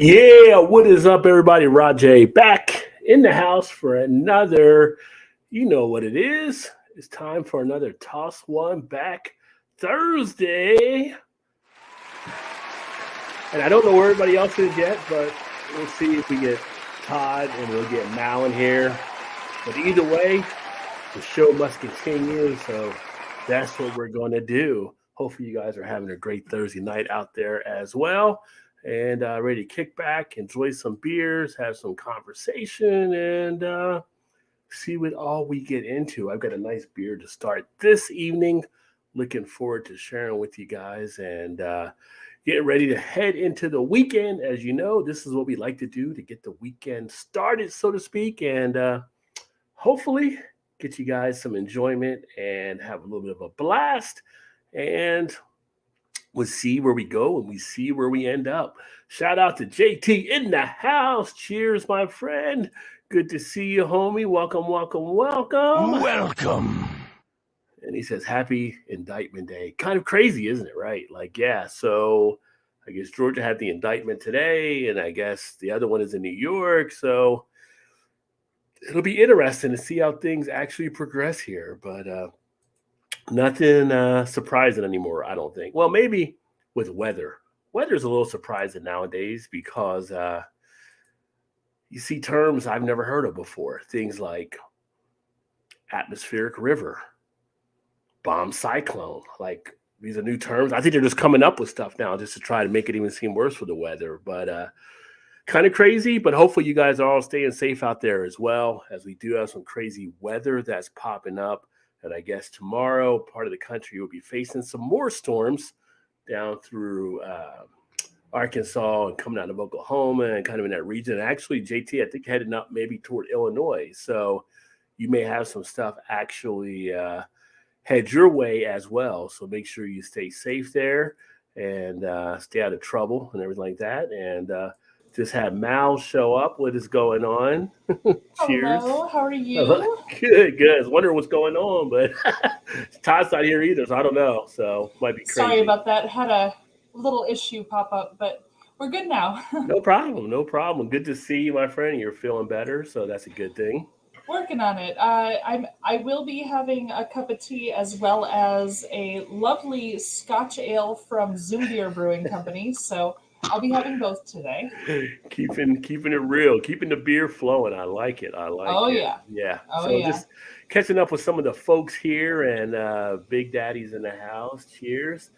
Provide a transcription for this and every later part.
Yeah, what is up, everybody? Rajay back in the house for another. You know what it is. It's time for another Toss One Back Thursday. And I don't know where everybody else is yet, but we'll see if we get Todd and we'll get Mal in here. But either way, the show must continue. So that's what we're going to do. Hopefully, you guys are having a great Thursday night out there as well and ready to kick back, enjoy some beers, have some conversation, and see what all we get into. I've got a nice beer to start this evening. Looking forward to sharing with you guys and getting ready to head into the weekend. As you know, this is what we like to do to get the weekend started, so to speak, and hopefully get you guys some enjoyment and have a little bit of a blast. And we'll see where we go and we see where we end up. Shout out to JT in the house. Cheers, my friend. Good to see you, homie. Welcome, welcome, welcome. Welcome. And he says, Happy Indictment Day. Kind of crazy, isn't it? Right? Like, yeah. So I guess Georgia had the indictment today, and I guess the other one is in New York. So it'll be interesting to see how things actually progress here. But nothing surprising anymore, I don't think. Well, maybe with weather. Weather's a little surprising nowadays because you see terms I've never heard of before. Things like atmospheric river, bomb cyclone. Like, these are new terms. I think they're just coming up with stuff now just to try to make it even seem worse for the weather. But kind of crazy, but hopefully you guys are all staying safe out there as well, as we do have some crazy weather that's popping up. And I guess tomorrow, part of the country will be facing some more storms down through Arkansas and coming out of Oklahoma and kind of in that region. And actually, JT, I think heading up maybe toward Illinois. So you may have some stuff actually head your way as well. So make sure you stay safe there and stay out of trouble and everything like that. And just had Mal show up. What is going on? Cheers. Hello, how are you? Good, good. I was wondering what's going on, but Todd's not here either, so I don't know. So might be crazy. Sorry about that. Had a little issue pop up, but we're good now. No problem, no problem. Good to see you, my friend. You're feeling better, so that's a good thing. Working on it. I will be having a cup of tea as well as a lovely Scotch ale from Zoom Beer Brewing Company. So I'll be having both today. Keeping it real, keeping the beer flowing. I like it. I like Oh it. yeah. Yeah. Oh So yeah. just catching up with some of the folks here and Big Daddy's in the house. Cheers.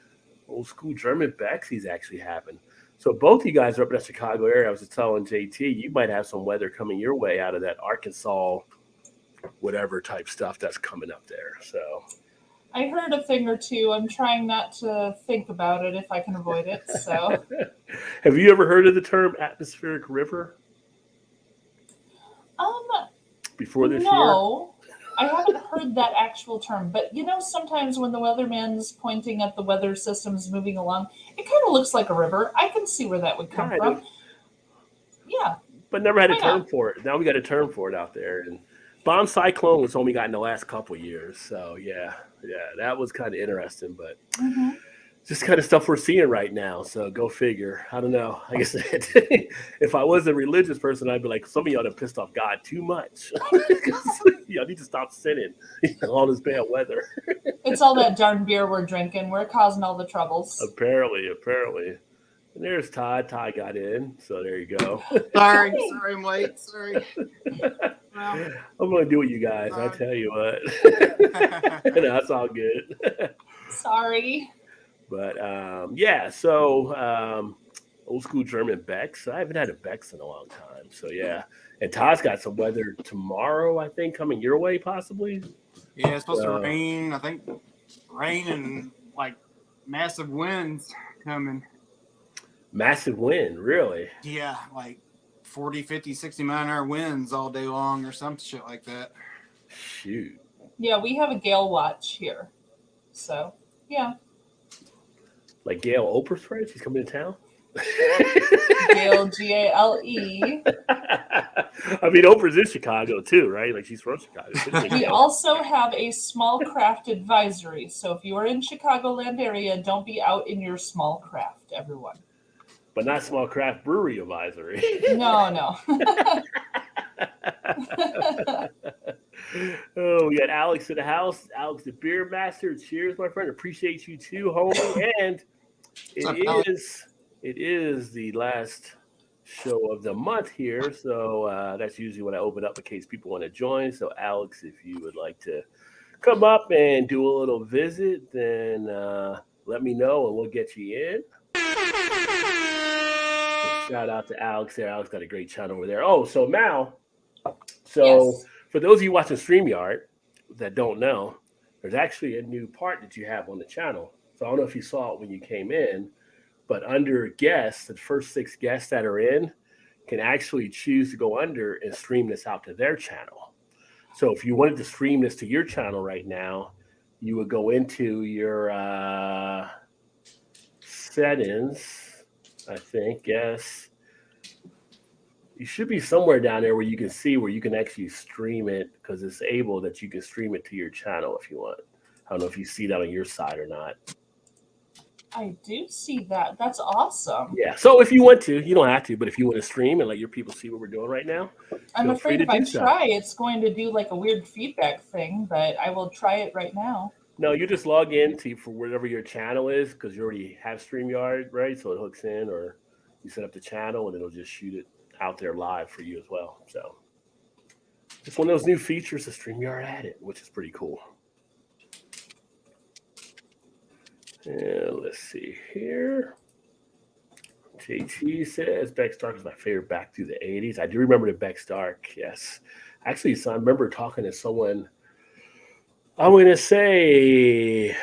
Old school German Becks he's actually having. So both you guys are up in the Chicago area. I was just telling JT, you might have some weather coming your way out of that Arkansas, whatever type stuff that's coming up there. So I heard a thing or two. I'm trying not to think about it if I can avoid it. So have you ever heard of the term atmospheric river um before this year? no. I haven't heard that actual term, but sometimes when the weatherman's pointing at the weather systems moving along, it kind of looks like a river. I can see where that would come Kind from. of, Yeah, but never had a why term not? for it. Now we got a term for it out there. And bomb cyclone was only got in the last couple of years. So yeah, that was kind of interesting. But Hmm. just kind of stuff we're seeing right now. So go figure. I don't know. Like I said, if I was a religious person, I'd be like, some of y'all have pissed off God too much. Y'all need to stop sinning all this bad weather. It's all that darn beer we're drinking. We're causing all the troubles. Apparently. And there's Todd. Todd got in. So there you go. Sorry, Hey, sorry, I'm late. Sorry. Well, I'm going to do it, you guys. I sorry. tell you what. That's all good. sorry. But yeah, so old school German Becks. I haven't had a Becks in a long time. So yeah. And Todd's got some weather tomorrow, I think, coming your way, possibly. Yeah, it's supposed to So rain. I think rain and like massive winds coming. massive wind, really. Yeah, like 40, 50, 60 mile-an-hour winds all day long or some shit like that. Shoot. Yeah, we have a gale watch here. So, yeah. Like Gail Oprah, she's coming to town. Gale, Gale. I mean, Oprah's in Chicago too, right? Like she's from Chicago. We also have a small craft advisory. So if you are in Chicagoland area, don't be out in your small craft, everyone. but not small craft brewery advisory. No. Oh, we got Alex in the house. Alex, the beer master. Cheers, my friend. Appreciate you too, homie. And What's up, Alex? it is the last show of the month here, so that's usually when I open up in case people want to join. So, Alex, if you would like to come up and do a little visit, then let me know and we'll get you in. So shout out to Alex there. Alex got a great channel over there. Oh, so Mal. So Yes. for those of you watching StreamYard that don't know, there's actually a new part that you have on the channel. So I don't know if you saw it when you came in, but under guests, the first 6 guests that are in can actually choose to go under and stream this out to their channel. So if you wanted to stream this to your channel right now, you would go into your settings, I think, yes. You should be somewhere down there where you can see where you can actually stream it because it's able that you can stream it to your channel if you want. I don't know if you see that on your side or not. I do see that. That's awesome. Yeah. So if you want to, you don't have to, but if you want to stream and let your people see what we're doing right now, I'm feel free afraid to if I do so. try, it's going to do like a weird feedback thing, but I will try it right now. No, you just log in to for whatever your channel is because you already have StreamYard, right? So it hooks in, or you set up the channel and it'll just shoot it out there live for you as well. So it's one of those new features that StreamYard added, which is pretty cool. And let's see here. JT says Beck Stark is my favorite back through the 80s. I do remember the Beck Stark, yes. Actually, so I remember talking to someone, I'm going to say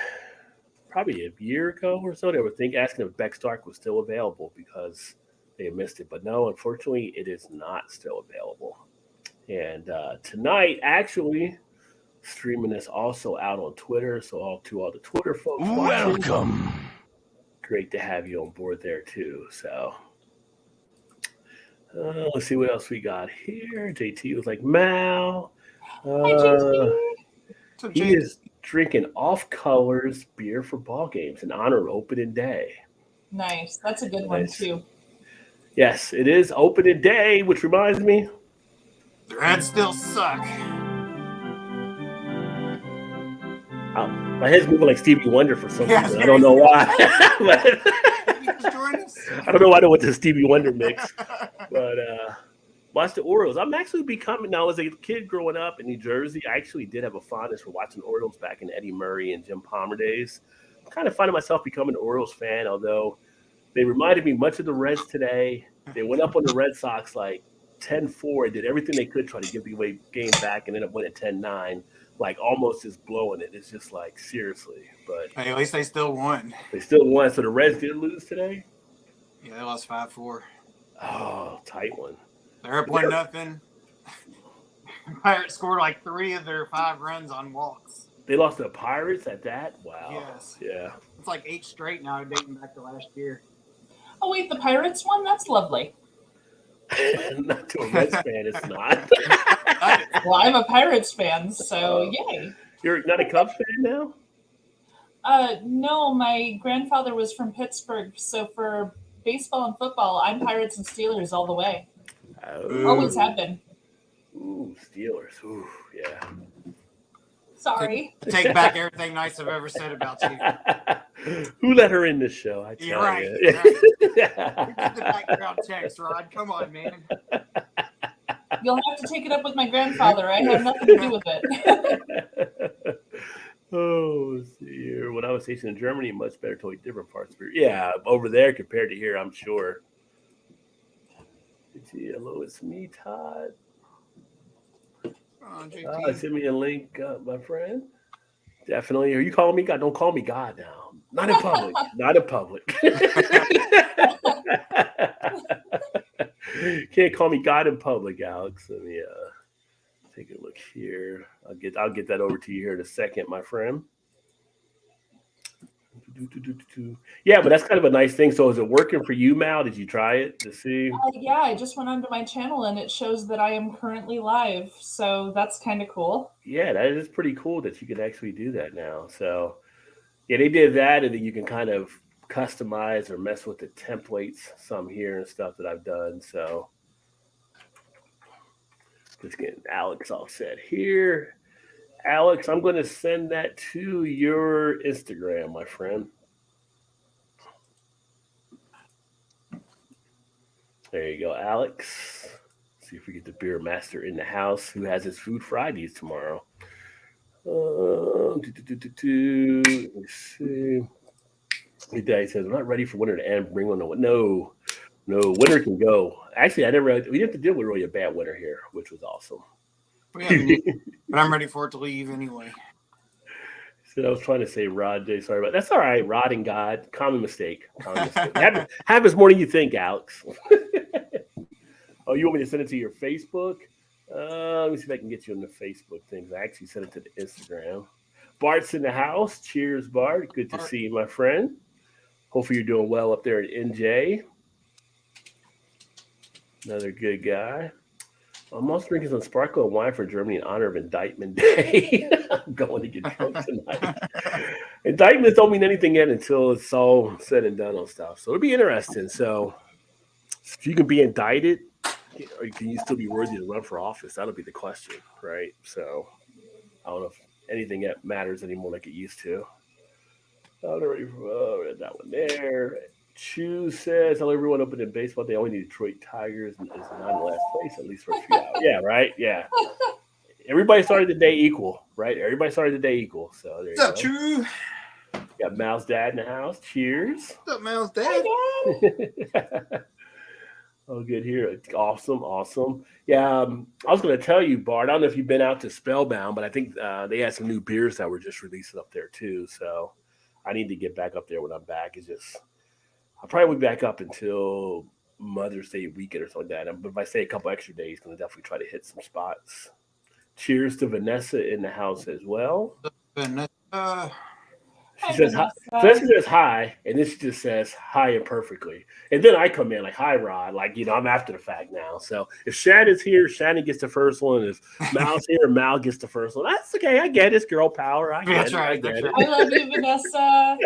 probably a year ago or so. They were asking if Beck Stark was still available because they had missed it. But no, unfortunately, it is not still available. And tonight, actually, streaming this also out on Twitter. So to all the Twitter folks watching, Welcome. great to have you on board there too. So let's see what else we got here. JT was like, Mal. Hi, JT. What's up, He Jake? is drinking Off Colors beer for ball games in honor of opening day. Nice. That's a good one Nice. too. Yes, it is opening day, which reminds me. The Reds still suck. My head's moving like Stevie Wonder for some Yeah, reason. I don't know why. But Thank you for joining us. I don't know why I went to Stevie Wonder mix. But watch the Orioles. I'm actually becoming now as a kid growing up in New Jersey. I actually did have a fondness for watching Orioles back in Eddie Murray and Jim Palmer days. I'm kind of finding myself becoming an Orioles fan, although they reminded me much of the Reds today. They went up on the Red Sox like 10-4 and did everything they could try to give the away game back and ended up winning 10-9. Like almost just blowing it. It's just like seriously, but Hey, at least they still won. they still won. So the Reds did lose today. Yeah, they lost 5-4. Oh, tight one. They're up 1-0. Pirates scored like 3 of their 5 runs on walks. They lost to the Pirates at that. Wow. Yes. Yeah. It's like 8 straight now, dating back to last year. Oh wait, the Pirates won? That's lovely. Not to a Reds fan, it's not. Well, I'm a Pirates fan, so yay. You're not a Cubs fan now? No, my grandfather was from Pittsburgh, so for baseball and football, I'm Pirates and Steelers all the way. Oh. Always have been. Ooh, Steelers. Ooh, yeah. Sorry. Take back everything nice I've ever said about you. Who let her in this show? I tell You're right. you. You're right. Who did the background checks, Rod? Come on, man. You'll have to take it up with my grandfather. I have nothing to do with it. Oh, let's see here. When I was stationed in Germany, much better, totally different parts. Yeah, over there compared to here, I'm sure. Hello, it's me, Todd. Oh, JT. Send me a link, my friend. Definitely. Are you calling me God? Don't call me God now. Not in public. Not in public. Can't call me God in public, Alex. Let me take a look here. I'll get that over to you here in a second, my friend. Yeah, but that's kind of a nice thing. So is it working for you, Mal? Did you try it to see? Yeah, I just went onto my channel and it shows that I am currently live. So that's kind of cool. Yeah, that is pretty cool that you can actually do that now. So yeah, they did that, and then you can kind of customize or mess with the templates, some here and stuff that I've done. So just getting Alex all set here. Alex, I'm going to send that to your Instagram, my friend. There you go, Alex. See if we get the beer master in the house who has his Food Fridays tomorrow. Let me see. He says, I'm not ready for winter to end. Bring on the no, winter can go. Actually, we didn't have to deal with really a bad winter here, which was awesome. But I'm ready for it to leave anyway. So I was trying to say Rod J. Sorry about that. That's all right. Rod and God. Common mistake. Happens more than you think, Alex. Oh, you want me to send it to your Facebook? Let me see if I can get you on the Facebook things. I actually sent it to the Instagram. Bart's in the house. Cheers, Bart. Good to see you, my friend. Hopefully you're doing well up there at NJ. Another good guy. I'm also drinking some sparkling wine for Germany in honor of Indictment Day. I'm going to get drunk tonight. Indictments don't mean anything yet until it's all said and done on stuff. So it'll be interesting. So if you can be indicted, or can you still be worthy to run for office? That'll be the question, right? So I don't know if anything that matters anymore like it used to. That one there. Chu says, hello everyone, open in baseball. They only need Detroit Tigers and is not in last place, at least for a few hours. Yeah, right? Yeah. Everybody started the day equal, right? Everybody started the day equal. So there you go. What's up, Chu? Got Mal's dad in the house. Cheers. What's up, Mal's dad? Oh, good here. Awesome. Yeah, I was going to tell you, Bart, I don't know if you've been out to Spellbound, but I think they had some new beers that were just releasing up there too. So I need to get back up there when I'm back. I'll probably won't be back up until Mother's Day weekend or something like that. But if I stay a couple extra days, I'm going to definitely try to hit some spots. Cheers to Vanessa in the house as well. Vanessa. She says hi. Vanessa says hi, and this just says hi imperfectly. And then I come in like, hi, Rod. Like, I'm after the fact now. So if Shannon's here, Shannon gets the first one. If Mal's here, Mal gets the first one. That's okay. I get it. It's girl power. I get it. I love you, Vanessa.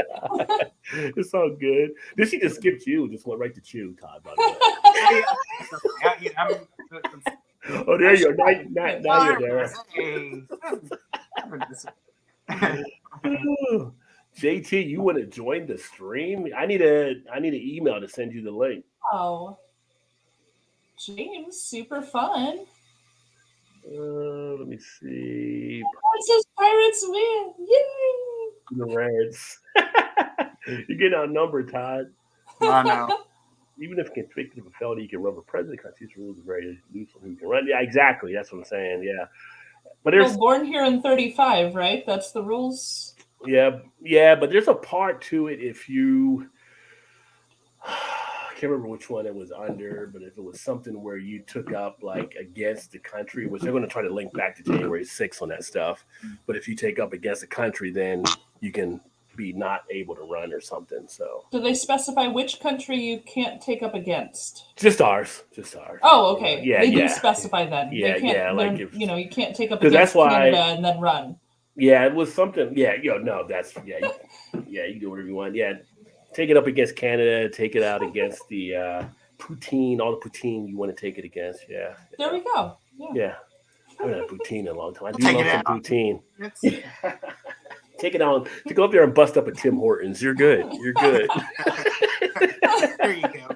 It's all good. Then she just skipped you. Just went right to Chew, Todd. By the way. Oh, there you go. Now you're there. JT, you want to join the stream? I need an email to send you the link. Oh, James, super fun. Let me see. It says Pirates win! Yay! The Reds. You're getting outnumbered, Todd. I know. Even if convicted of a felony, you can run for president. Constitutional rules are very loose on who can run. Yeah, exactly. That's what I'm saying. Yeah, but there's born here in 35, right? That's the rules. Yeah, but there's a part to it if you I can't remember which one it was under, but if it was something where you took up like against the country, which they're going to try to link back to January 6th on that stuff. But if you take up against the country, then you can be not able to run or something. So do they specify which country you can't take up against? Just ours. Oh, okay. Yeah, they do specify then. Yeah, they can't, like if, you can't take up against that's why, Canada and then run. Yeah, it was something. Yeah, no, that's you can do whatever you want. Yeah, take it up against Canada. Take it out against the poutine. All the poutine you want to take it against. Yeah. There we go. Yeah. I haven't had poutine in a long time. I do love some poutine. Take it on to go up there and bust up at Tim Hortons. You're good. There you go.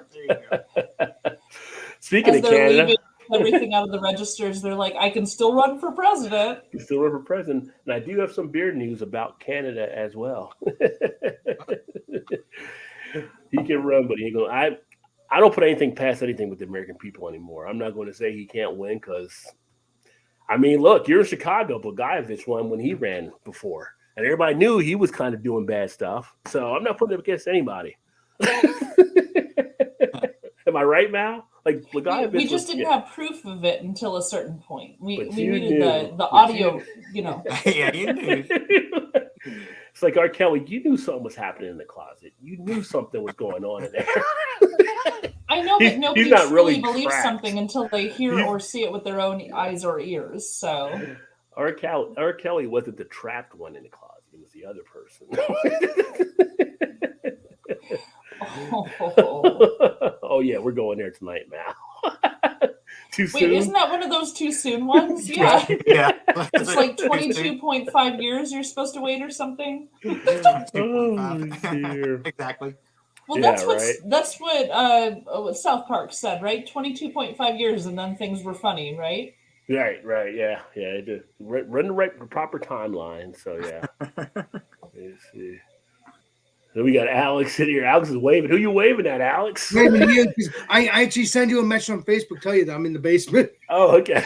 Speaking of Canada, everything out of the registers, they're like, I can still run for president. You can still run for president. And I do have some beer news about Canada as well. He can run, but he ain't going. I don't put anything past anything with the American people anymore. I'm not going to say he can't win because, I mean, look, you're in Chicago. Blagojevich won when he ran before. And everybody knew he was kind of doing bad stuff. So I'm not putting it against anybody. Am I right, Mal? Like Blagojevich we just didn't have proof of it until a certain point. We needed the audio, Yeah, you knew. It's like R. Kelly, you knew something was happening in the closet. You knew something was going on in there. I know, but nobody not truly really believes cracked. something until they hear or see it with their own eyes or ears. So R. Kelly wasn't the trapped one in the closet. It was the other person. Oh yeah, we're going there tonight, Mal. Too Wait, soon? isn't that one of those too soon ones? Yeah. Right. Yeah. It's like 22.5 years you're supposed to wait or something. Oh 22.5. dear. Exactly. Well, Yeah, that's what South Park said, right? 22.5 years, and then things were funny, right? Right. Yeah. Run the right proper timeline. So yeah. Let's see. So we got Alex sitting here. Alex is waving. Who you waving at, Alex? Waving to you, 'cause I actually send you a message on Facebook, tell you that I'm in the basement. Oh, okay.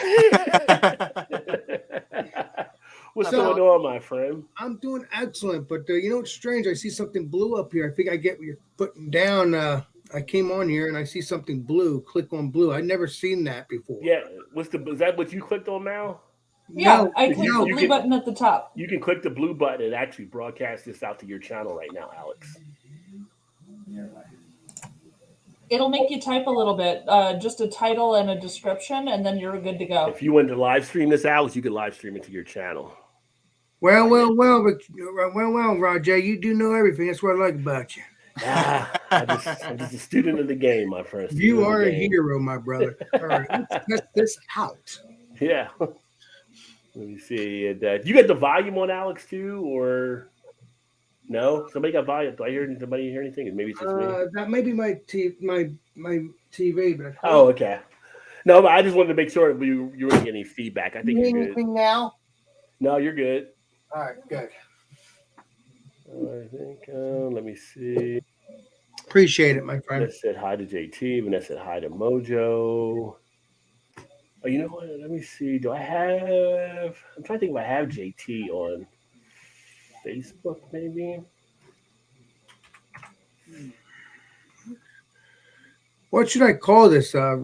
What's So- going on, my friend? I'm doing excellent, but you know what's strange? I see something blue up here. I think I get what you're putting down. I came on here and I see something blue. Click on blue. I've never seen that before. Yeah, is that what you clicked on, Mal? Yeah, No, I clicked you- the you blue can- button at the top. You can click the blue button and actually broadcast this out to your channel right now, Alex. It'll make you type a little bit, just a title and a description, and then you're good to go. If you wanted to live stream this, Alex, you could live stream it to your channel. Well, Roger, you do know everything. That's what I like about you. I'm just a student of the game, my friend. You Student of are the a game. hero, my brother. All right, let's test this out. Yeah. Let me see. You got the volume on, Alex, too, or no? Somebody got volume. Do I hear somebody hear anything? Maybe it's just me. That may be my TV, but Oh, okay. No, but I just wanted to make sure that you weren't getting any feedback. I think you you're hear good. anything now? No, you're good. All right, good. I think. Let me see. Appreciate it, my friend. Vanessa said hi to JT. Vanessa said hi to Mojo. Oh, you know what? Let me see. Do I have? I'm trying to think if I have JT on Facebook, maybe. What should I call this? I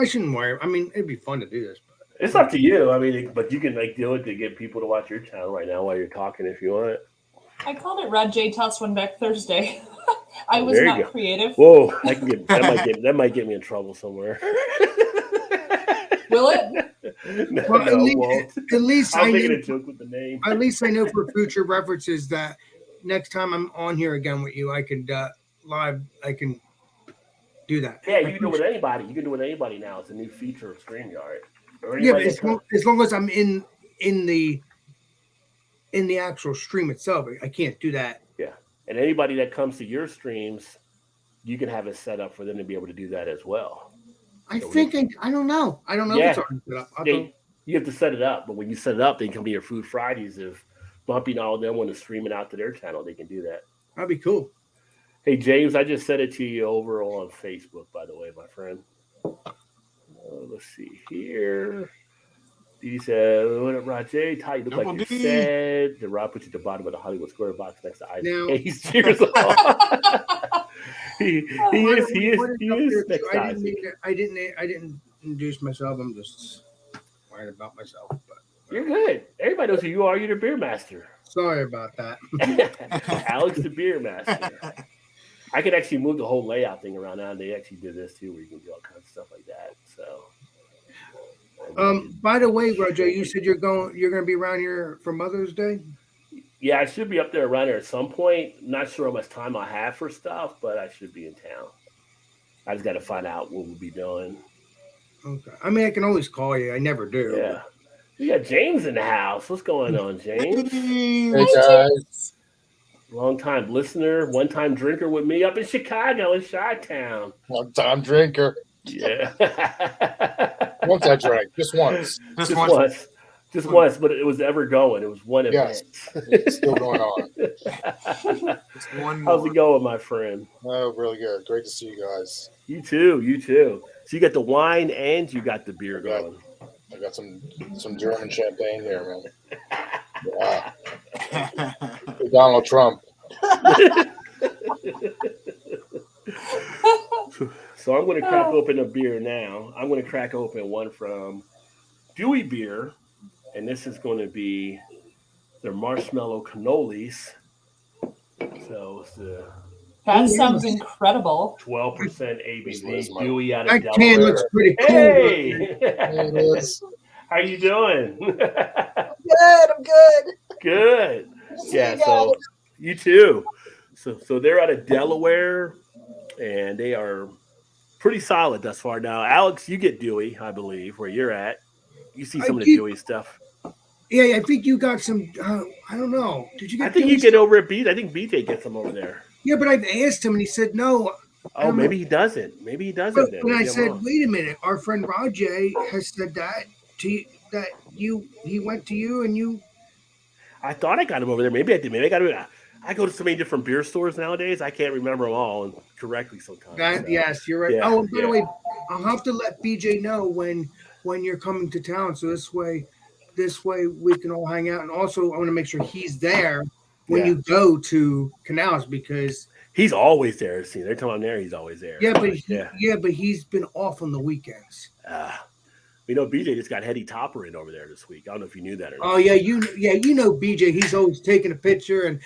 shouldn't worry. I mean, it'd be fun to do this. It's up to you. I mean, but you can do it to get people to watch your channel right now while you're talking if you want. I called it Rod J. Toss One Back Thursday. I was There you not go. creative. Whoa, that might get me in trouble somewhere. Will it? No, Well, no, it won't. at least I'm I making know, a joke with the name. at least I know for future references that next time I'm on here again with you, I could live. I can do that. Yeah, you can do it with anybody. You can do it with anybody now. It's a new feature of StreamYard. Or Yeah, but anybody as long as I'm in the actual stream itself, I can't do that. yeah, and anybody that comes to your streams, you can have it set up for them to be able to do that as well. I So think I don't know. I don't know Yeah. if it's already set up. I'll Yeah, go- you have to set it up, but when you set it up, they can come to your Food Fridays. If Bumpy and all of them want to stream it out to their channel, they can do that. That'd be cool. Hey, James, I just sent it to you over on Facebook, by the way, my friend. Let's see here. He said, what up, Rod J? Ty, you look Double like you D. said. The Rob put you at the bottom of the Hollywood Square box next to Isaac. Now- Hayes. Cheers. he is What next up there, to too? Isaac. I didn't introduce myself. I'm just worried about myself. But You're good. Everybody knows who you are. You're the beer master. sorry about that. Alex the beer master. I could actually move the whole layout thing around now. And they actually did this too, where you can do all kinds of stuff like that. So, By the way, Roger, you said you're going to be around here for Mother's Day. yeah, I should be up there around there at some point. Not sure how much time I have for stuff, but I should be in town. I just got to find out what we'll be doing. Okay. I mean, I can always call you. I never do. Yeah. We got James in the house. What's going on, James? Hey guys, Long time listener, one time drinker with me up in Chicago in Chi-Town. long time drinker. Yeah. Once I drank, just once. Just Just once. once. Just once, but it was ever going. It was one Yes. event. It's still going on. Just one more. How's it going, my friend? Oh, really good. Great to see you guys. You too. You too. So you got the wine and you got the beer Yeah. going. I got some German champagne there, man. Yeah. Hey, Donald Trump. So I'm going to crack open a beer now. I'm going to crack open one from Dewey Beer, and this is going to be their marshmallow cannolis. So it's the That sounds incredible. 12% Where's ABV my- Dewey out of That Delaware. can looks pretty cool. Hey, There it is. how you doing? Good, I'm good. Good. See Yeah. you guys. So you too. So they're out of Delaware. and they are pretty solid thus far. Now, Alex, you get Dewey, I believe, where you're at. You see some of the Dewey stuff. Yeah, I think you got some. I don't know. Did you get? I think Dewey you get stuff? over at BJ. I think BJ gets them over there. Yeah, but I've asked him, and he said no. Oh, maybe he doesn't. Maybe he doesn't. But Then. when I Maybe I'm said, wrong. wait a minute, our friend Rajay has said that he went to you and you. I thought I got him over there. Maybe I did. Maybe I got him. I go to so many different beer stores nowadays. I can't remember them all correctly sometimes. That, so. Yes, you're right. Yeah, Oh, and by the yeah. way, I'll have to let BJ know when you're coming to town, so this way we can all hang out. And also, I want to make sure he's there when Yeah. you go to Canals because He's always there. See, every time I'm there, he's always there. yeah, but Like, but he's been off on the weekends. BJ just got Hetty Topper in over there this week. I don't know if you knew that or not. Oh yeah, you know BJ. He's always taking a picture and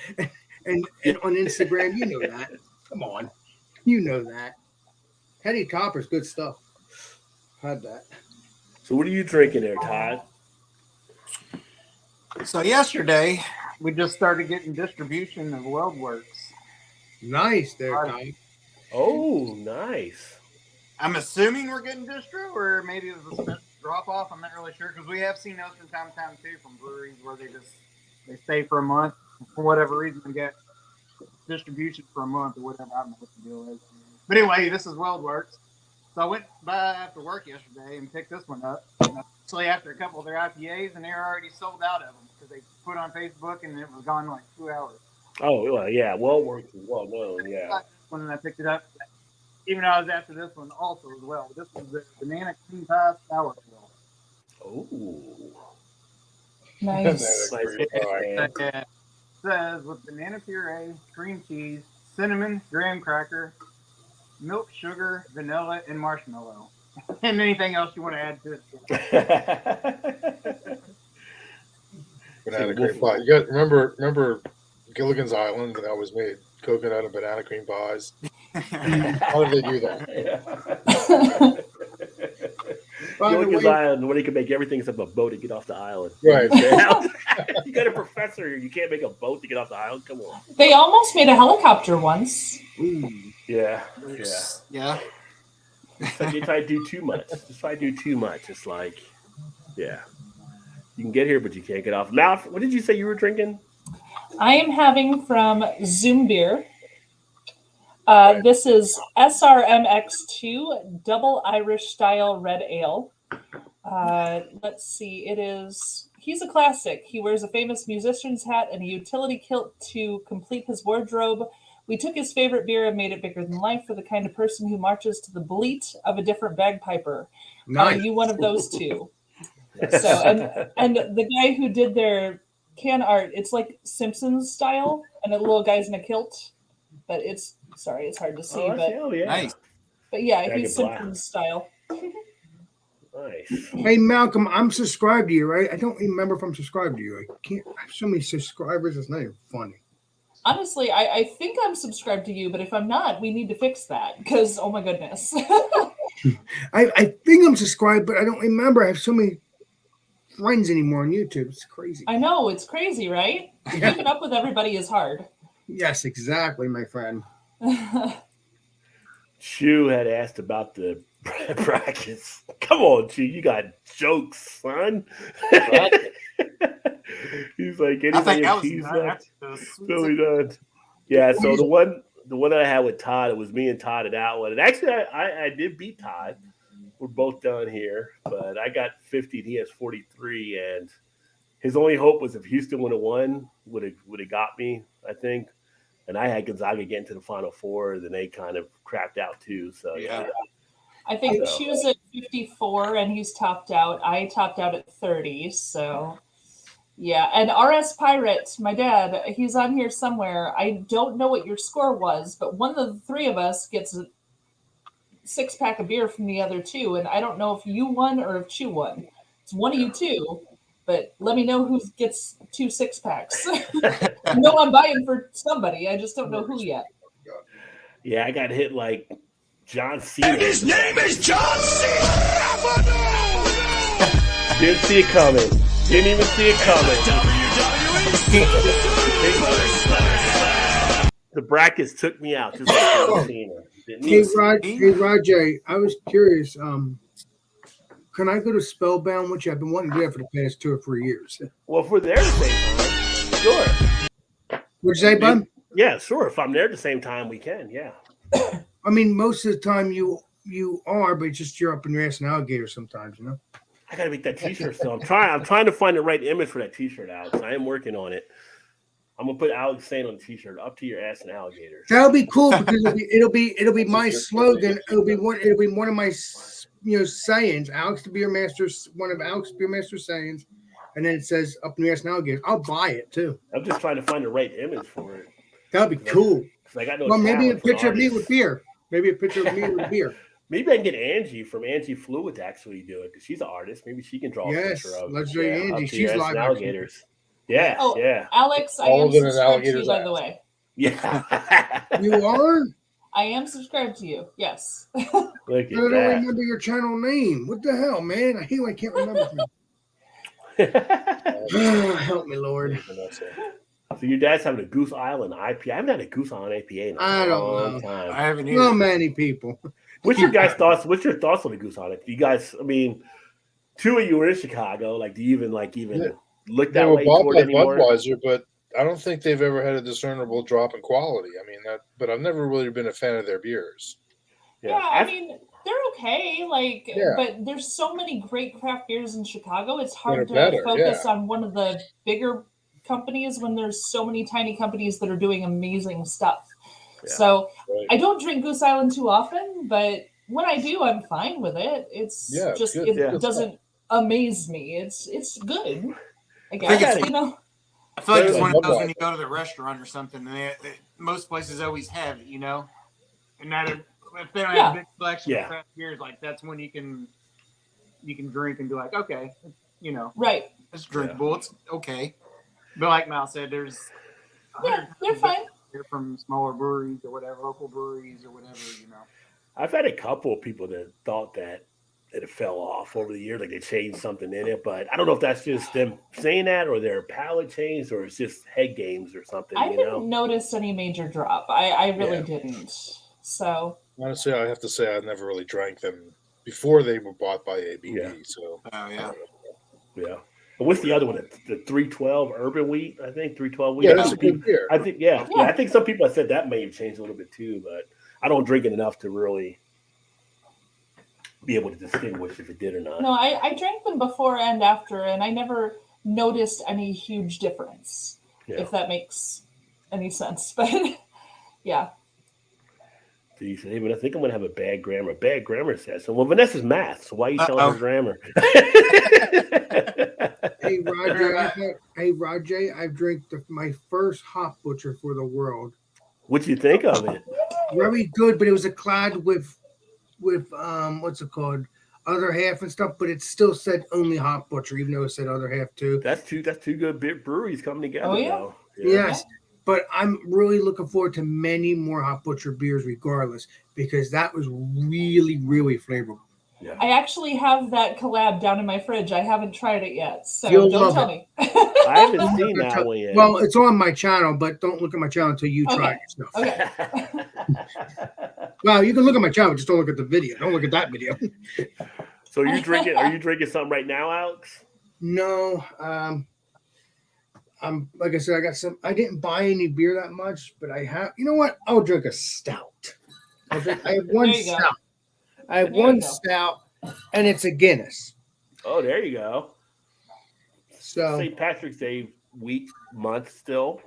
on Instagram. You know that. Come on, you know that. Hetty Topper's good stuff. Had that. So what are you drinking there, Todd? So yesterday, we just started getting distribution of WeldWorks. Nice there, Right. Ty. Oh, nice. I'm assuming we're getting distro, or maybe it was a special drop off. I'm not really sure because we have seen those from time to time too from breweries where they stay for a month for whatever reason and get distribution for a month or whatever. I don't know what the deal is. But anyway, this is WeldWorks. So I went by after work yesterday and picked this one up. Actually, after a couple of their IPAs, and they were already sold out of them because they put on Facebook and it was gone in like 2 hours. Oh, well, yeah. WeldWorks is well known, yeah. When I picked it up, even though I was after this one also as well. This was the banana cream pie sour ale. Oh. Nice. It says with banana puree, cream cheese, cinnamon, graham cracker, milk, sugar, vanilla, and marshmallow. And anything else you want to add to it. Banana cream pie. You got remember Gilligan's Island, and that was made coconut and banana cream pies. How did they do that? Gilligan's Island, where you can make everything except a boat to get off the island. Right. You got a professor here. You can't make a boat to get off the island? Come on. They almost made a helicopter once. Yeah. Yeah. You try to do too much. It's like, yeah. You can get here, but you can't get off. Mouth, what did you say you were drinking? I am having from Zoom Beer. This is SRMX2 Double Irish Style Red Ale. Let's see. He's a classic. He wears a famous musician's hat and a utility kilt to complete his wardrobe. We took his favorite beer and made it bigger than life for the kind of person who marches to the bleat of a different bagpiper. Nice. Are you one of those two? So, and the guy who did their can art, it's like Simpsons style, and the little guy's in a kilt, but it's hard to see, Yeah. Nice. but yeah, Dragon he's Black. Simpsons style. Nice. Hey Malcolm, I'm subscribed to you, right? I don't remember if I'm subscribed to you. I can't. I have so many subscribers. It's not even funny. Honestly, I think I'm subscribed to you, but if I'm not, we need to fix that because oh my goodness. I think I'm subscribed, but I don't remember. I have so many friends anymore on YouTube. It's crazy. I know, it's crazy, right? Yeah. Keeping up with everybody is hard. Yes, exactly, my friend. Chu had asked about the brackets. Come on, Chu, you got jokes, son. He's like, I think anything I in was cheese left? sweet So he done. Yeah, so the one that I had with Todd, it was me and Todd at that one. And actually, I did beat Todd. We're both done here, but I got 50 and he has 43. And his only hope was if Houston would have won, would have got me, I think. And I had Gonzaga getting to the Final Four, then they kind of crapped out too. So yeah. I think So- Chu's at 54 and he's topped out. I topped out at 30, so yeah. And RS Pirate, my dad, he's on here somewhere. I don't know what your score was, but one of the three of us gets a 6-pack of beer from the other two, and I don't know if you won or if Chu won. It's one of you two, but let me know who gets 2 6-packs. No, I'm buying for somebody. I just don't know who yet. Yeah, I got hit like John Cena. His name is John Cena. Didn't see it coming. Didn't even see it coming. The brackets took me out just like John Cena. Didn't Hey, need- Rajay, I was curious. Can I go to Spellbound, which I've been wanting to do that for the past 2 or 3 years? Well, if we're there at the same time, sure. What'd you say, bud? Yeah, sure. If I'm there at the same time, we can. Yeah. I mean, most of the time you are, but it's just you're up in your ass and alligator sometimes, you know. I gotta make that T-shirt still. I'm trying to find the right image for that T-shirt, Alex. I am working on it. I'm gonna put Alex saying on the T-shirt, "Up to your ass and alligators." That'll be cool because it'll be my slogan. It'll be one of my sayings. Alex the Beer Master, one of Alex Beer Master sayings, and then it says "Up in your ass and alligators." I'll buy it too. I'm just trying to find the right image for it. That'd be cool. I got no. Well, maybe a talent for an picture of me artist. with beer. Maybe a picture of me with beer. Maybe I can get Angie from Angie Fluid to actually do it because she's an artist. Maybe she can draw a Yes, picture of legendary Angie. Up to She's your ass live and action. alligators. Yeah, Oh, yeah, Alex, I All am of it in subscribed to you, alligator's by the ass. way. yeah. You are? I am subscribed to you. Yes. Look I at don't that. remember your channel name. What the hell, man? I hate when I can't remember things. Help me, Lord. So your dad's having a Goose Island IPA. I haven't had a Goose Island IPA in I a don't long know. time. I haven't either. Not many people. What's your guys' thoughts? What's your thoughts on the Goose Island? You guys, I mean, 2 of you were in Chicago. Like, do you even look They that were way bought toward by anymore? Budweiser, but I don't think they've ever had a discernible drop in quality. I mean but I've never really been a fan of their beers. Yeah, I mean, they're okay. Yeah. But there's so many great craft beers in Chicago. It's hard to They're better, focus on one of the bigger companies when there's so many tiny companies that are doing amazing stuff. Yeah. So Right. I don't drink Goose Island too often, but when I do, I'm fine with it. It's Yeah, just it's good. it Yeah. doesn't amaze me. It's good. I think guess it's- you know. I feel like it's Better one than of those when Budweiser. you go to the restaurant or something, and most places always have it, you know. And that if they don't Yeah. have a big selection Yeah. of craft beers, like that's when you can drink and be like, okay, you know, Right. it's drinkable, it's okay. But like Mal said, there's Yeah, they're fine. beer from smaller breweries or whatever, local breweries or whatever, you know. I've had a couple of people that thought that it fell off over the years, like they changed something in it. But I don't know if that's just them saying that, or their palate changed, or it's just head games or something. I you didn't know? notice any major drop. I really Yeah. didn't. So Honestly, I have to say I never really drank them before they were bought by ABV. Yeah. So Oh yeah. Yeah. But what's the other one? The 312 Urban Wheat, I think 312 Wheat. yeah, I that's a think people- good beer. I think Yeah. I think some people have said that may have changed a little bit too, but I don't drink it enough to really be able to distinguish if it did or not. no, I drank them before and after, and I never noticed any huge difference. Yeah. If that makes any sense, but yeah. So you said, hey, but I think I'm gonna have a bad grammar. Bad grammar says so. Well, Vanessa's math, so why are you telling her grammar? Hey, Roger, I've drank my first hop butcher for the world. What'd you think of it? Very good, but it was a clad with what's it called? Other half and stuff, but it still said only hop butcher, even though it said other half too. That's two good big breweries coming together. Oh, yeah? Though. Yes. But I'm really looking forward to many more hop butcher beers regardless, because that was really, really flavorful. Yeah. I actually have that collab down in my fridge. I haven't tried it yet, so You'll don't love tell it. me. I haven't seen that one yet. Well, it's on my channel, but don't look at my channel until you try Okay. it yourself. Okay. Well, you can look at my channel, just don't look at the video. Don't look at that video. So are you drinking something right now, Alex? No, I'm like I said, I didn't buy any beer that much, but I have. You know what? I'll drink a stout. I have one There you go. stout. I have There you one go. stout, and it's a Guinness. Oh, there you go. So, St. Patrick's Day week month still.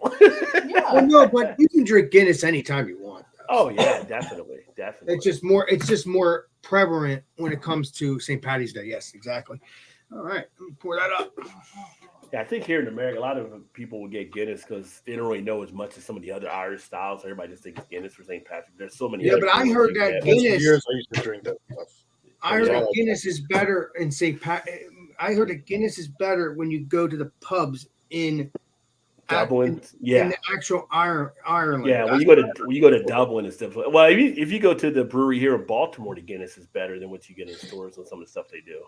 Yeah. well, no, but you can drink Guinness anytime you want. Oh yeah, definitely. It's just more prevalent when it comes to St. Patty's Day. Yes, exactly. All right, let me pour that up. Yeah, I think here in America, a lot of people will get Guinness because they don't really know as much as some of the other Irish styles. Everybody just thinks Guinness for St. Patrick. There's so many. Yeah, other but I things heard you that get. That's Guinness- for years I used to drink that stuff. I heard Yeah. that Guinness is better in St. Pat. I heard that Guinness is better when you go to the pubs in Dublin. in Yeah, the actual Ireland. yeah. When you go to Dublin, it's different. Well, if you go to the brewery here in Baltimore, the Guinness is better than what you get in stores and some of the stuff they do.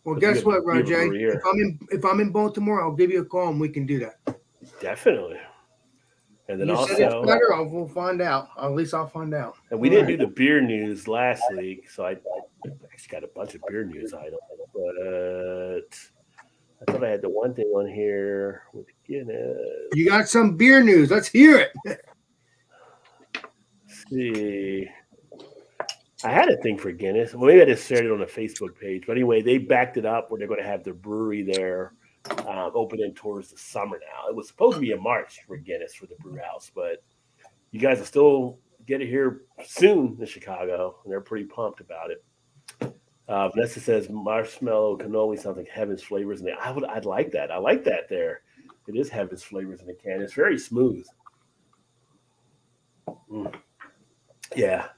Well, But guess we have- what, we have a Rajay? brewery here. If I'm in Baltimore, I'll give you a call and we can do that. Definitely. And then You said it's also, better. We'll find out. At least I'll find out. and we didn't do the beer news last week, so I actually got a bunch of beer news items, but I thought I had the one thing on here with Guinness. You got some beer news. Let's hear it. Let's see. I had a thing for Guinness. Well, maybe I just shared it on the Facebook page. But anyway, they backed it up where they're going to have their brewery there opening towards the summer now. It was supposed to be in March for Guinness for the brew house, but you guys will still get it here soon in Chicago, and they're pretty pumped about it. Vanessa says marshmallow cannoli sounds like heaven's flavors in it. I'd like that. I like that there. It is heaven's flavors in the can. It's very smooth. Yeah.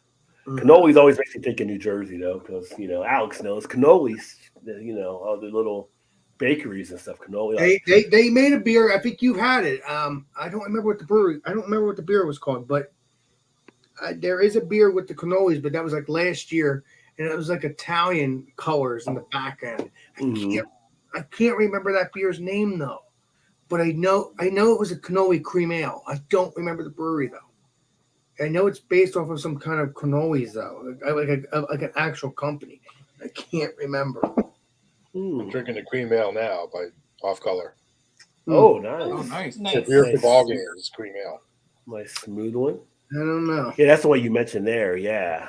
Cannolis always makes me think of New Jersey, though, because, Alex knows cannolis, all the little bakeries and stuff. Cannoli. They made a beer. I think you've had it. I don't remember what the beer was called, but there is a beer with the cannolis, but that was like last year, and it was like Italian colors in the back end. I can't remember that beer's name, though, but I know it was a cannoli cream ale. I don't remember the brewery, though. I know it's based off of some kind of cannolis, though, like an actual company. I can't remember. I'm drinking the cream ale now by Off Color. Oh, nice. Oh, nice. It's a beer for ball games. It's cream ale. Nice smooth one. I don't know. Yeah, that's the one you mentioned there. Yeah.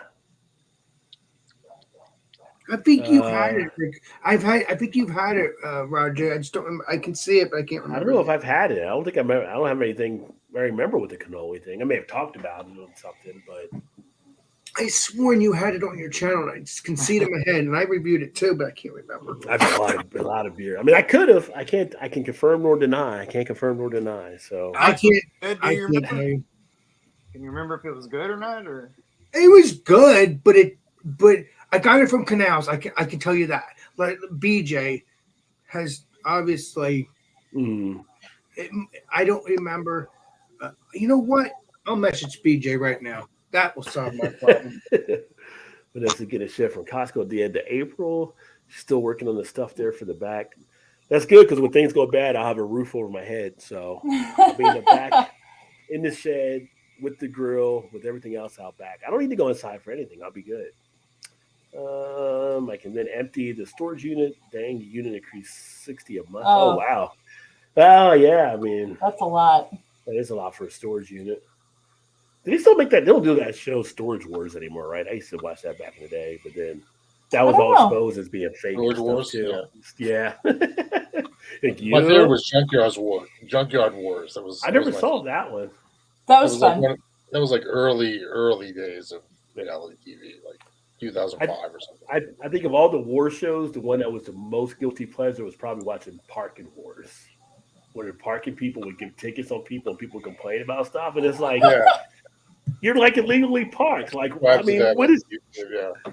I think you've had it. Rick. I think you've had it, Roger. I just don't remember. I can see it, but I can't remember. I don't know if I've had it. I don't think I remember. I don't have anything I remember with the cannoli thing. I may have talked about it or something, but I sworn you had it on your channel. And I just can see it in my head, and I reviewed it too, but I can't remember. I've had a lot of beer. I mean, I could have. I can't. I can confirm nor deny. I can't confirm nor deny. So I can't. Ed, I can't tell you. Can you remember if it was good or not? Or It was good, but I got it from Canals. I can tell you that. Like BJ has obviously. I don't remember. You know what? I'll message BJ right now. That will solve my problem. But as to get a shift from Costco at the end of April, still working on the stuff there for the back. That's good because when things go bad, I'll have a roof over my head. So I'll be in the back, in the shed, with the grill, with everything else out back. I don't need to go inside for anything. I'll be good. I can then empty the storage unit. Dang, the unit increased $60 a month. Oh, wow. Oh, yeah. I mean, That's a lot. That is a lot for a storage unit. Did they still make that? They don't do that show Storage Wars anymore, right? I used to watch that back in the day, but then that was all exposed as being fake. Storage Wars, too. Yeah. My favorite was Junkyard Wars. I never saw that one. That was fun. That was like early days of reality TV, like 2005 or something. I think of all the war shows, the one that was the most guilty pleasure was probably watching Parking Wars, where the parking people would give tickets on people and people would complain about stuff, and it's like, you're like illegally parked. Like, I mean, what is?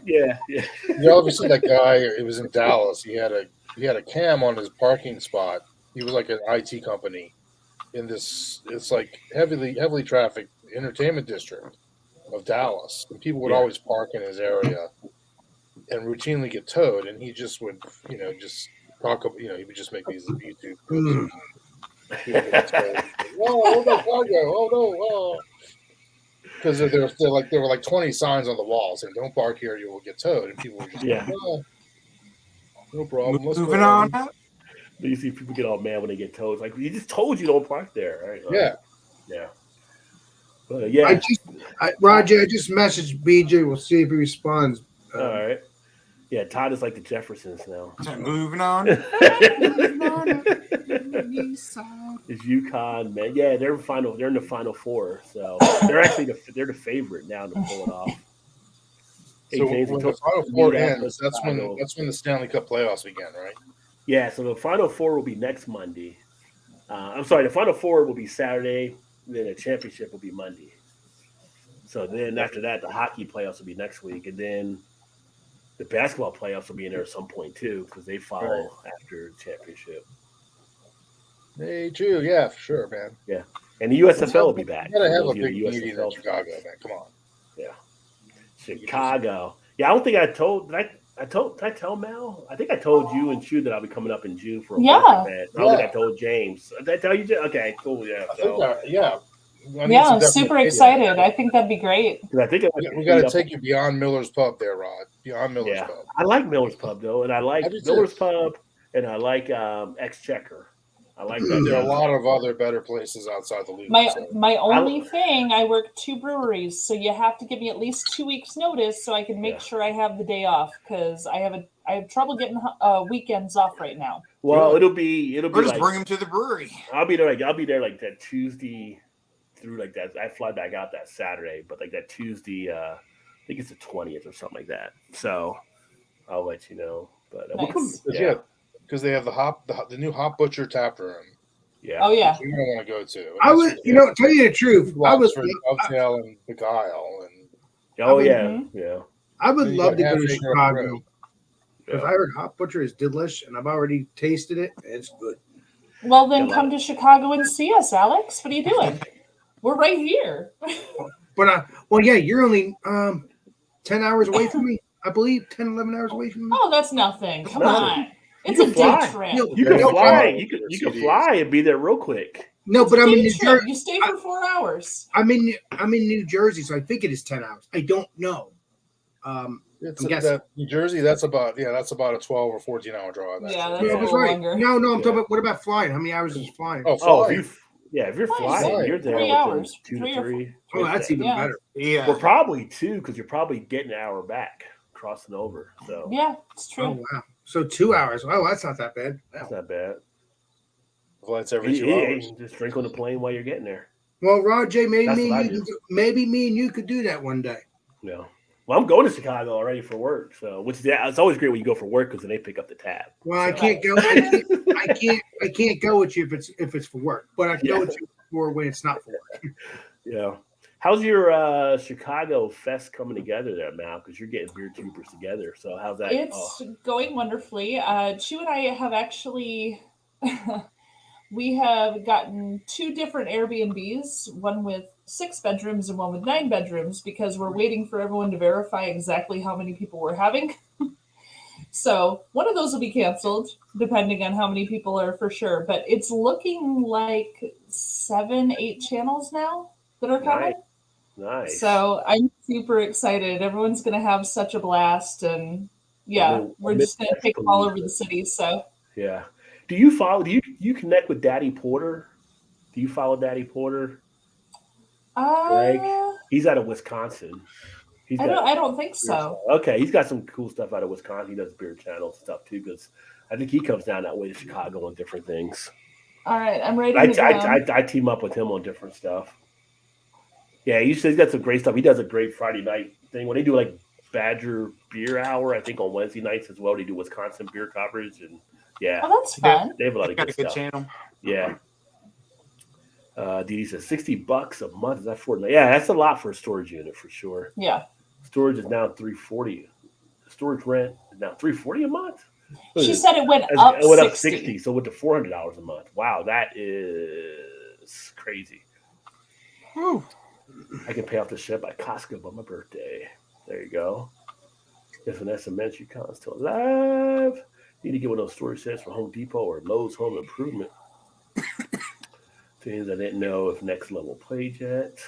Yeah. You obviously that guy. It was in Dallas. He had a cam on his parking spot. He was like an IT company in this. It's like heavily trafficked entertainment district of Dallas, and people would always park in his area and routinely get towed. And he just would, just talk. He would just make these YouTube videos. Oh no! Because there were like 20 signs on the wall saying "Don't park here, you will get towed," and people were just like, no problem. Let's moving on. You see people get all mad when they get towed. It's like, you just told you don't park there, right? Like, yeah. But Roger, I just messaged BJ. We'll see if he responds. All right. Yeah, Todd is like the Jeffersons now. Moving on. It's UConn, man. Yeah, they're in the Final Four, so they're actually the favorite now to pull it off. So when the Final Four ends, that's when the Stanley Cup playoffs begin, right? Yeah. So the Final Four will be next Monday. I'm sorry, the Final Four will be Saturday. Then the championship will be Monday. So then after that, the hockey playoffs will be next week, and then the basketball playoffs will be in there at some point too, because they follow after the championship. Hey, true. Yeah, for sure, man. Yeah, and the USFL will be back. You gotta have a big meeting in Chicago, man. Come on. Yeah, Chicago. Yeah, I don't think I told. Did I tell Mel? I think I told you and Chu that I'll be coming up in June for a work event. I don't think I told James. Did I tell you? Okay, cool. Yeah. I need Yeah, some I'm super definite- excited. I think that'd be great. 'Cause I think We got to take you beyond Miller's Pub there, Rod. Beyond Miller's Yeah, Pub. I like Miller's Pub though, and I like I do too. Miller's Pub, and I like Exchequer. I like that. There are a too. lot of other better places outside the loop. My so. my only thing, I work 2 breweries, so you have to give me at least 2 weeks notice so I can make Yeah. sure I have the day off because I have trouble getting weekends off right now. Well, Really? it'll be Or just like bring them to the brewery. I'll be there like that Tuesday through like that. I fly back out that Saturday, but like that Tuesday, I think it's the 20th or something like that. So I'll let you know. But we'll come. Nice. Yeah, Because they have the new Hop Butcher tap room. yeah. Oh yeah. Which you're gonna want to go to. I was, tell you the truth, I was, Oxford, Dovetail, and Beguile, and Oh Mhm. yeah, yeah. I would And you love got to go to Half Acre Chicago Road. because Yeah. I heard Hot Butcher is delish, and I've already tasted it. And it's good. Well then Yeah, come to Chicago and see us, Alex. What are you doing? We're right here. But well, yeah, you're only 10 hours away from me, I believe. 10, 11 hours away from me. Oh, that's nothing. Come Nothing. on. You It's a can day fly. trip. No, You can no, fly. no. You can CDs. fly and be there real quick. No, It's but a I'm in day New trip. Jersey. You stay for 4 hours. I'm in New Jersey, so I think it is 10 hours. I don't know. it's I'm guessing. that New Jersey. That's about a 12 or 14-hour drive. Yeah, actually. that's Yeah, a that's little right. longer. No, I'm Yeah. talking about what about flying? How many hours is flying? Oh, Oh, flying. if you're Flying. flying, you're there 3 within hours. 2 3 to or 3. Oh, that's even Yeah. better. Yeah. Well, probably 2 because you're probably getting an hour back crossing over. So Yeah, it's Oh true. wow! So 2 hours. Oh, that's not that bad. that's Wow. not bad. Flights every 2 hours. Just drink on the plane while you're getting there. Well, Roger, maybe That's me, what I and you do. maybe me and you could do that one day. Yeah. Well, I'm going to Chicago already for work. So, it's always great when you go for work because then they pick up the tab. Well, I So- can't go. I can't go with you if it's for work, but I can go with you for when it's not for work. Yeah. How's your Chicago Fest coming together there, Mal? Because you're getting beer tubers together. So how's that? It's going wonderfully. Chu and I have actually we have gotten 2 different Airbnbs, one with 6 bedrooms and one with 9 bedrooms, because we're waiting for everyone to verify exactly how many people we're having. So one of those will be canceled, depending on how many people are for sure. But it's looking like 7, 8 channels now that are coming. Nice. So I'm super excited. Everyone's going to have such a blast. And yeah, we're just going to take them all over the city. So Yeah. Do you follow? Do you connect with Daddy Porter? Do you follow Daddy Porter? Greg? He's out of Wisconsin. I don't think so. Okay, he's got some cool stuff out of Wisconsin. He does beer channels and stuff too, because I think he comes down that way to Chicago on different things. All right, I'm writing it down. I team up with him on different stuff. Yeah, he's got some great stuff. He does a great Friday night thing when they do like Badger Beer Hour. I think on Wednesday nights as well. They do Wisconsin beer coverage, and yeah, Oh, that's fun. they have a lot of Got good a good stuff. channel. Yeah. Dee says $60 a month. Is that for? Yeah, that's a lot for a storage unit for sure. Yeah. Storage is now $340. Storage rent is now $340 a month. What She is it? said it went It up went up 60. 60, so it went to $400 a month. Wow, that is crazy. Whew. I can pay off the ship by Costco by my birthday. There you go. If Vanessa mentioned you still alive, need to get one of those storage sets for Home Depot or Lowe's Home Improvement. Things I didn't know if Next Level played yet.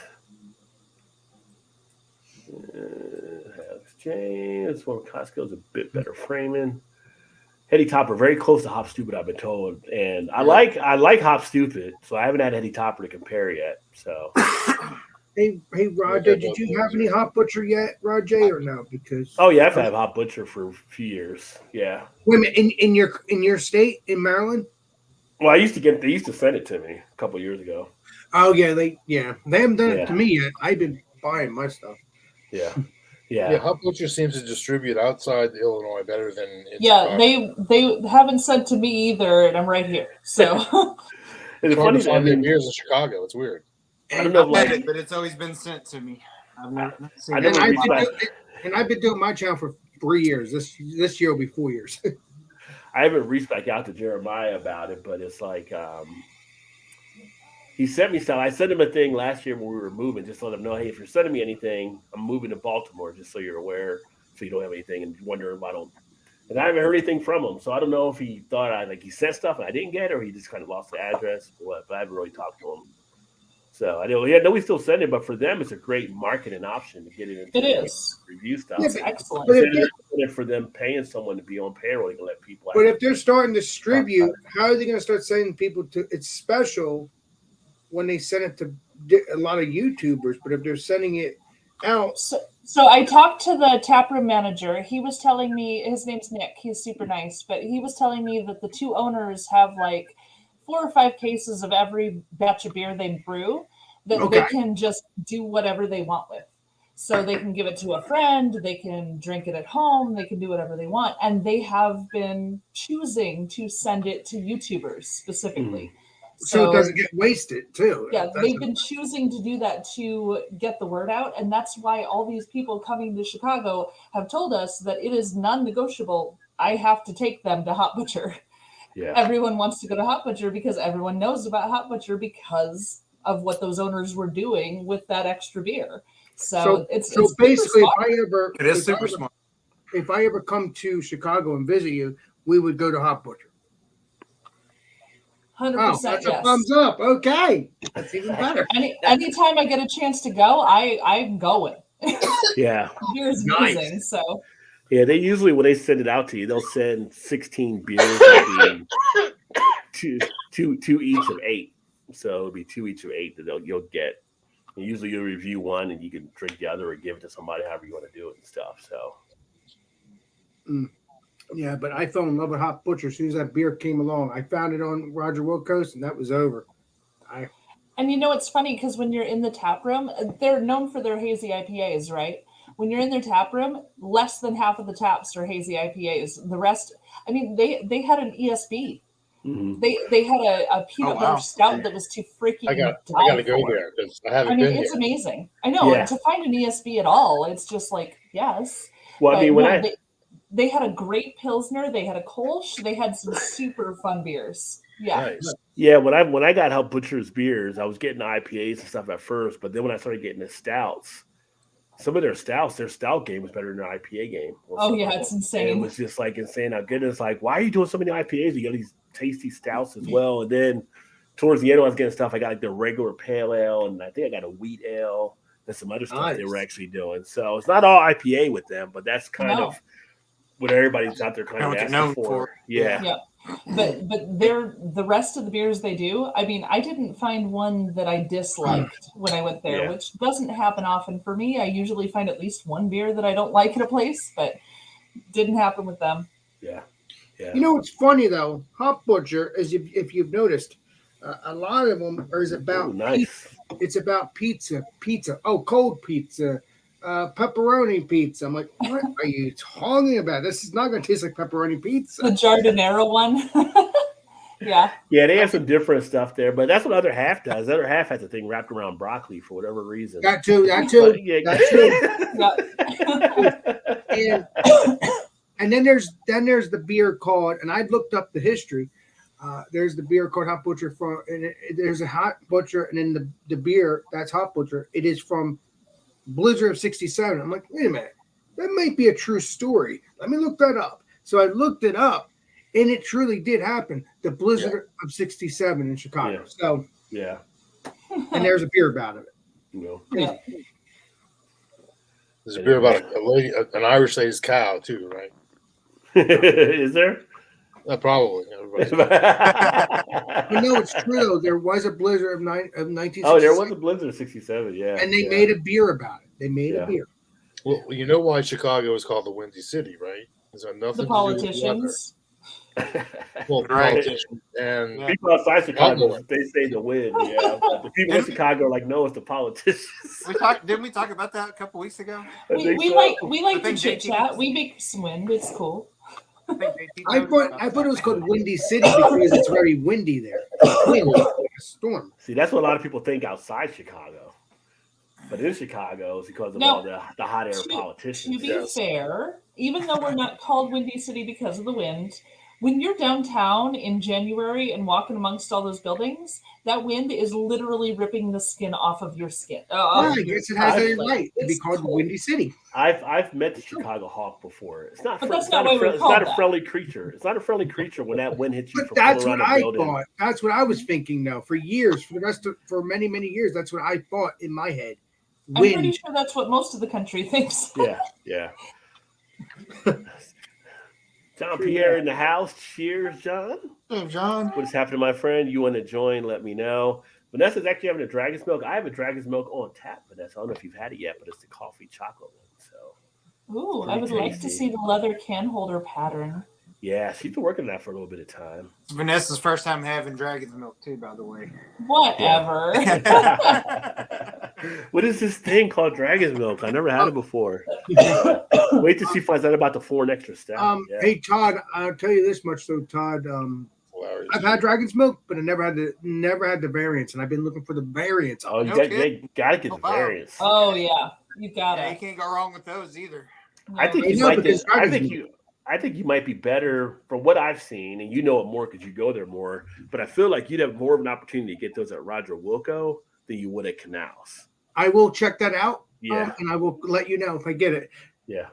Exchange. This one Costco's a bit better framing. Heady Topper, very close to Hop Stupid, I've been told, and I like Hop Stupid, so I haven't had Heady Topper to compare yet. So, Hey, Roger, did you have any Hot Butcher yet, Roger, or no? Because oh yeah, I've had Hop Butcher for a few years. Yeah. wait a minute, in your state in Maryland. Well, they used to send it to me a couple years ago. Oh yeah, they haven't done Yeah. it to me yet. I've been buying my stuff. Yeah. Yeah, Yeah. Hop Butcher seems to distribute outside Illinois better than in Yeah, Chicago. they haven't sent to me either, and I'm right here. So And It's the hard funny to thing, I find their mean, beers in Chicago. It's weird. I don't know if I've had like it, but it's always been sent to me. I've never seen I it. never And reached back. I've been doing my channel for 3 years. This year will be 4 years. I haven't reached back out to Jeremiah about it, but it's like he sent me stuff. I sent him a thing last year when we were moving, just to let him know, hey, if you're sending me anything, I'm moving to Baltimore, just so you're aware, so you don't have anything and wonder if I don't. And I haven't heard anything from him, so I don't know if he thought he sent stuff and I didn't get it, or he just kind of lost the address or what. But I haven't really talked to him. So I know we still send it, but for them, it's a great marketing option to get it into It the is. review stuff. Yeah, It's And excellent. But if, instead they, of doing it for them paying someone to be on payroll, you can let people. but if they're starting to distribute, how are they going to start sending people to? It's special when they send it to a lot of YouTubers, but if they're sending it out, So I talked to the taproom manager. He was telling me, his name's Nick. He's super nice, but he was telling me that the two owners have like 4 or 5 cases of every batch of beer they brew that they can just do whatever they want with. So they can give it to a friend, they can drink it at home, they can do whatever they want. And they have been choosing to send it to YouTubers specifically. so it doesn't get wasted too. Yeah, they've been choosing to do that to get the word out. And that's why all these people coming to Chicago have told us that it is non-negotiable. I have to take them to Hot Butcher. Yeah. Everyone wants to go to Hot Butcher because everyone knows about Hot Butcher because of what those owners were doing with that extra beer. So it's basically, It is super smart. If I ever come to Chicago and visit you, we would go to Hot Butcher. 100%, that's yes. a thumbs up. Okay, that's even better. Anytime I get a chance to go, I'm going. Yeah. Beer's amazing, so. Yeah, they usually, when they send it out to you, they'll send 16 beers, that'll be two each of 8. So it'll be 2 each of 8 that you'll get. And usually you'll review one and you can drink the other or give it to somebody, however you want to do it and stuff. So. Yeah, but I fell in love with Hot Butcher as soon as that beer came along. I found it on Roger Wilco's, and that was over. And you know, it's funny because when you're in the tap room, they're known for their hazy IPAs, right? When you're in their tap room, less than half of the taps are hazy IPAs. The rest, I mean, they had an ESB. Mm-hmm. They had a peanut butter stout that was too freaking. I got to go there because I haven't been it's there. amazing. I know. Yeah. And to find an ESB at all, it's just like, yes. Well, I mean, when they had a great Pilsner, they had a Kolsch, they had some super fun beers. Yeah. Nice. Yeah, when I got Hot Butcher's beers, I was getting IPAs and stuff at first, but then when I started getting the stouts, some of their stout game was better than their IPA game. Oh yeah, it's insane. And it was just like insane how good it's like, why are you doing so many IPAs? You got these tasty stouts as well. And then towards the end, I was getting stuff. I got like the regular pale ale, and I think I got a wheat ale and some other stuff they were actually doing. So it's not all IPA with them, but that's kind of what everybody's out there kind of asking for. Yeah. But the rest of the beers they do, I mean, I didn't find one that I disliked when I went there, which doesn't happen often for me. I usually find at least one beer that I don't like at a place, but didn't happen with them. Yeah. You know what's funny though? Hot Butcher, if you've noticed, a lot of them is about nice. It's about pizza. Oh, cold pizza. Pepperoni pizza. I'm like, what are you talking about? This is not going to taste like pepperoni pizza. The Giardinera one. Yeah, they have some different stuff there, but that's what other half does. The other half has a thing wrapped around broccoli for whatever reason. That too. And then there's the beer called, and I looked up the history. There's the beer called Hot Butcher there's a Hot Butcher, and then the beer that's Hot Butcher. It is from Blizzard of '67. I'm like, wait a minute, that might be a true story. Let me look that up. So I looked it up, and it truly did happen. The Blizzard of '67 in Chicago. So and there's a beer about it. There's a beer about a lady, an Irish lady's cow too, right? Is there? Probably. But no, it's true though. There was a Blizzard of 1967. Oh, there was a Blizzard of '67. Yeah, and they made a beer about it. They made a beer. Well, you know why Chicago is called the Windy City, right? Is that nothing the politicians? Well, politicians and people outside Chicago, they say the wind. Yeah, but the people in Chicago are like, no, it's the politicians. Didn't we talk about that a couple weeks ago? We like to chit chat. We make some wind. It's cool. I thought it was called Windy City because it's very windy there. Like a storm. See, that's what a lot of people think outside Chicago. But in Chicago, it's because of all the hot air politicians. To be fair, even though we're not called Windy City because of the wind, When you're downtown in January and walking amongst all those buildings, that wind is literally ripping the skin off of your skin. Yeah, I guess it has a like, right to be it's called cold. Windy City. I've met the Chicago Hawk before. It's not. But that's It's not not why a. we're It's called not a that. friendly creature. It's not a friendly creature when that wind hits you But from that's around what the I building. thought. That's what I was thinking. Though for years, for many years, that's what I thought in my head. I'm pretty Wind. sure that's what most of the country thinks. Yeah. John Pierre in the house. Cheers, John. Hey, John. What is happening, my friend? You want to join? Let me know. Vanessa's actually having a Dragon's Milk. I have a Dragon's Milk on tap, Vanessa. I don't know if you've had it yet, but it's the coffee chocolate one. So Ooh, I pretty would like to tasty. see the leather can holder pattern. Yeah, she's been working on that for a little bit of time. It's Vanessa's first time having dragon's milk too, by the way. Whatever. What is this thing called Dragon's Milk? I never had it before. Wait till she finds out about the foreign extra step. Yeah. Hey Todd, I'll tell you this much though, Todd. Hilarious. I've had Dragon's Milk, but I never had the variants, and I've been looking for the variants. Oh, you No got, kidding. they gotta get the Oh, wow. variants. Oh yeah, you got Yeah, you it. can't go wrong with those either. I think I you know, might. but there's I Dragon's think Milk. you. I think you might be better from what I've seen, and you know it more because you go there more. But I feel like you'd have more of an opportunity to get those at Roger Wilco than you would at Canals. I will check that out. Yeah. And I will let you know if I get it. Yeah.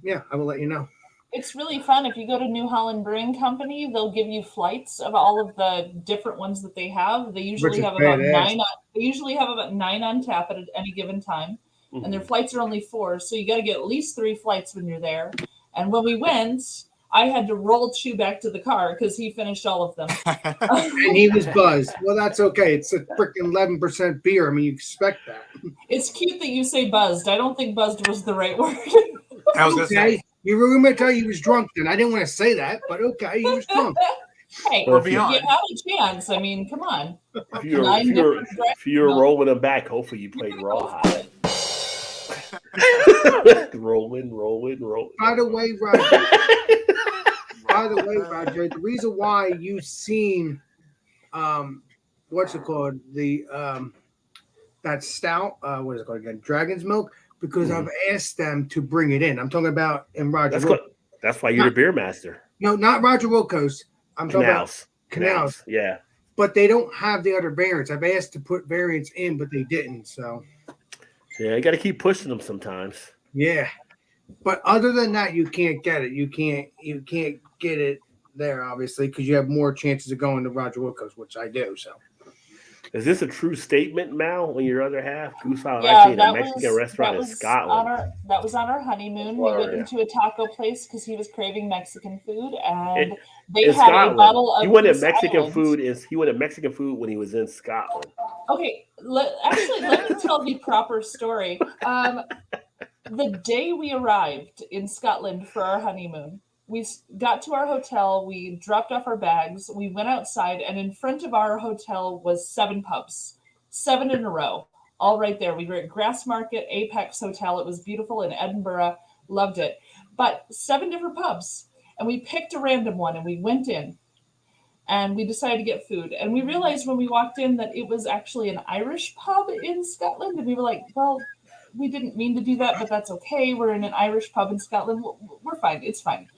Yeah, I will let you know. It's really fun. If you go to New Holland Brewing Company, they'll give you flights of all of the different ones that they have. They usually Which is have about badass. 9. They usually have about 9 on tap at any given time, and their flights are only 4. So you got to get at least 3 flights when you're there. And when we went, I had to roll Chew back to the car because he finished all of them. And he was buzzed. Well, that's okay. It's a freaking 11% beer. I mean, you expect that. It's cute that you say buzzed. I don't think buzzed was the right word. I was gonna Okay. say, You were going to tell you he was drunk then. I didn't want to say that, but okay, he was drunk. Hey, Well, we're if you- you beyond. had a chance. I mean, come on. If you're, Nine if you're different rolling them back, hopefully you played rawhide. rolling. By the way, Roger, the reason why you seen what's it called? That stout, what is it called again? Dragon's Milk, because I've asked them to bring it in. I'm talking about in Roger. That's why you're the beer master. No, not Roger Wilco's. I'm talking about Canals. Yeah. but they don't have the other variants. I've asked to put variants in, but they didn't. So Yeah, you got to keep pushing them sometimes. yeah. But other than that, you can't get it. You can't get it there, obviously, because you have more chances of going to Roger Wilco's, which I do. So Is this a true statement, Mal, on your other half? Goose Island Yeah, actually in a that Mexican was restaurant that in was Scotland. that was on our honeymoon. We went Florida. into a taco place because he was craving Mexican food, and they In had a Scotland. bottle of He wanted Goose Mexican Island. food. He wanted Mexican food when he was in Scotland. Okay, let me tell the proper story. The day we arrived in Scotland for our honeymoon, we got to our hotel, we dropped off our bags, we went outside, and in front of our hotel was 7 pubs, 7 in a row, all right there. We were at Grassmarket Apex Hotel. It was beautiful in Edinburgh, loved it. But 7 different pubs, and we picked a random one, and we went in. And we decided to get food. And we realized when we walked in that it was actually an Irish pub in Scotland. And we were like, well, we didn't mean to do that, but that's okay. We're in an Irish pub in Scotland. We're fine. It's fine.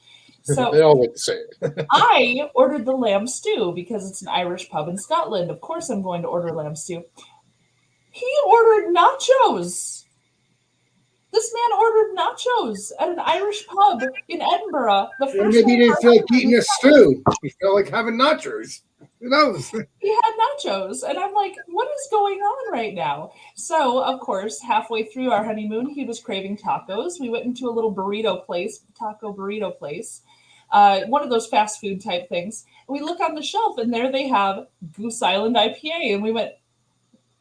They So all look the same. I ordered the lamb stew because it's an Irish pub in Scotland. Of course, I'm going to order lamb stew. He ordered nachos. This man ordered nachos at an Irish pub in Edinburgh. The or first maybe he time didn't feel like eating a stew. He felt like having nachos. Who knows? he had nachos, and I'm like, what is going on right now? So of course, halfway through our honeymoon, he was craving tacos. We went into a little taco burrito place, one of those fast food type things. And we look on the shelf, and there they have Goose Island IPA, and we went,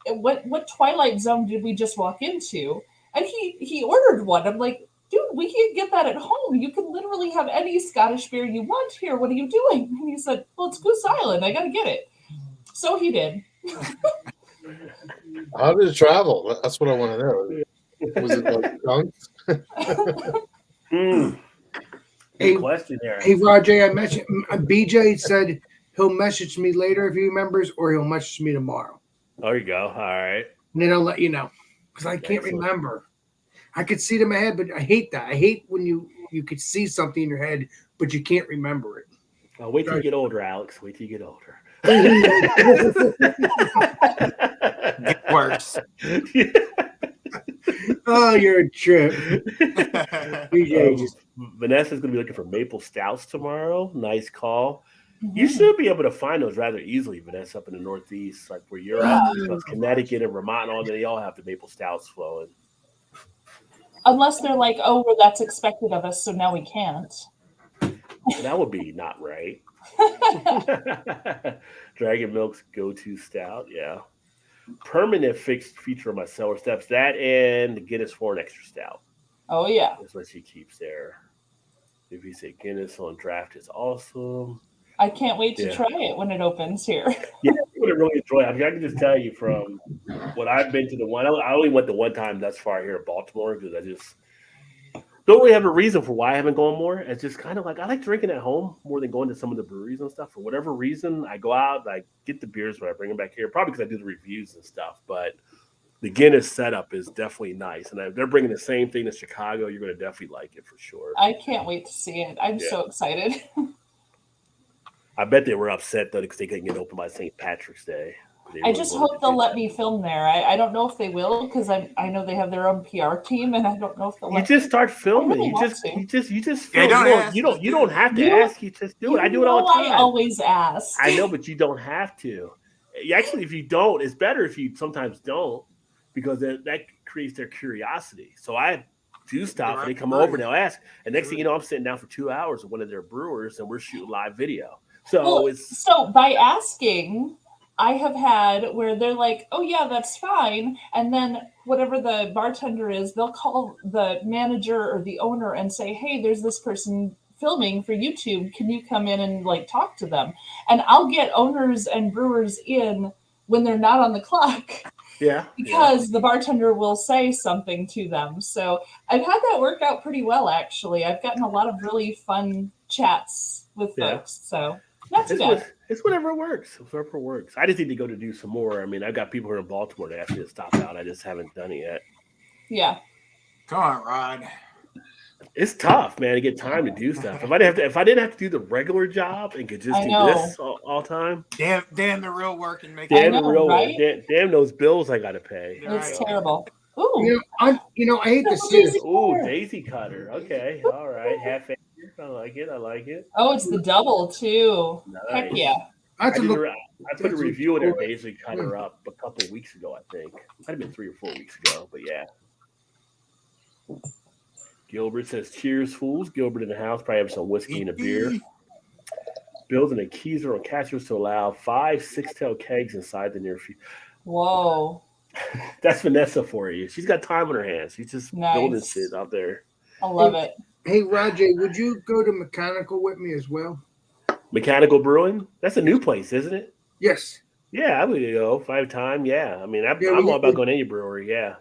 what twilight zone did we just walk into? And he ordered one. I'm like, dude, we can't get that at home. You can literally have any Scottish beer you want here. What are you doing? And he said, well, it's Goose Island. I got to get it. So he did. How did it travel? That's what I want to know. Was it like junk? Good Hey, question there. hey, Roger, I mentioned BJ said he'll message me later if he remembers, or he'll message me tomorrow. There you go. All right. And then I'll let you know because I can't Excellent. remember. I could see it in my head, but I hate that. I hate when you could see something in your head, but you can't remember it. Wait till you get older, Alex. Wait till you get older. Get worse. Oh, you're a trip. BJ, Vanessa's going to be looking for maple stouts tomorrow. Nice call. You Mhm. should be able to find those rather easily, Vanessa, up in the Northeast, like where you're at. Because Connecticut and Vermont and all that, they all have the maple stouts flowing. Unless they're like, oh, well, that's expected of us, so now we can't. That would be not right. Dragon Milk's go-to stout, yeah. Permanent fixed feature on my cellar steps. That and the Guinness Foreign Extra Stout. Oh yeah. That's what she keeps there. If you say Guinness on draft is awesome. I can't wait to try it when it opens here. Yeah, I would really enjoy it. I mean, I can just tell you from what I've been to the one. I only went the one time thus far here in Baltimore because I just don't really have a reason for why I haven't gone more. It's just kind of like I like drinking at home more than going to some of the breweries and stuff. For whatever reason, I go out, I get the beers when I bring them back here. Probably because I do the reviews and stuff. But the Guinness setup is definitely nice, and if they're bringing the same thing to Chicago, you're going to definitely like it for sure. I can't wait to see it. I'm so excited. I bet they were upset though because they couldn't get open by St. Patrick's Day. I just hope they'll let me film there. I don't know if they will because I know they have their own PR team, and I don't know if they'll. You just start filming. Really You just film. Yeah, you don't have to ask. You just do it. I do it all the time. I always ask. I know, but you don't have to. Actually, if you don't, it's better if you sometimes don't because that creates their curiosity. So I do stuff, and they come over and they'll ask. And next thing you know, I'm sitting down for 2 hours with one of their brewers, and we're shooting live video. So by asking, I have had where they're like, oh yeah, that's fine. And then whatever the bartender is, they'll call the manager or the owner and say, hey, there's this person filming for YouTube. Can you come in and like talk to them? And I'll get owners and brewers in when they're not on the clock. Yeah. Because the bartender will say something to them. So I've had that work out pretty well, actually. I've gotten a lot of really fun chats with folks. So not too bad. It's whatever works. It's whatever works. I just need to go to do some more. I mean, I've got people here in Baltimore that ask me to stop out. I just haven't done it yet. Yeah. Come on, Rod. It's tough, man, to get time to do stuff. If I didn't have to do the regular job and could just do this all time. Damn the real work and make damn those bills I gotta pay. It's terrible. Ooh. I hate to see this. Ooh, daisy cutter. Okay. All right. Half acre. I like it. Oh, it's the double too. Nice. Heck yeah. I put a review of their daisy cutter up a couple of weeks ago, I think. Might have been 3 or 4 weeks ago, but yeah. Gilbert says, cheers, fools. Gilbert in the house, probably have some whiskey and a beer. Building a keyser on catchers to allow 5 6-tail kegs inside the near future. Whoa. That's Vanessa for you. She's got time on her hands. She's just building shit out there. I love it. Hey, Rajay, would you go to Mechanical with me as well? Mechanical Brewing? That's a new place, isn't it? Yes. Yeah, I would go 5 times. Yeah. I mean, I'm all about going to any brewery. Yeah.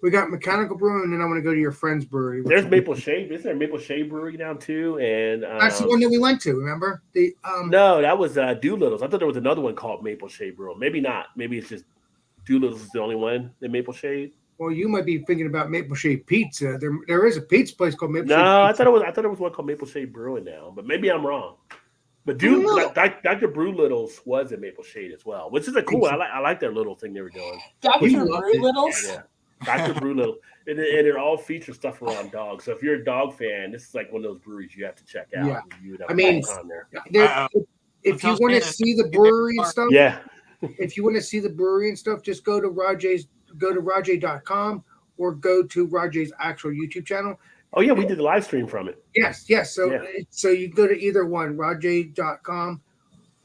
We got Mechanical Brewing, and then I want to go to your friend's brewery. There's Maple Shade. Isn't there Maple Shade Brewery now too? And that's the one that we went to. Remember? No, that was Doolittle's. I thought there was another one called Maple Shade Brewing. Maybe not. Maybe it's just Doolittle's is the only one in Maple Shade. Well, you might be thinking about Maple Shade Pizza. There is a pizza place called Maple Shade. No, I thought it was one called Maple Shade Brewing now, but maybe I'm wrong. But Dr. Brewlittle's was in Maple Shade as well, which is a cool. I like their little thing they were doing. Dr. Brewlittle's. Yeah. Dr. Brewlittle, and it all features stuff around dogs. So if you're a dog fan, this is like one of those breweries you have to check out. Yeah. I mean, if you want to see the brewery and stuff, yeah. If you want to see the brewery and stuff, just go to Rajay.com or go to Rajay's actual YouTube channel. Oh yeah, we did the live stream from it. Yes. So you go to either one, Rajay.com.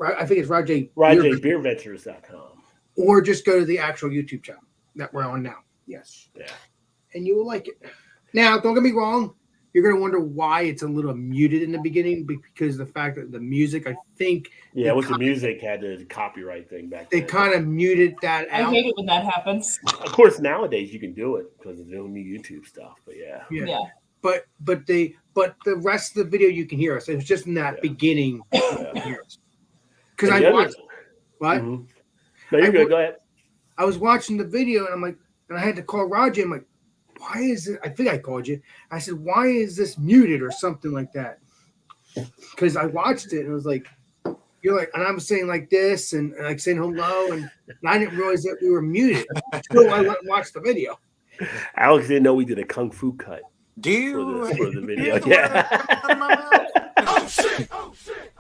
I think it's Rajay. BeerVentures.com. Or just go to the actual YouTube channel that we're on now. Yes. Yeah. And you will like it. Now, don't get me wrong. You're going to wonder why it's a little muted in the beginning because the fact that the music, I think. Yeah, with the music had the copyright thing back then. They kind of muted that out. I hate it when that happens. Of course, nowadays you can do it because of the new YouTube stuff. But yeah. But the rest of the video you can hear us. It was just in that beginning. Because I watched. What? Mm-hmm. No, you're good. Go ahead. I was watching the video and I'm like, and I had to call Rajay. I'm like, why is it? I think I called you. I said, why is this muted or something like that? because I watched it and it was like, you're like, and I'm saying like this and like saying hello, and I didn't realize that we were muted. So I went and watched the video. Alex didn't know we did a kung fu cut Do you for the video. hear the word out of my mouth? Oh shit! Oh shit!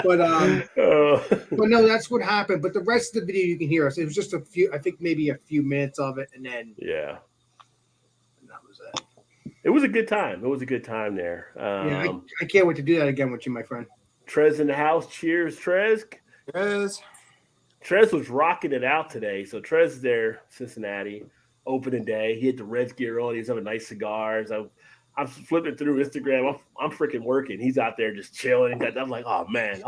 But Oh. but no, that's what happened. But the rest of the video you can hear us. It was just a few, I think maybe a few minutes of it, and then Yeah. that was it. It was a good time. It was a good time there. Yeah, I can't wait to do that again with you, my friend. Trez in the house. Cheers, Trez. Yes. Trez was rocking it out today. So Trez is there, Cincinnati, opening day. He had the Reds gear on. He was having nice cigars. I'm flipping through Instagram. I'm freaking working. He's out there just chilling. I'm like, oh man,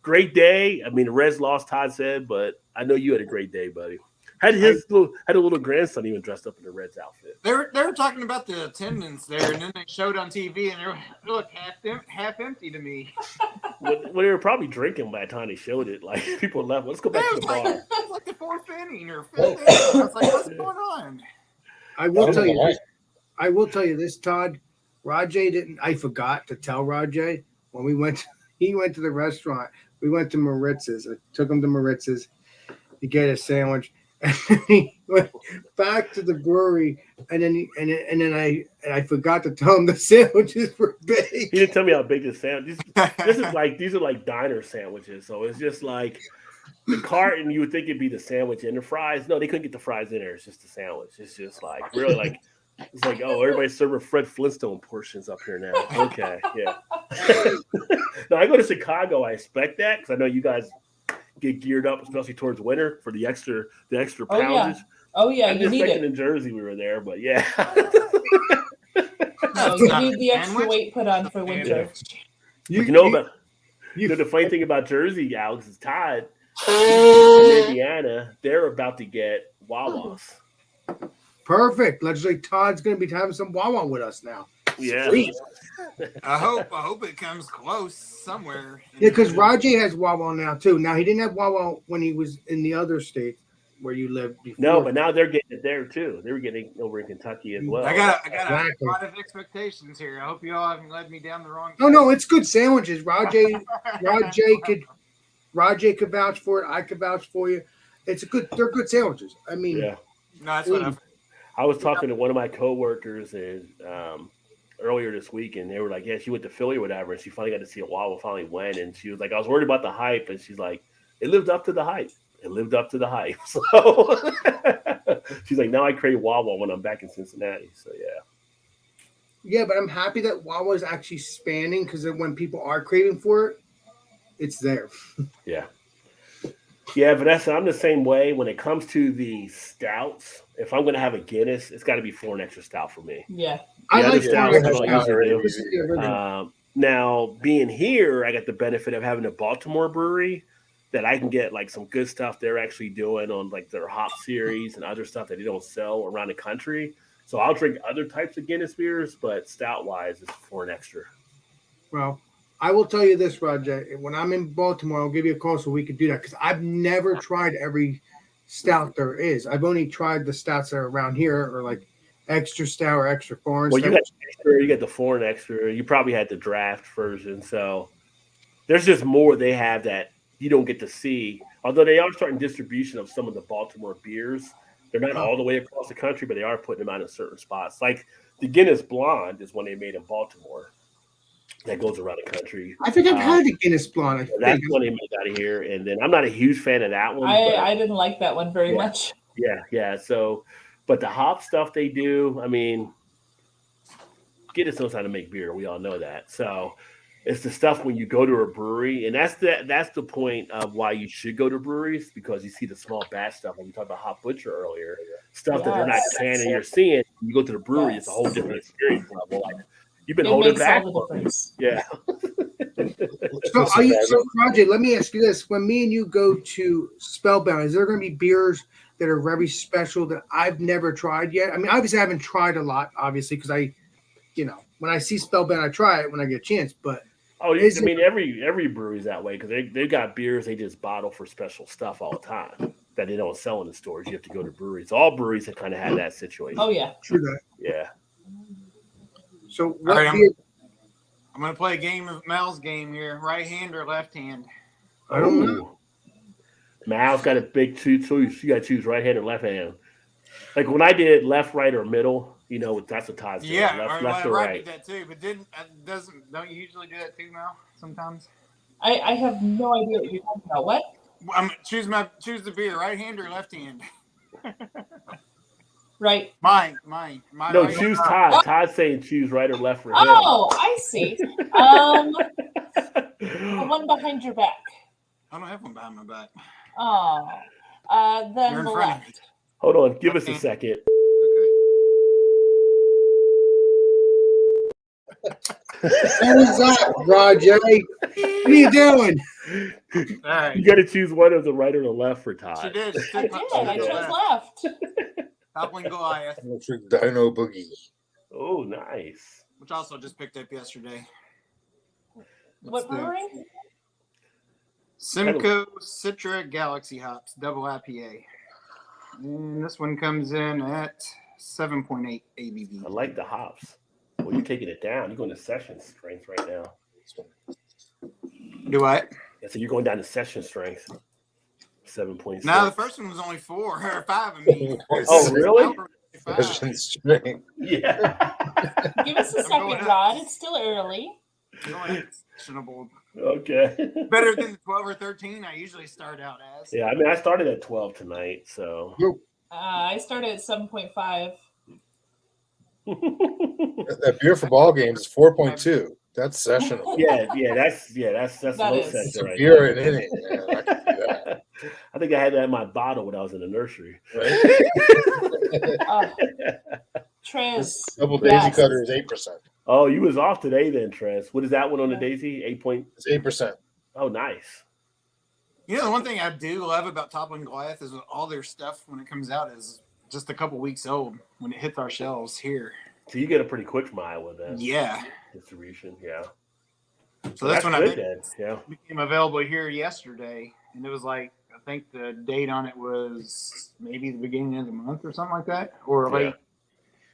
great day. I mean, the Reds lost, Todd said, but I know you had a great day, buddy. Had a little grandson even dressed up in the Reds outfit. They were talking about the attendance there, and then they showed on TV, and it looked half empty to me. Well, they were probably drinking by the time they showed it. Like people left. Let's go back to the bar. It was like the fourth inning or fifth inning. I was like, what's going on? I will tell you this, Todd. Rajay didn't. I forgot to tell Rajay when we went. He went to the restaurant. We went to Maritz's. I took him to Maritz's to get a sandwich, and then he went back to the brewery. And then I forgot to tell him the sandwiches were big. He didn't tell me how big the sandwich. These are like diner sandwiches. So it's just like the carton. You would think it'd be the sandwich and the fries. No, they couldn't get the fries in there. It's just the sandwich. It's just like really like. It's like, oh, everybody's serving Fred Flintstone portions up here now. Okay, yeah. No, I go to Chicago. I expect that because I know you guys get geared up, especially towards winter for the extra poundage. Oh yeah, I'm you just need thinking it. in Jersey we were there, but yeah. No, you need the extra weight put on for winter. The funny thing about Jersey, Alex, is Todd in Indiana. They're about to get Wawas. Perfect. Looks like Todd's going to be having some Wawa with us now. Yeah. Sweet. I hope it comes close somewhere. Yeah, because Rajay has Wawa now too. Now he didn't have Wawa when he was in the other state where you lived before. No, but now they're getting it there too. They were getting it over in Kentucky as well. I got a lot of expectations here. I hope you all haven't led me down the wrong. No, it's good sandwiches. Rajay could vouch for it. I could vouch for you. They're good sandwiches. I mean, yeah. No, that's what I was talking to one of my coworkers and earlier this week, and they were like, "Yeah, she went to Philly or whatever, and she finally got to see a Wawa. Finally went, and she was like, I was worried about the hype, and she's like, it lived up to the hype. It lived up to the hype. So she's like, now I crave Wawa when I'm back in Cincinnati. So yeah. Yeah, but I'm happy that Wawa is actually spanning because when people are craving for it, it's there. Yeah. Yeah, Vanessa, I'm the same way. When it comes to the stouts, if I'm going to have a Guinness, it's got to be 4 and extra stout for me. Yeah. I like stouts. stout. Now, being here, I got the benefit of having a Baltimore brewery that I can get like some good stuff they're actually doing on like their hop series and other stuff that they don't sell around the country. So I'll drink other types of Guinness beers, but stout-wise, it's 4 and extra. Well, I will tell you this, Roger. When I'm in Baltimore, I'll give you a call so we could do that because I've never tried every stout there is. I've only tried the stouts that are around here or like extra stout or extra foreign. Well, you got the 4 and extra. You probably had the draft version. So there's just more they have that you don't get to see. Although they are starting distribution of some of the Baltimore beers. They're not all the way across the country, but they are putting them out in certain spots. Like the Guinness Blonde is one they made in Baltimore. That goes around the country. I think I've had the Guinness Blonde. That's one they made out of here. And then I'm not a huge fan of that one. I didn't like that one very much. Yeah. So, but the hop stuff they do, I mean, Guinness knows how to make beer. We all know that. So it's the stuff when you go to a brewery, and that's the point of why you should go to breweries, because you see the small batch stuff. When we talked about Hop Butcher earlier, stuff that they're not canning, you're seeing. You go to the brewery, it's a whole different experience level. Like, you've been holding back. Yeah. So, Roger, let me ask you this: when me and you go to Spellbound, is there going to be beers that are very special that I've never tried yet? I mean, obviously, I haven't tried a lot, obviously, because when I see Spellbound, I try it when I get a chance. But every brewery's that way because they got beers they just bottle for special stuff all the time that they don't sell in the stores. You have to go to breweries. All breweries have kind of had that situation. Oh yeah, true that. Yeah. So I'm gonna play a game of Mel's game here. Right hand or left hand? I don't know. Ooh. Mal's got a big choice. You got to choose right hand or left hand. Like when I did left, right, or middle, that's what Todd's doing. Yeah, Left or I right. did that too, but don't you usually do that too, Mel? Sometimes. I have no idea what you're talking about. What? I'm choose the beer, right hand or left hand. Right. Mine. No, right choose hand. Todd. Todd's saying choose right or left for him. Oh, I see. The one behind your back. I don't have one behind my back. Oh. You're Then in the front of me. left. Hold on. Give us a Okay. second. What's up, Roger? What are you doing? All right. You got to choose one of the right or the left for Todd. She did. She I took did. my- I chose left. Toppling Goliath, Electric Dino Boogie. Oh, nice. which I also just picked up yesterday. What brewery? Simcoe Citra Galaxy Hops Double IPA. And this one comes in at 7.8 ABV. I like the hops. Well, you're taking it down. You're going to session strength right now. Do what? Yeah, so you're going down to session strength. 7.6. No, the first one was only 4 or 5. I mean, Oh, really? Session strength. Yeah. Give us a I'm going second, up. Rod. It's still early. Sessionable. Okay. Better than the 12 or 13 I usually start out as. Yeah, I mean, I started at 12 tonight, so. I started at 7.5. That beer for ball games is 4.2. That's sessionable. that's That low is. It's session a right beer there. in inning, man. I can do that. I think I had that in my bottle when I was in the nursery. Right? Trez. Double daisy Yes. cutter is 8%. Oh, you was off today then, Trez. What is that one on the Daisy? 8 point. It's 8%. Oh, nice. You know, the one thing I do love about Toppling Goliath is all their stuff when it comes out is just a couple weeks old when it hits our shelves here. So you get a pretty quick mile with that Yeah. distribution, yeah. So that's when I good think then. Yeah. it became available here yesterday. And it was like, I think the date on it was maybe the beginning of the month or something like that. Or Yeah. late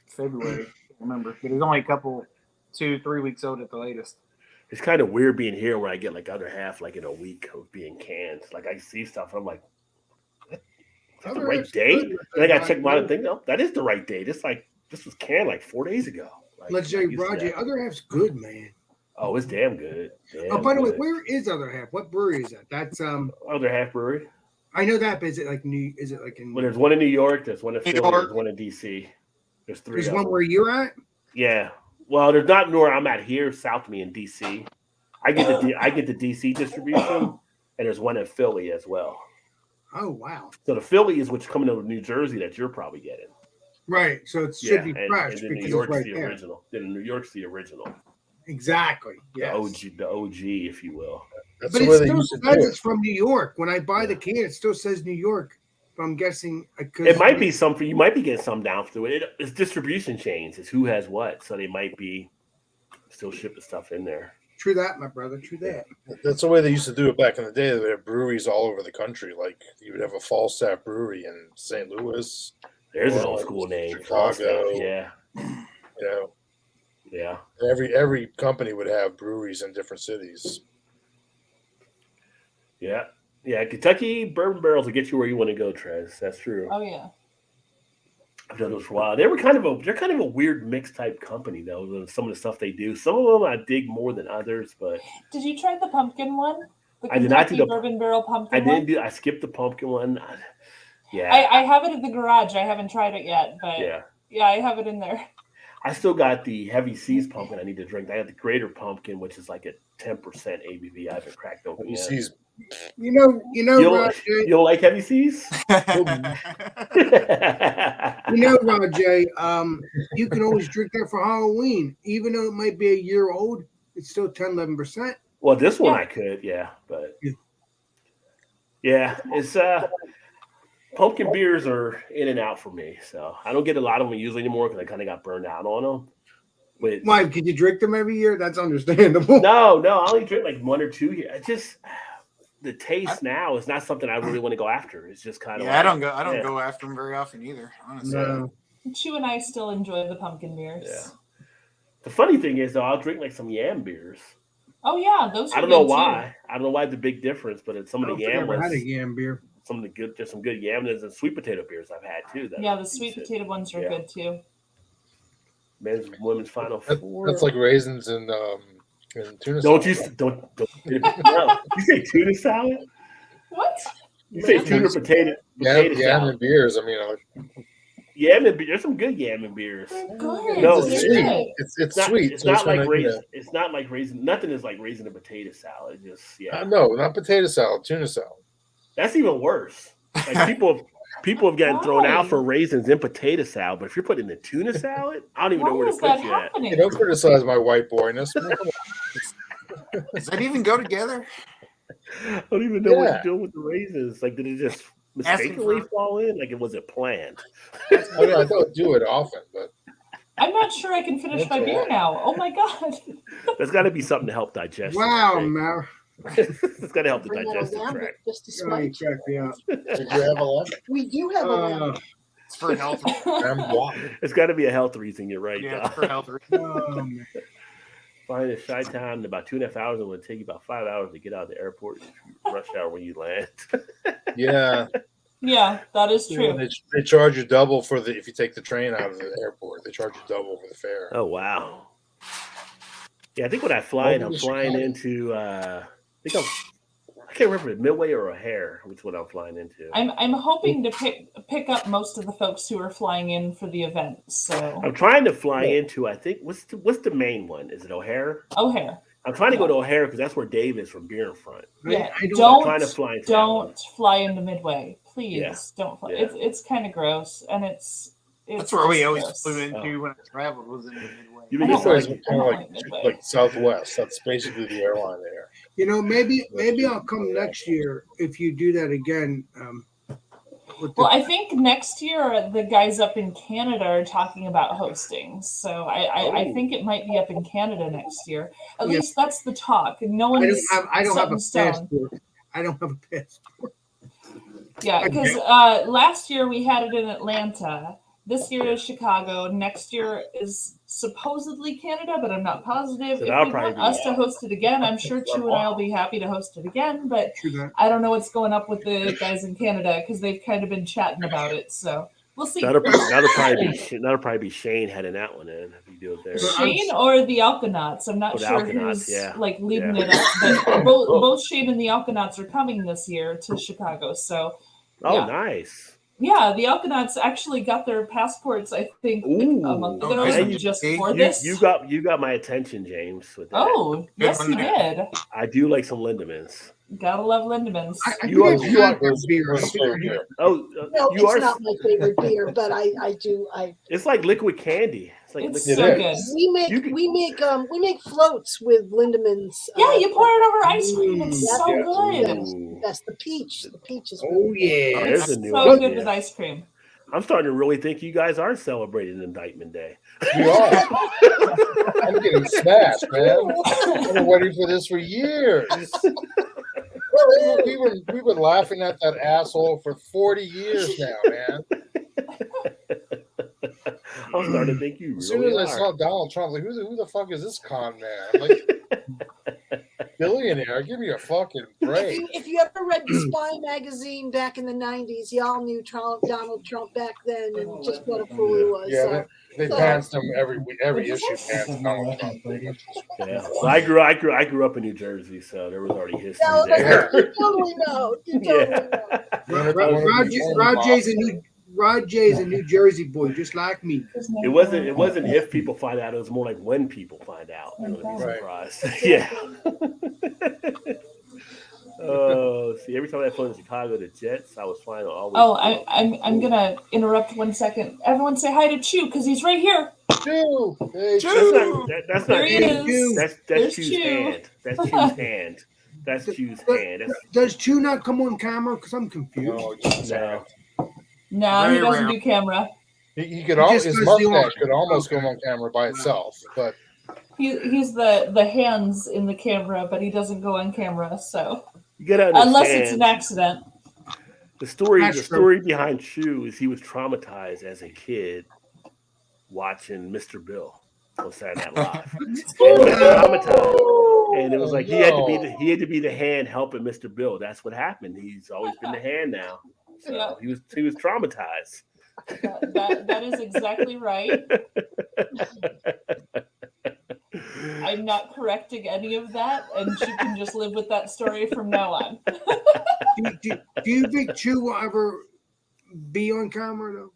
February. I can't remember. But it was only a couple, 2-3 weeks old at the latest. It's kind of weird being here where I get like other half like in a week of being canned. Like I see stuff and I'm like, that's the right date? And I got to check my thing. No, that is the right date. It's like, this was canned like 4 days ago. Like, Let's say, like you Roger, said. other half's good, man. Oh, it's damn good. Oh, by the way, Damn good. where is other half? What brewery is that? That's Other half brewery. I know that, but is it like New? Is it like in? Well, there's one in New York. There's one in New Philly. York. There's one in DC. There's 3 There's of one them. where you're at. Yeah. Well, there's not where I'm at here, south of me in DC. I get the DC distribution, and there's one in Philly as well. Oh wow! So the Philly is what's coming out of New Jersey that you're probably getting. Right, so it should be and fresh then New because York's it's right the there. original. Then New York's the original. Exactly. Yes. The OG, if you will. That's But the it way they still used to says do it's it. from New York. When I buy the can, it still says New York. But I'm guessing It might be something. You might be getting some down through it. It's distribution chains. It's who has what. So they might be still shipping stuff in there. True that, my brother. True that. That's the way they used to do it back in the day. They would have breweries all over the country. Like you would have a Falstaff brewery in St. Louis. There's an Or old school name. Chicago. Falstaff, yeah. You know, Yeah. every company would have breweries in different cities. Yeah. Yeah. Kentucky bourbon barrels will get you where you want to go, Trez. That's true. Oh yeah. I've done those for a while. They're kind of a weird mix type company though. Some of the stuff they do. Some of them I dig more than others, but Did you try the pumpkin one? The I did not do Kentucky the- bourbon barrel pumpkin I didn't one? do. I skipped the pumpkin one. Yeah. I have it in the garage. I haven't tried it yet, but Yeah. I have it in there. I still got the Heavy Seas pumpkin I need to drink. I got the Greater Pumpkin, which is like a 10% ABV. I haven't cracked open You yet. see, You know, You don't, Roger. you don't like Heavy Seas? You know, Roger. You can always drink that for Halloween, even though it might be a year old. It's still 10-11%. Well, this one Yeah. I could, yeah, but Yeah. yeah, it's pumpkin beers are in and out for me, so I don't get a lot of them usually anymore because I kind of got burned out on them. But Why? Could you drink them every year? That's understandable. no, I only drink like 1 or 2 here. I just the taste now is not something I really want to go after. It's just kind of I don't go yeah. after them very often either, honestly. No. Chu and I still enjoy the pumpkin beers. Yeah. The funny thing is, though, I'll drink like some yam beers. Oh yeah, those are I don't know good, too. why. I don't know why it's a big difference, but it's some I of don't the think I yam ever had a ones, yam beer. some of the good, just some good yam and sweet potato beers I've had too. That Yeah, are the sweet decent. potato ones are Yeah. good too. Men's, women's final That's four. like raisins and tuna Don't salad. you don't no. You say tuna salad? What? You say tuna potato Yam salad? and beers. I mean, Yam and beer. There's some good yam and beers. They're good. No, it's They're sweet. good. It's not. sweet. It's So not like gonna, raisin. It's not like raisin. Nothing is like raisin and potato salad. Just yeah. no, not potato salad, tuna salad. That's even worse. Like people have gotten thrown out for raisins in potato salad, but if you're putting in tuna salad, I don't even know Why where to is that put you at. happening? Hey, don't criticize my white boyness. Does that even go together? I don't even know what Yeah. you're doing with the raisins. Like, did it just Asking mistakenly for- fall in? Like, it wasn't planned. I don't do it often, but I'm not sure I can finish my That's beer all right. now. Oh my god. There's got to be something to help digestion. Wow, I think. Mar. It's got to help the Bring that digestive down tract. just a Oh, you smidge. cracked me up. did you have a lemon? We do have a lemon. It's for health. Creme block. It's got to be a health reason. You're right, Yeah, Doc. it's for health. Oh, man. Flying to Chi-Town in about 2.5 hours. It would take you about 5 hours to get out of the airport. Rush hour when you land. Yeah, Yeah, that is true. they charge you double for if you take the train out of the airport. They charge you double for the fare. Oh wow. Yeah, I think when I fly in, I'm Over to flying Chicago. into. I can't remember if it's Midway or O'Hare, which one I'm flying into. I'm hoping to pick up most of the folks who are flying in for the event. So I'm trying to fly into. I think what's the main one? Is it O'Hare? O'Hare. I'm trying to go to O'Hare because that's where Dave is from Beer in Front. Yeah, I'm don't trying to fly into that one. don't fly into Midway, please. Yeah. Don't fly. Yeah. It's kind of gross, and it's That's where we just always gross. flew into when I traveled, was in the Midway. You I think don't it's like like it. I don't Kind of like Midway. like Southwest. That's basically the airline there. You know, maybe I'll come next year if you do that again. With the, Well, I think next year the guys up in Canada are talking about hosting. So I think it might be up in Canada next year. At Yeah. least that's the talk. No I one's don't set have in a stone. passport. I don't have a passport. Yeah, because last year we had it in Atlanta. This year is Chicago. Next year is supposedly Canada, but I'm not positive. So If that'll you probably want be- us to host it again, I'm sure Chu and I will be happy to host it again. But True that. I don't know what's going up with the guys in Canada because they've kind of been chatting about it. So we'll see. That'll probably be Shane heading that one in if you do it there. Shane or the Alkanauts. I'm not Oh, the sure Alkanauts, who's yeah. like leading Yeah. it up, but both Shane and the Alkanauts are coming this year to Chicago. So Oh, yeah. nice. Yeah, the Alkanauts actually got their passports, I think, like a month ago, okay. just You- for this. You got my attention, James. With that. Oh, yes, one you there. did. I do like some Lindemans. Gotta love Lindemans. I You are- think you I've are- had beer. I What's think I your had- beer? Oh, No, you it's are. not my favorite beer, but I do. It's like liquid candy. It's like It's liquid so It good. is. We make floats with Lindemans. Yeah, you pour it over ice cream. It's Mm, so yeah. good. Ooh. That's the peach. The peach is Oh really yeah. There's It's a new so idea. good with ice cream. I'm starting to really think you guys are celebrating Indictment Day. We are. I'm getting smashed, man. I've been waiting for this for years. We've been laughing at that asshole for 40 years now, man. I'm starting to think you As soon really as I are. saw Donald Trump, like, who the fuck is this con man? I'm like, billionaire, give me a fucking break. If you ever read the Spy magazine back in the 90s, y'all knew Donald Trump back then and just what a fool he was. Yeah, So, they pantsed him every issue. Pants Donald Trump. Yeah. Well, I grew up in New Jersey, so there was already history no, there. you totally know. You totally know. Rod J's a New Jersey boy, just like me. It wasn't if people find out. It was more like when people find out. They're gonna be Right. surprised. Yeah. Oh, see, every time I flew in Chicago, the Jets, I was flying always. Oh, I'm gonna interrupt 1 second. Everyone say hi to Chew because he's right here. Chew! Hey, That's There not he is. That's There's Chew's Chew. hand. That's Chew's hand. That's Chew's hand. Does Chew not come on camera? Because I'm confused. No, just No. No, he Very doesn't rare. do camera. He could Just his does the mustache arm. could almost go on camera by itself, but He's the hands in the camera, but he doesn't go on camera. So You gotta understand. unless it's an accident. The story That's true. behind Chew is he was traumatized as a kid watching Mr. Bill. on Saturday Night Live, and he was traumatized. And it was like he had to be the hand helping Mr. Bill. That's what happened. He's always been the hand now. So Yeah. he was traumatized. That is exactly right. I'm not correcting any of that, and you can just live with that story from now on. Do you think Chew will ever be on camera though?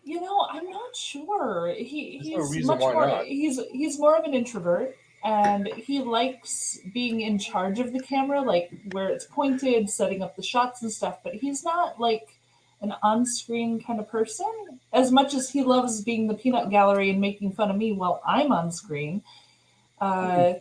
You know, I'm not sure. He's no reason much why more. not. He's more of an introvert, and he likes being in charge of the camera, like where it's pointed, setting up the shots and stuff. But he's not like an on-screen kind of person. As much as he loves being the peanut gallery and making fun of me while I'm on screen. Yeah,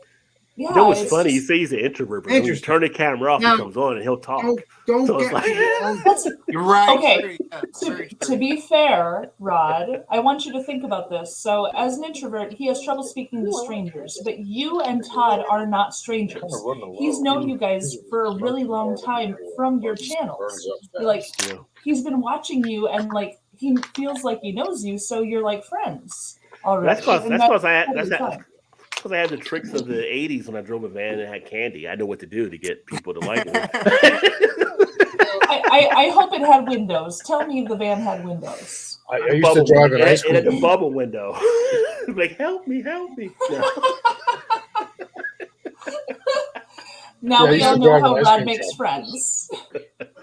You know what's it's funny? You just- say he's an introvert, but when you Interesting. turn the camera off, Now- he comes on and he'll talk. Don't So it's get like- me wrong. That's You're right. Okay. True, yeah, very to true. be fair, Rod, I want you to think about this. So, as an introvert, he has trouble speaking to strangers, but you and Todd are not strangers. Kinda running low. He's known you guys for a really long time from your channels. Like, Yeah. he's been watching you, and like he feels like he knows you, so you're like friends already. That's because And totally fine. I had the tricks of the '80s when I drove a van and had candy. I know what to do to get people to like me. I hope it had windows. Tell me the van had windows. I used to drive an ice It had cream. the bubble window. Like, help me, help me. No. Now Yeah, I we used all to know drive how an ice Rod cream makes truck. friends.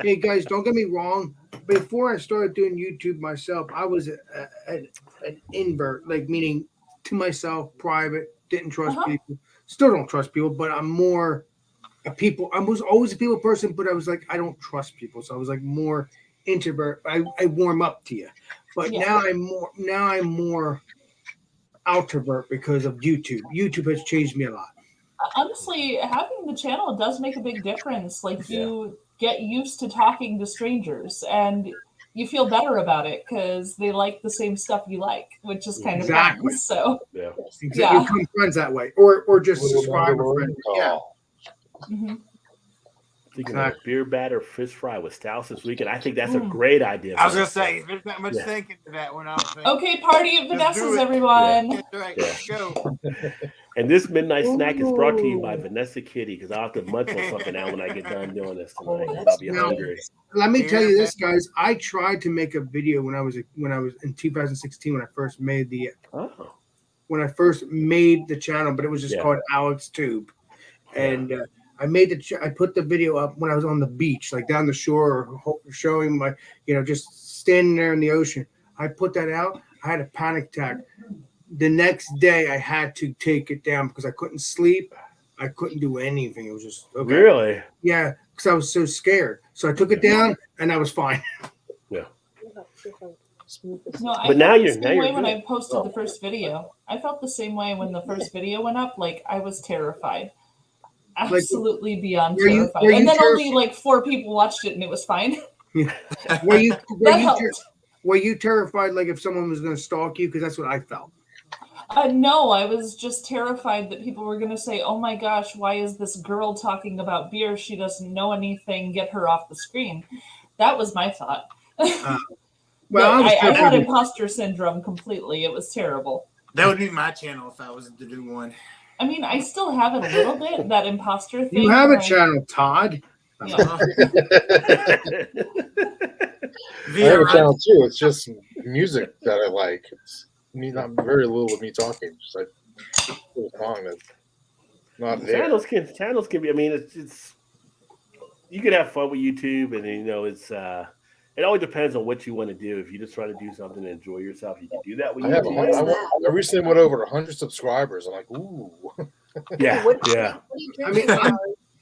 Hey guys, don't get me wrong. Before I started doing YouTube myself, I was an invert, like meaning to myself, private, didn't trust people. Still don't trust people, but I'm more a people. I was always a people person, but I was like, I don't trust people, so I was like more introvert. I warm up to you, but Yeah. now I'm more outrovert because of YouTube. YouTube has changed me a lot. Honestly, having the channel does make a big difference. Like Yeah. you get used to talking to strangers and you feel better about it because they like the same stuff you like, which is kind Exactly. of fun. So Yeah. Exactly. Yeah. You become friends that way, or just Little subscribe or Mandalorian friend. Yeah. call. mhm. Thinking of a Exactly. beer batter fish fry with Stouts this weekend. I think that's a Mm. great idea. I was gonna Vanessa. say there's not much Yeah. thinking to that when I was thinking. Okay, party at Just do Vanessa's, it. everyone. That's right. Yeah. Let's go. And this midnight snack is brought to you by Vanessa Kitty because I'll have to munch on something now when I get done doing this tonight. I'll be Now- hungry. Let me tell you this, guys. I tried to make a video when I was in 2016 when I first made the Oh. channel, but it was just Yeah. called Alex Tube, and I put the video up when I was on the beach, like down the shore, showing my, just standing there in the ocean. I put that out. I had a panic attack. The next day, I had to take it down because I couldn't sleep. I couldn't do anything. It was just okay. Really? Yeah, because I was so scared. So I took it down, and I was fine. No, I But now felt you're- the now same you're way when good. I posted the first video. I felt the same way when the first video went up. Like I was terrified, absolutely beyond were you- terrified. were you And then terrif- only like 4 people watched it, and it was fine. Were you That helped. were you terrified, like if someone was going to stalk you? Because that's what I felt. No, I was just terrified that people were going to say, "Oh my gosh, why is this girl talking about beer? She doesn't know anything. Get her off the screen." That was my thought. Well, I was I had terrified. imposter syndrome completely. It was terrible. That would be my channel if I was to do one. I mean, I still have it a little bit, that imposter thing. You have a where I- channel, Todd. Yeah. I have a channel too. It's just music that I like. It's not very little of me talking. Just like a song that's not there. Channels can be. I mean, it's you can have fun with YouTube, and it's it always depends on what you want to do. If you just try to do something and enjoy yourself, you can do that with I have. YouTube. I recently went over 100 subscribers. I'm like, ooh. Yeah, What- yeah. what are you I mean, drinking, I'm-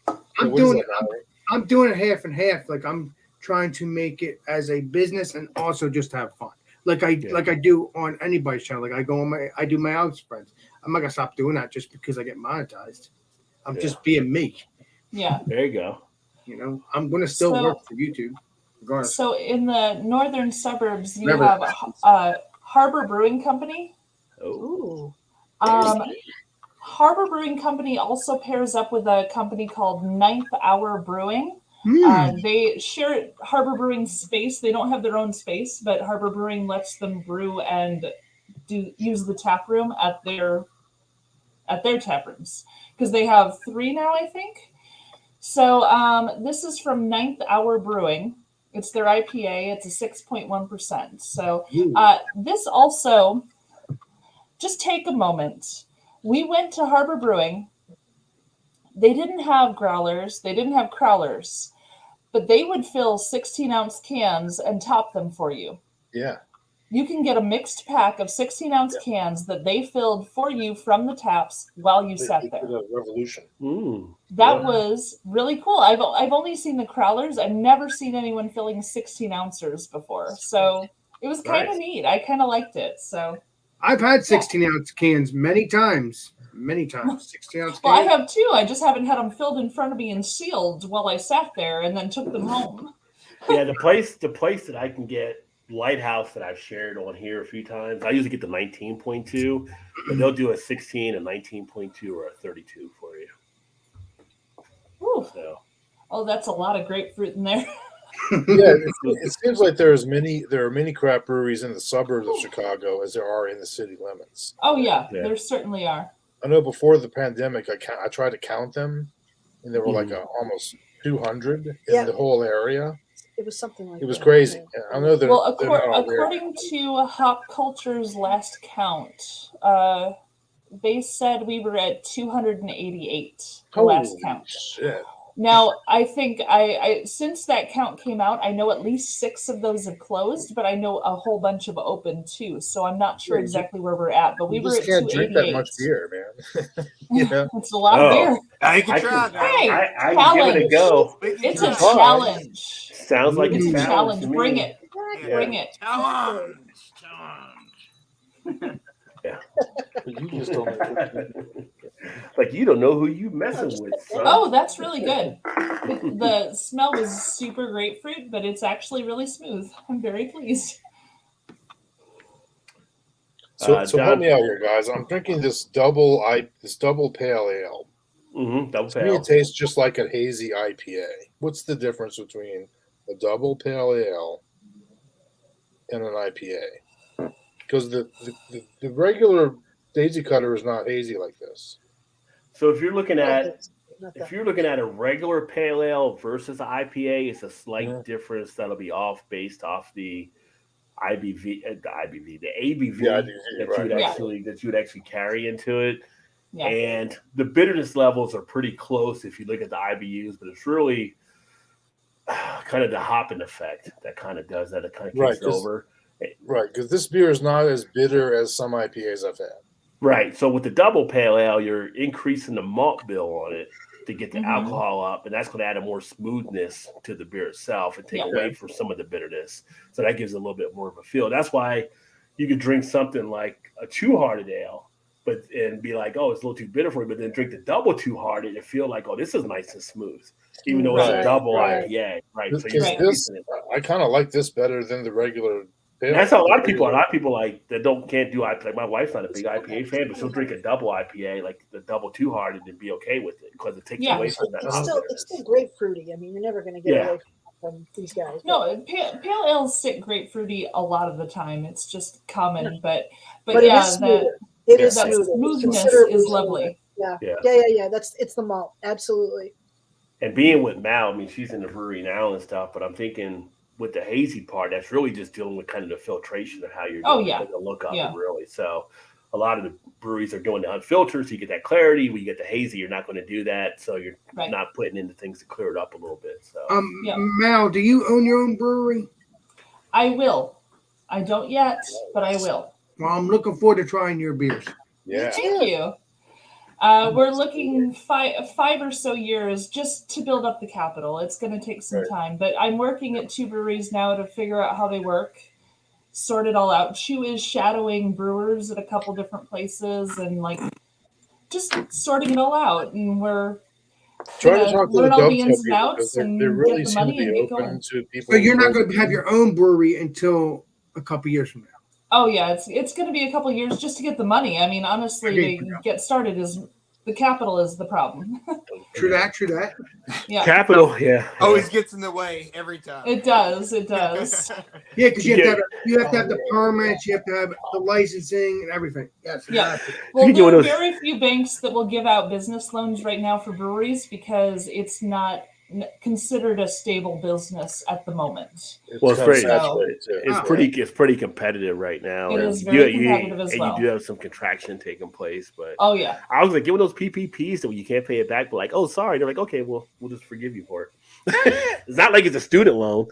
Howard? I'm What is doing that, Valerie? I'm doing it half and half. Like I'm trying to make it as a business and also just have fun. Like I do on anybody's channel. Like I do my Alex friends. I'm not gonna stop doing that just because I get monetized. I'm just being me. Yeah. There you go. I'm gonna still So- work for YouTube. Regardless. So in the northern suburbs, you Never. have Harbor Brewing Company. Oh, Um, Harbor Brewing Company also pairs up with a company called Ninth Hour Brewing. They share Harbor Brewing space. They don't have their own space, but Harbor Brewing lets them brew and use the tap room at their tap rooms, because they have 3 now, I think. So this is from Ninth Hour Brewing. It's their IPA. It's a 6.1%. So this also, just take a moment. We went to Harbor Brewing. They didn't have growlers. They didn't have crowlers, but they would fill 16-ounce cans and top them for you. Yeah. You can get a mixed pack of 16-ounce cans that they filled for you from the taps while you sat there. Revolution. That was really cool. I've only seen the crowlers. I've never seen anyone filling 16 ounces before. So it was kind of neat. I kind of liked it. So I've had 16-ounce cans many times. 16-ounce well, I cans. have too. I just haven't had them filled in front of me and sealed while I sat there and then took them home. Yeah, the place that I can get Lighthouse that I've shared on here a few times. I usually get the 19.2, but they'll do a 16, a 19.2, or a 32 for you. Whew. So. Oh, that's a lot of grapefruit in there. Yeah, it seems like there are many craft breweries in the suburbs of Chicago as there are in the city limits. Oh yeah, there certainly are. I know before the pandemic, I tried to count them, and there were like almost 200 in the whole area. It was something like that. It was crazy. I know that. Well, according to Hop Culture's last count, they said we were at 288 last count. Shit. Now, I think I since that count came out, I know at least 6 of those have closed, but I know a whole bunch have opened too. So I'm not sure exactly where we're at, but we were at 288. You just can't drink that much beer, man. You know? It's a lot of beer. I can try. Hey, I can give it a go. It's a challenge. Sounds like It's a a challenge. Bring it. Yeah. Bring it. Challenge. Yeah. You just don't know. Like you don't know who you messing with. Son. Oh, that's really good. The smell was super grapefruit, but it's actually really smooth. I'm very pleased. So help me out here, guys. I'm drinking this double pale ale. Double To me, it tastes just like a hazy IPA. What's the difference between a double pale ale and an IPA? Because the regular Daisy Cutter is not hazy like this. So if you're looking at a regular pale ale versus IPA, it's a slight difference that'll be based off the ABV that you would actually carry into it. Yeah. And the bitterness levels are pretty close if you look at the IBUs, but it's really kind of the hopping effect that kind of does that. It kind of kicks over. Right, because this beer is not as bitter as some IPAs I've had. Right. So with the double pale ale, you're increasing the malt bill on it to get the alcohol up, and that's going to add a more smoothness to the beer itself and take away from some of the bitterness. So that gives it a little bit more of a feel. That's why you could drink something like a two-hearted ale, and be like, oh, it's a little too bitter for you, but then drink the double two-hearted and feel like, oh, this is nice and smooth, even though it's a double IPA. Right. So I kind of like this better than the regular. That's how a lot of people like that can't do IPA. Like my wife's not a big IPA fan, but she'll drink a double IPA, like the double two-hearted, and be okay with it because it takes away from that. It's still grapefruity. I mean, you're never going to get away from these guys. No, pale ales sit grapefruity a lot of the time. It's just common, but it is that smooth. smoothness is lovely. Yeah. It's the malt, absolutely. And being with Mal, I mean, she's in the brewery now and stuff, but I'm thinking with the hazy part, that's really just dealing with kind of the filtration of how you're doing the look up really. So a lot of the breweries are doing the unfiltered, so you get that clarity. When you get the hazy, you're not going to do that, so you're not putting into things to clear it up a little bit. So, Mal, do you own your own brewery? I will. I don't yet, but I will. Well, I'm looking forward to trying your beers. Yeah, thank you. We're looking 5 or so years just to build up the capital. It's going to take some time, but I'm working at 2 breweries now to figure out how they work, sort it all out. Chu is shadowing brewers at a couple different places and just sorting it all out. And we're trying to talk to learn all the ins the and outs and they really get the seem money to and be get going. to people. So you're not going to have your own brewery until a couple years from now. Oh yeah, it's going to be a couple of years just to get the money. I mean, honestly, to get started is The capital is the problem. True that. Yeah, Capital, yeah. Always gets in the way every time. it does. It does. Yeah, because you have to have the permits, you have to have the licensing and everything. Yes, Yeah. exactly. Well, You get there one are of those- very few banks that will give out business loans right now for breweries because it's not considered a stable business at the moment. Well, it's kind of very- saturated too. It's pretty competitive right now. It and is you very do- competitive as and well. you do have some contraction taking place, but Oh yeah. I was like, give one of those PPPs that you can't pay it back, but like, oh, sorry. They're like, okay, well, we'll just forgive you for it. It's not like it's a student loan.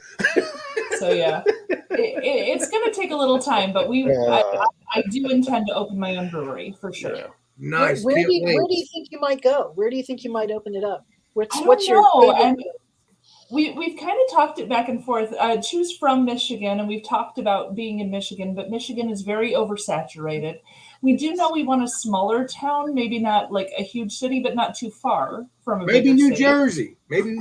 So yeah, it's going to take a little time, but I do intend to open my own brewery for sure. Yeah. Nice. Where Can't do you wait. think you might go? Where do you think you might open it up? I don't What's your know, favorite? and we've kind of talked it back and forth. Choose from Michigan, and we've talked about being in Michigan, but Michigan is very oversaturated. We do know we want a smaller town, maybe not like a huge city, but not too far from a Maybe bigger New city. Jersey. Maybe.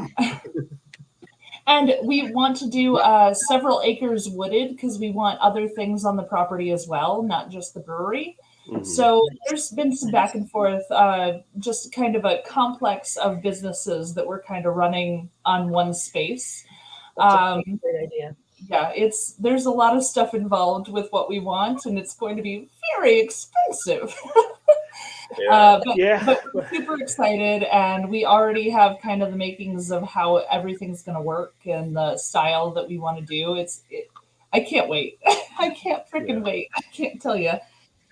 And we want to do several acres wooded because we want other things on the property as well, not just the brewery. Mhm. So there's been some back and forth, just kind of a complex of businesses that we're kind of running on one space. That's a great idea. Yeah, there's a lot of stuff involved with what we want, and it's going to be very expensive. Yeah. But we're super excited, and we already have kind of the makings of how everything's going to work and the style that we want to do. I can't wait. I can't freaking wait. I can't tell you.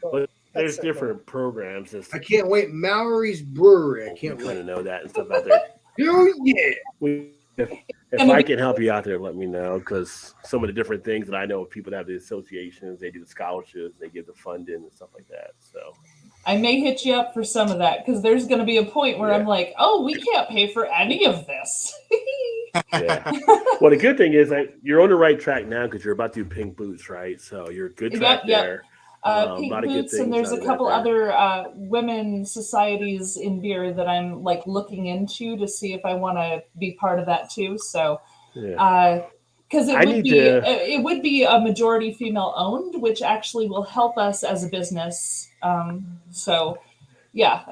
But there's so different programs and I stuff. can't wait. Mallory's Brewery. I You can't kind wait. of know that and stuff out there. Oh yeah. If I can help you out there, let me know, because some of the different things that I know of people that have the associations, they do the scholarships, they give the funding and stuff like that. So I may hit you up for some of that because there's going to be a point where I'm like, oh, we can't pay for any of this. yeah. Well, the good thing is that you're on the right track now because you're about to do Pink Boots, right? So you're a good track Yep. there. Pink lot of good Boots, and things there's out a of couple that there. other women societies in beer that I'm like looking into to see if I want to be part of that too. So, Yeah. because I need to- it would be a majority female owned, which actually will help us as a business. So, yeah,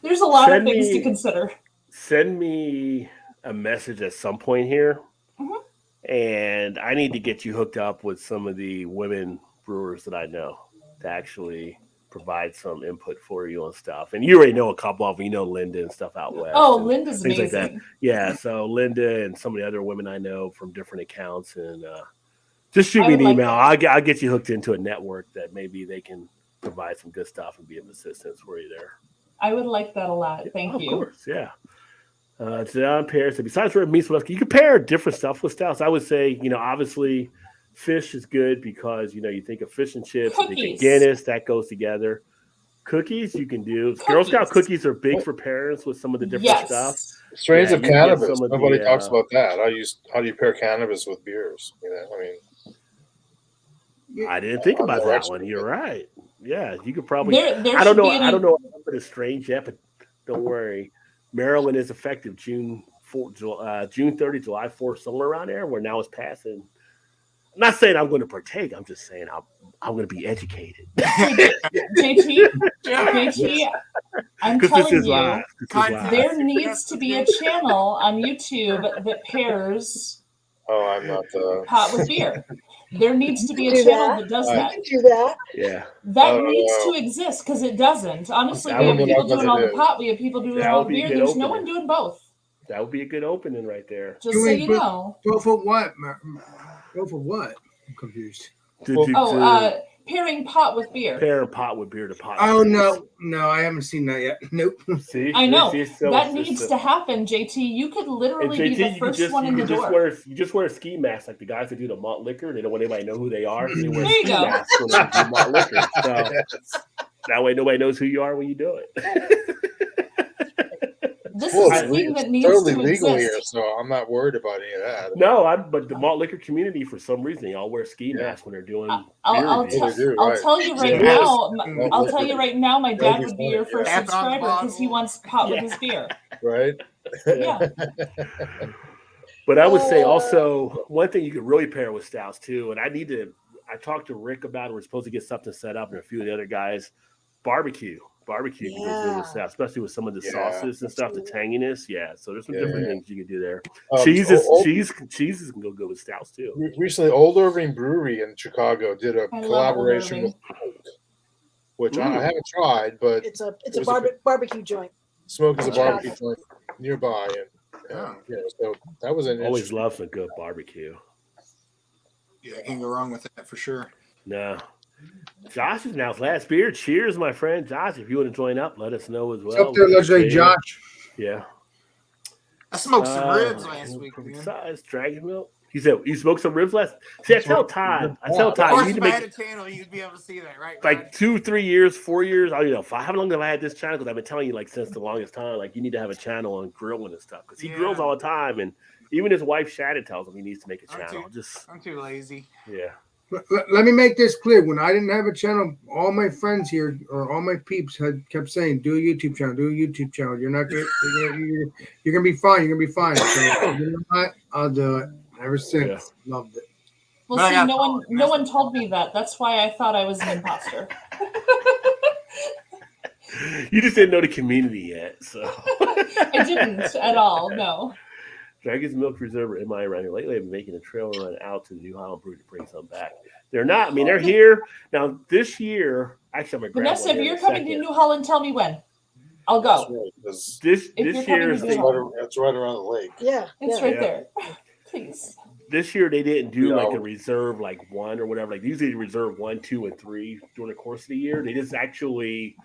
there's a lot of things to consider. Send me a message at some point here, Mhm. and I need to get you hooked up with some of the women brewers that I know to actually provide some input for you on stuff. And you already know a couple of them. You know Linda and stuff out west. Oh, and Linda's things amazing. like that. Yeah, so Linda and some of the other women I know from different accounts, and just shoot I me an would like email. that. I'll get you hooked into a network that maybe they can provide some good stuff and be of assistance for you there. I would like that a lot. Thank Of you. course, yeah. John pairs. So besides red meat, you can pair different stuff with stouts. I would say, obviously, fish is good because you think of fish and chips, you think of Cookies. Guinness, that goes together. Cookies you can do. Girl Scout Cookies. cookies are big for parents with some of the different Yes. stuff. Strains Yeah, of you can get cannabis. some of Nobody the, talks about that. How do you pair cannabis with beers? I didn't think I'm about no that expert. one. You're right. Yeah, you could probably. There I don't should know. be an- I don't know what is strange yet, but don't worry. Maryland is effective June 30, July 4th, somewhere around there. Where now it's passing. I'm not saying I'm going to partake. I'm just saying I'm going to be educated. JT, I'm Because this telling is you, live. This is live. there needs to be a channel on YouTube that pairs Oh, I'm not the. pot with beer. There needs to be a Do channel that. that does You that. can do that. Yeah. That Oh, needs wow. to exist because it doesn't. Honestly, That we would have be people nice doing if all it the is. pot. We have people doing That all would the be a beer. good There's no opening. one doing both. That would be a good opening right there. Just Can so we you put- know. Go for what? Go for what? I'm confused. To Pairing pot with beer. pair pot with beer to pot. Oh no, I haven't seen that yet. Nope. See, I know. so That it's needs just to happen, JT. You could And literally be JT, the you first one in the door. you just wear a ski mask like the guys that do the malt liquor. They don't want anybody to know who they are. So they wear There you ski go. masks when they do malt liquor. So that way nobody knows who you are when you do it. This Well, is it's the thing that it's needs totally to legal exist. here, so I'm not worried about any of that. No, but the malt liquor community, for some reason, they all wear ski masks when they're doing beer I'll reviews. They do, I'll right. tell you right Yeah. now. Yeah. I'll tell you right now. My dad That'd be would be funny, your first yeah. Tap on the subscriber because he bottle. wants pot with his beer. Right? Yeah. But I would say also one thing you could really pair with stouts too, and I talked to Rick about it. We're supposed to get something set up and a few of the other guys. Barbecue. barbecue can go good with Yeah. that, especially with some of the Yeah. sauces and stuff, the tanginess. Yeah, so there's some different things you can do there. Um, Cheeses, Old- cheeses can go good with stouts too. Recently, Old Irving Brewery in Chicago did a I love Old collaboration Irving. with Smoke, which I haven't tried, but It's a It was barbecue joint. Smoke is a Chicago. barbecue joint nearby, and so that was an Always interesting. love some good barbecue. Yeah, I can't go wrong with that for sure. No. Josh is now last beer. Cheers, my friend. Josh, if you want to join up, let us know as What's well. up there, legendary Yeah. Josh? Yeah. I smoked some ribs last week, Perfect man. size, dragon milk. He said you smoked some ribs last. See, I tell Todd. Of You course, need to if I had make a channel, you'd be able to see that, right? like Rod? 2, 3 years, 4 years. I don't know. How long have I had this channel? Because I've been telling you like since the longest time. Like you need to have a channel on grilling and stuff because he grills Yeah. all the time, and even his wife Shannon tells him he needs to make a I'm channel. too- Just I'm too lazy. yeah. Let me make this clear. When I didn't have a channel, all my friends here or all my peeps had kept saying, "Do a YouTube channel. Do a YouTube channel. You're not gonna, you're gonna be fine. You're gonna be fine." So you know what? I'll do it. Ever since, loved it. Well, But I see, got no one, followers, no that's one the told me that. That's why I thought I was an imposter. You just didn't know the community yet, so I didn't at all. No. Dragon's Milk Reserve in my around here lately. I've been making a trail run out to the New Holland Brewery to bring some back. They're not. I mean, they're here now. This year, actually, I'm gonna grab Vanessa, one if here you're in a coming to second. New Holland, tell me when. I'll That's go. right, 'cause This If you're this coming year to is New the Holland. that's right around the lake. Yeah. It's yeah. right Yeah. there. Please. this year they didn't do Yeah. like a reserve like 1 or whatever. Like usually they reserve 1, 2, and 3 during the course of the year. They just actually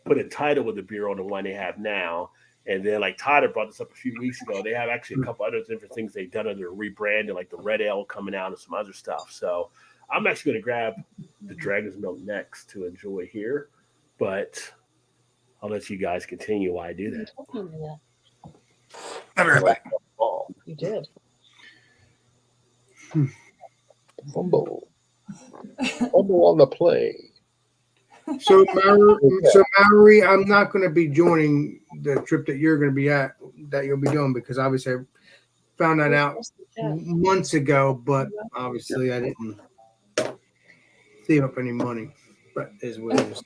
put a title with the beer on the one they have now. And then like Todd had brought this up a few weeks ago. They have actually a couple other different things they've done under rebranding, like the red ale coming out and some other stuff. So I'm actually gonna grab the Dragon's Milk next to enjoy here. But I'll let you guys continue while I do that. I'll be right back. Oh, You did. fumble on the play. So, Mallory, I'm not going to be joining the trip that you're going to be at, that you'll be doing, because obviously I found that out months ago, but obviously I didn't save up any money. But it is what it is.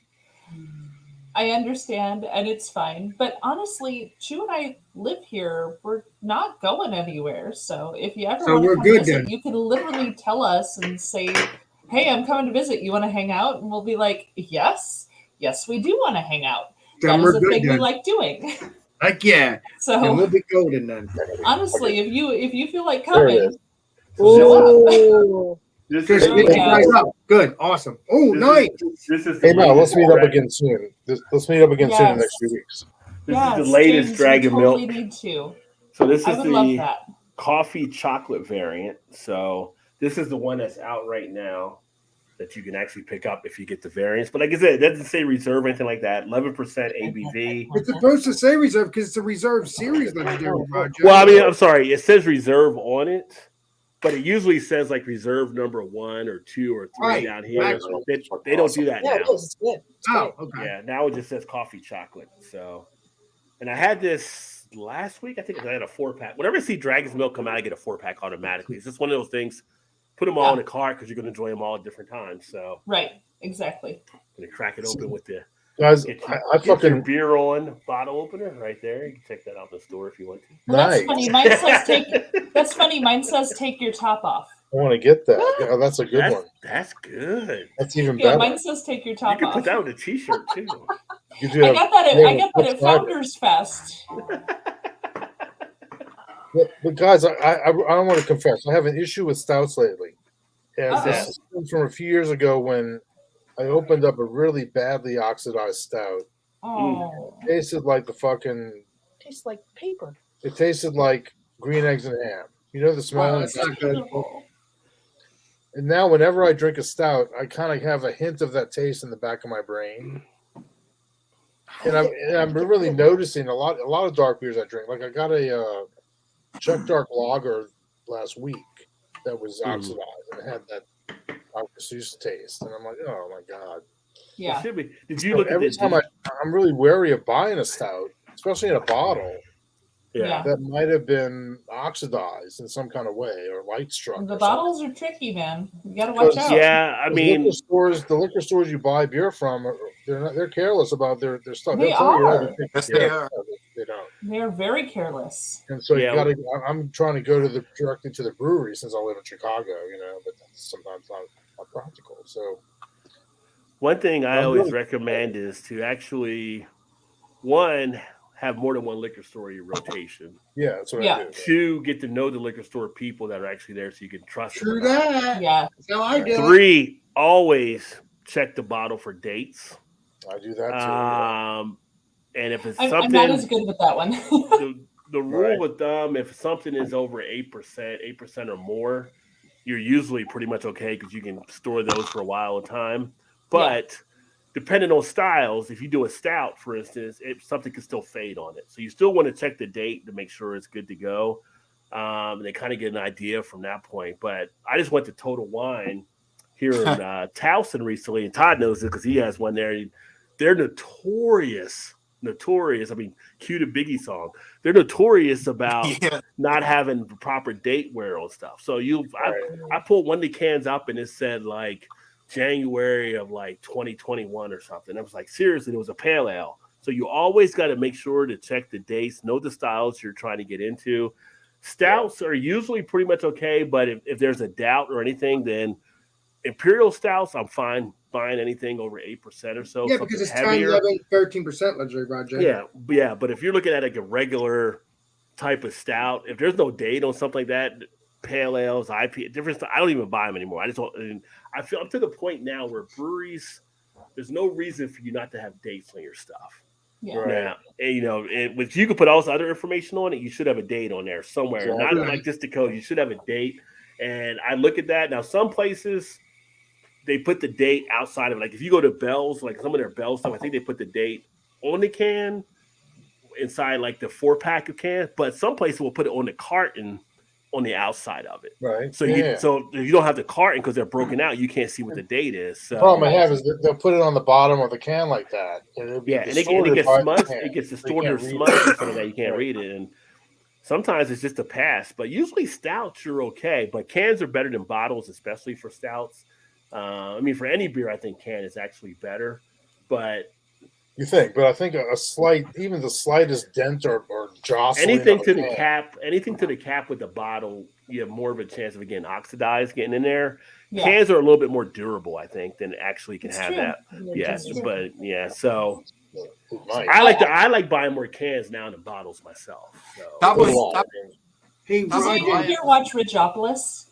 I understand, and it's fine. But honestly, Chu and I live here. We're not going anywhere. So if you ever So want to we're come good visit, then. you can literally tell us and say, "Hey, I'm coming to visit. You want to hang out?" And we'll be like, "Yes, yes, we do want to hang out. Then That is we're a good thing we then. like doing." Heck yeah. So Then we'll be golden then. honestly, if you feel like There it coming, is. Oh, This Just is There we hit you go. guys up. Good. Awesome. Oh, this nice. This is Hey, the Mal, let's latest meet up Dragon- again soon. Let's meet up again soon in the next Yes. few weeks. This yes, is the latest James, Dragon we totally Milk. need to. So this I is would love the that. coffee chocolate variant. So this is the one that's out right now that you can actually pick up if you get the variants. But like I said, it doesn't say reserve or anything like that. 11% ABV. It's supposed to say reserve because it's a reserve series, legendary Roger. Well, I mean, I'm sorry, it says reserve on it, but it usually says like reserve number 1 or 2 or 3 Right, down here. exactly. They don't do that yeah, now. it is. It's good. It's Oh, great. okay. Yeah, now it just says coffee chocolate. So, and I had this last week. I think I had a 4-pack. Whenever I see Dragon's Milk come out, I get a 4-pack automatically. It's just one of those things. Put them all in a cart because you're going to enjoy them all at different times. So, Right, exactly. I'm going to crack it open with the Guys, get I your fucking beer on bottle opener right there. You can check that out in the store if you want to. Well, nice. that's funny. Mine says take. That's funny. Mine says take your top off. I want to get that. Yeah, that's a good That's, one. that's good. That's even Yeah, better. mine says take your You top can off. put that on a t-shirt too. You do I have- got that. you I have got a that at flip side. Founders Fest. But guys, I don't want to confess. I have an issue with stouts lately. And this is from a few years ago when I opened up a really badly oxidized stout. Oh, It tasted like the fucking. Tastes like paper. It tasted like green eggs and ham. You know the smell. Wow, that's not good. And now, whenever I drink a stout, I kind of have a hint of that taste in the back of my brain. And I'm really noticing a lot of dark beers I drink. Like I got a Czech dark lager last week that was oxidized and it had that Alka-Seltzer taste, and I'm like, oh my god. It yeah. should be. Did you look at Every the time I'm really wary of buying a stout, especially in a bottle, Yeah. that might have been oxidized in some kind of way or light struck. The or bottles are tricky, man. You got to watch Because- out. Yeah, I something. mean, The liquor stores you buy beer from, they're careless about their stuff. They They'll tell you, are. they take Yes, care they of are. it. They don't. They're very careless. And so Yeah. you got to. I'm trying to go directly to the brewery since I live in Chicago, but that's sometimes not practical. So one thing I I'm always really- recommend is to actually, one, have more than one liquor store in your rotation. yeah, that's what Yeah. I do. Two, get to know the liquor store people that are actually there so you can trust them. True or not. that. Yeah. That's how I do it. Three, always check the bottle for dates. I do that too. Yeah. And if it's I'm something, not as good with that one. the rule Right. with them, if something is over 8% or more, you're usually pretty much okay because you can store those for a while at a time. But depending on styles, if you do a stout, for instance, something can still fade on it. So you still want to check the date to make sure it's good to go. And they kind of get an idea from that point. But I just went to Total Wine here in Towson recently, and Todd knows it because he has one there. They're notorious. I mean, cue the Biggie song. They're notorious about Yeah. not having proper date wear on stuff. So I pulled one of the cans up and it said like January of like 2021 or something. I was like, seriously, it was a pale ale. So you always got to make sure to check the dates, know the styles you're trying to get into. Stouts are usually pretty much okay, but if there's a doubt or anything, then Imperial stouts, I'm fine buying anything over 8% or so. Yeah, something because it's heavier. 13% luxury, Roger. Yeah, but if you're looking at like a regular type of stout, if there's no date on something like that, pale ales, IPA, different stuff, I don't even buy them anymore. I just don't. And I feel I'm to the point now where breweries, there's no reason for you not to have dates on your stuff. Yeah. Right. Now, and if you could put all this other information on it, you should have a date on there somewhere. Exactly. Not like just the code. You should have a date. And I look at that now. Some places they put the date outside of it. Like if you go to Bell's, like some of their Bell stuff, I think they put the date on the can inside like the 4-pack of cans. But some places will put it on the carton on the outside of it. Right. So yeah. so if you don't have the carton because they're broken out, you can't see what the date is. So The problem I have is that they'll put it on the bottom of the can like that. And it'll be yeah, and it distorted gets by the smudged. can. It gets So you distorted or can't read smudged it. or something that you can't read it. And sometimes it's just a pass. But usually stouts you're okay. But cans are better than bottles, especially for stouts. I mean, for any beer, I think can is actually better. But You think, but I think a slight, even the slightest dent or jostling anything of to the the can. cap with the bottle, you have more of a chance of it getting oxidized getting in there. Yeah. Cans are a little bit more durable, I think, than actually can It's have true. that. Yeah, It's true. but yeah, so It might. I like buying more cans now than bottles myself. So Top Well, was- top- Hey, Does Did Roger. you here watch Ridgeopolis?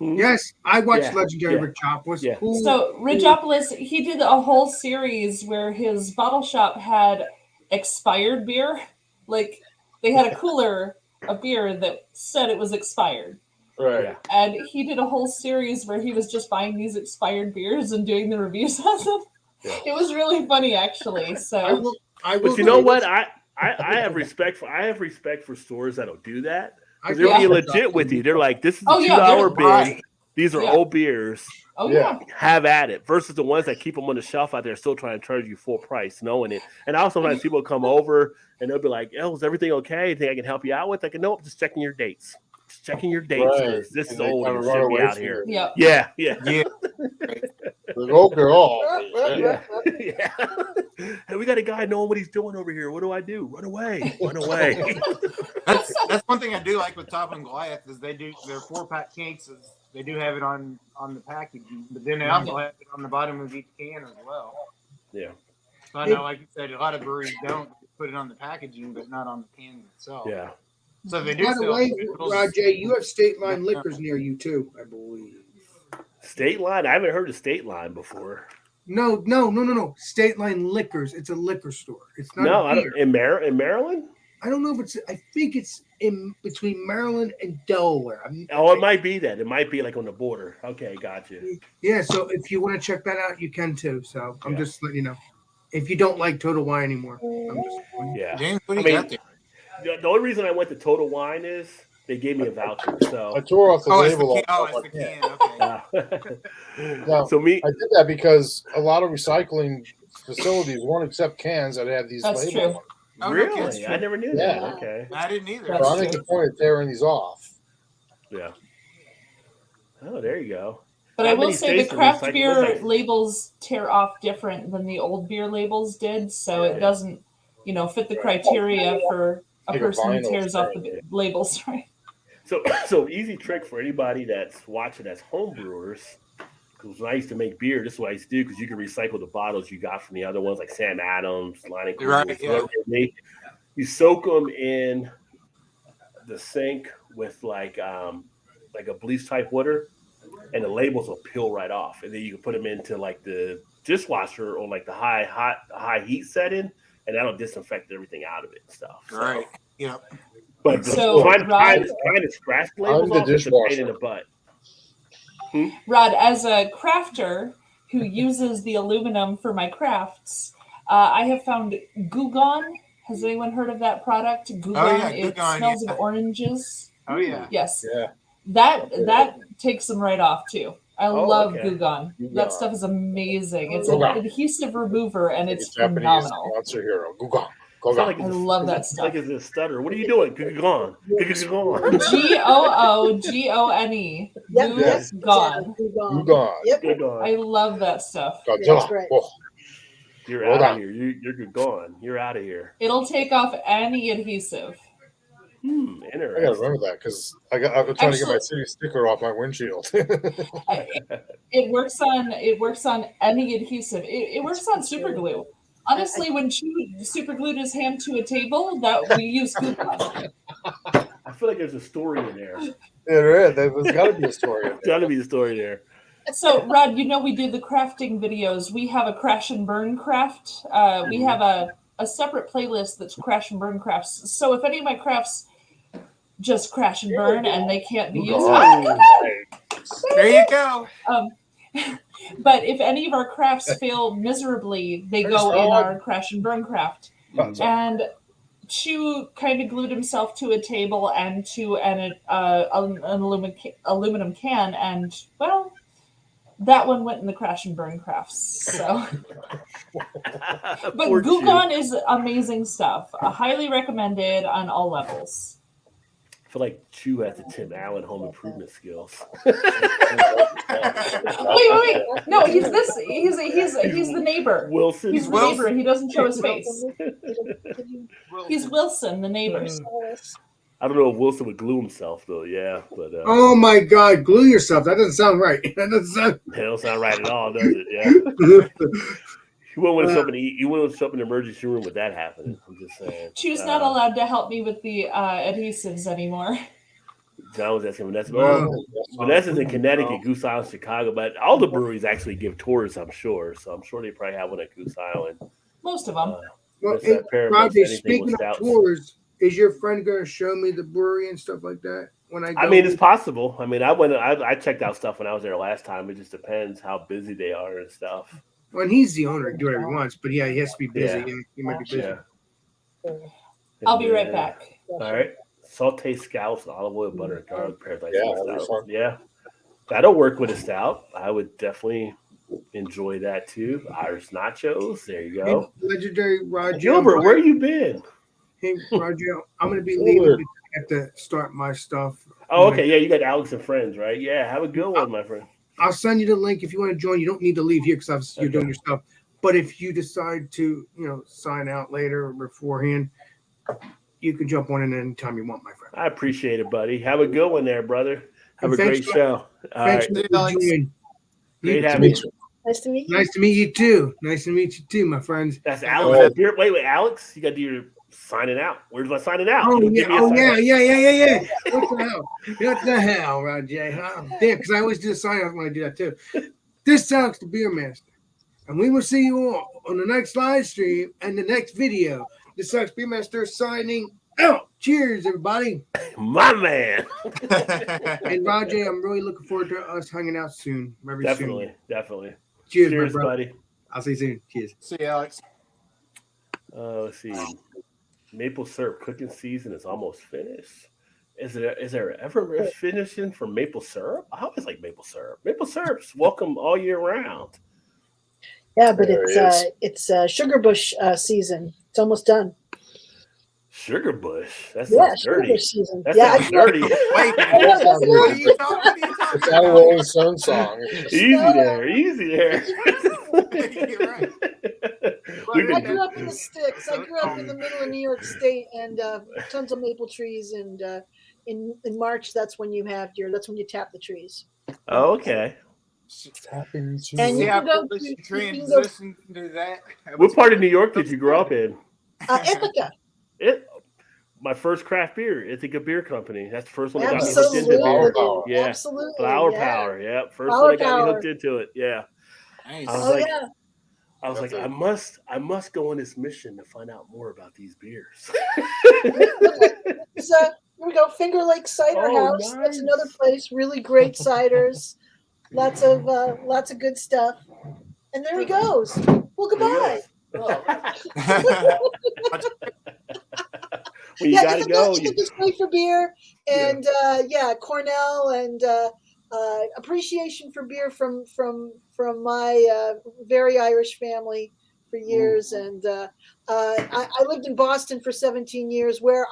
Yes, I watched Yeah, Legendary yeah, Rick Choppers. yeah. Cool. So Ridgeopolis, he did a whole series where his bottle shop had expired beer. Like they had a cooler of beer that said it was expired. Right. Yeah. And he did a whole series where he was just buying these expired beers and doing the reviews on them. Yeah. It was really funny, actually. So I will But you know say what? this. I have respect for stores that'll do that. I They're Yeah. being legit with you. They're like, this is a Oh, yeah, $2 they're bin. right. These are Yeah. old beers. oh Yeah. yeah. Have at it. Versus the ones that keep them on the shelf out there, still trying to charge you full price, knowing it. And also sometimes people come over and they'll be like, "Oh, is everything okay? Think I can help you out with?" Like, nope, just checking your dates. Just checking your dates. Right. 'Cause This is And they old. kinda And run shouldn't be away out from here. you. Yeah. Yeah, yeah. Yeah. Like, oh, girl. Yeah. Yeah. Hey, we got a guy knowing what he's doing over here. What do I do? Run away. Run away. That's one thing I do like with Top and Goliath is they do their 4-pack cases. They do have it on the packaging, but then they also have it on the bottom of each can as well. Yeah. So I know, like you said, a lot of breweries don't put it on the packaging, but not on the can itself. Yeah. So if they do By the sell way, individuals- Roger, you have State Line Liquors near you too, I believe. State line. I haven't heard of state line before. No. State Line Liquors. It's a liquor store. It's not. No, a I beer. don't. In Maryland? I don't know if it's. I think it's in between Maryland and Delaware. Oh, it might be that. It might be like on the border. Okay, gotcha. Yeah. So if you want to check that out, you can too. So I'm Yeah. just letting you know. If you don't like Total Wine anymore, I'm just. Yeah. James, what do I you mean, got there? The only reason I went to Total Wine is they gave me a voucher. I So, tore off the Oh, it's the label. can. Oh, off it's my the can. can. Okay. No, so me, I did that because a lot of recycling facilities won't accept cans that have these That's labels. true. on them. Oh, no Really? kidding. I never knew Yeah. that. Okay. I didn't either. That's Trying to make a point of tearing these off. Yeah. Oh, there you go. But Not I will many say the states are craft recycling. beer There's like- labels tear off different than the old beer labels did, so Yeah. it doesn't, fit the Right. criteria for a Like a person who vinyl tears off thing. the labels, right? So easy trick for anybody that's watching as home brewers. Because when I used to make beer, this is what I used to do because you can recycle the bottles you got from the other ones like Sam Adams, Line and Right, Coolers, yeah. whatever it may be. You soak them in the sink with like a bleach type water, and the labels will peel right off. And then you can put them into like the dishwasher or like the high heat setting, and that'll disinfect everything out of it and stuff. So. Right. Yep. But So, trying Rod- to scratch labels I'm the off is a pain dishwasher. in the butt. Rod, as a crafter who uses the aluminum for my crafts, I have found Gugon. Has anyone heard of that product? Gugon. yeah, It Gugon, smells yeah. of oranges. Oh yeah. Yes. Yeah. That takes them right off too. I Oh, love okay. Gugon. Gugon. That stuff is amazing. It's an Gugon. adhesive remover and it's Japanese phenomenal. monster hero. Gugon. Sound Gugon. like I it's a- love that it's stuff. Like it's a stutter. What are you doing? Gone. Gone. GOOGONE. Yep, Yes. Gugon. Gugon. Gugon. Yep. I love that stuff. That's Godzilla. great. Oh, You're Hold out on. of here. You're good gone. You're out of here. It'll take off any adhesive. I gotta Interesting. remember that because I'm trying to get my city sticker off my windshield. It works on any adhesive. It works on super glue. Honestly, when Chew super glued his hand to a table, that we use Gugon. I feel like there's a story in there. There is. There's got to be a story in There's there. got to be a story there. So, Rod, we do the crafting videos. We have a crash and burn craft. We have a separate playlist that's crash and burn crafts. So if any of my crafts just crash and burn and they can't be used, There you go. but if any of our crafts fail miserably, they go in our crash and burn craft. And Chew kind of glued himself to a table and to an aluminum can, and well, that one went in the crash and burn crafts. So, but Poor Chew. Gugon is amazing stuff. Highly recommended on all levels. I feel like Chew has the Tim Allen home improvement skills. Wait. No, he's the neighbor. Wilson. He's the Wilson. neighbor. He doesn't show his face. He's Wilson, the neighbor. I don't know if Wilson would glue himself though. Yeah, but Oh my God, glue yourself. That doesn't sound right. That doesn't sound. that don't sound right at all, does it? Yeah. You wouldn't want to show up in you wouldn't show up in the emergency room with that happening. I'm just saying. Chew's not allowed to help me with the adhesives anymore. John was asking Vanessa. Wow. Vanessa's in Connecticut, Goose Island, Chicago, but all the breweries actually give tours, I'm sure. So I'm sure they probably have one at Goose Island. Most of them. Well, That's that pair of Robbie, anything speaking with of stouts. tours, is your friend going to show me the brewery and stuff like that when I go? I mean, it's possible. I mean, I checked out stuff when I was there last time. It just depends how busy they are and stuff. When he's the owner, do whatever he wants. But yeah, he has to be busy. Yeah. Yeah, he might be busy. Yeah. I'll be right And, back. All right. Saute scallops, olive oil, butter, and garlic paradise. Yeah, Stout. that'd be fun. Yeah. That'll work with a stout. I would definitely enjoy that too. Irish nachos. There you Hey, go. legendary Roger. Gilbert, where you been? Hey, Roger, I'm going to be leaving. I have to start my stuff. Oh, okay. Yeah, you got Alex and friends, right? Yeah, have a good one, my friend. I'll send you the link if you want to join. You don't need to leave here because you're doing your stuff. But if you decide to, sign out later or beforehand, you can jump on in anytime you want, my friend. I appreciate it, buddy. Have a good one there, brother. Have And a thanks great for- show. All Thanks right. for joining. Great You- having you. Nice to meet you. Nice to meet you too. Nice to meet you too, my friends. That's Alex. Wait, Alex. You got to do your signing out. Where's my signing out? Oh You yeah, give me a sign out. yeah. What the hell? What the hell, Roger? Huh? Damn, because I always do the sign out when I do that too. This is Alex the Beer Master, and we will see you all on the next live stream and the next video. This is Alex Beer Master signing out. Cheers, everybody. My man. And Roger, I'm really looking forward to us hanging out soon. Very Definitely. soon. Cheers, my brother. buddy. I'll see you soon. Cheers. See you, Alex. Let's see. Maple syrup cooking season is almost finished. Is there ever a finishing for maple syrup? I always like maple syrup. Maple syrup's welcome all year round. Yeah, but There it's sugar bush season. It's almost done. Sugar bush. That Yeah, sounds sugar dirty. bush season. That Yeah, sounds dirty. Wait, I know, what doesn't are it? you talking It's not a about? Rolling Stone song. Easy there. Easy there. You're right. We've I been grew up in the sticks. I grew up in the middle of New York State, and tons of maple trees. And in March, that's when you tap the trees. Oh, okay. Tapping to And you See can how go to foolish you can go transition to that. What part of New York did you grow up in? Ithaca. My first craft beer. Ithaca Beer Company. That's the first one that got me hooked into Absolutely, beer. Power. Yeah. absolutely. Flower yeah. Power. Yep. First Flower one that got me Power. hooked into it. Yeah. Nice. I was Oh like, yeah. I was That's like, it. I must go on this mission to find out more about these beers. So here we go. Finger Lake Cider Oh, House. That's nice. another place. Really great ciders. Lots of good stuff. And there he goes. Well, goodbye. When you Yeah, gotta go, Ithaca's great for beer, and Cornell, and appreciation for beer from my very Irish family for years, and I lived in Boston for 17 years, where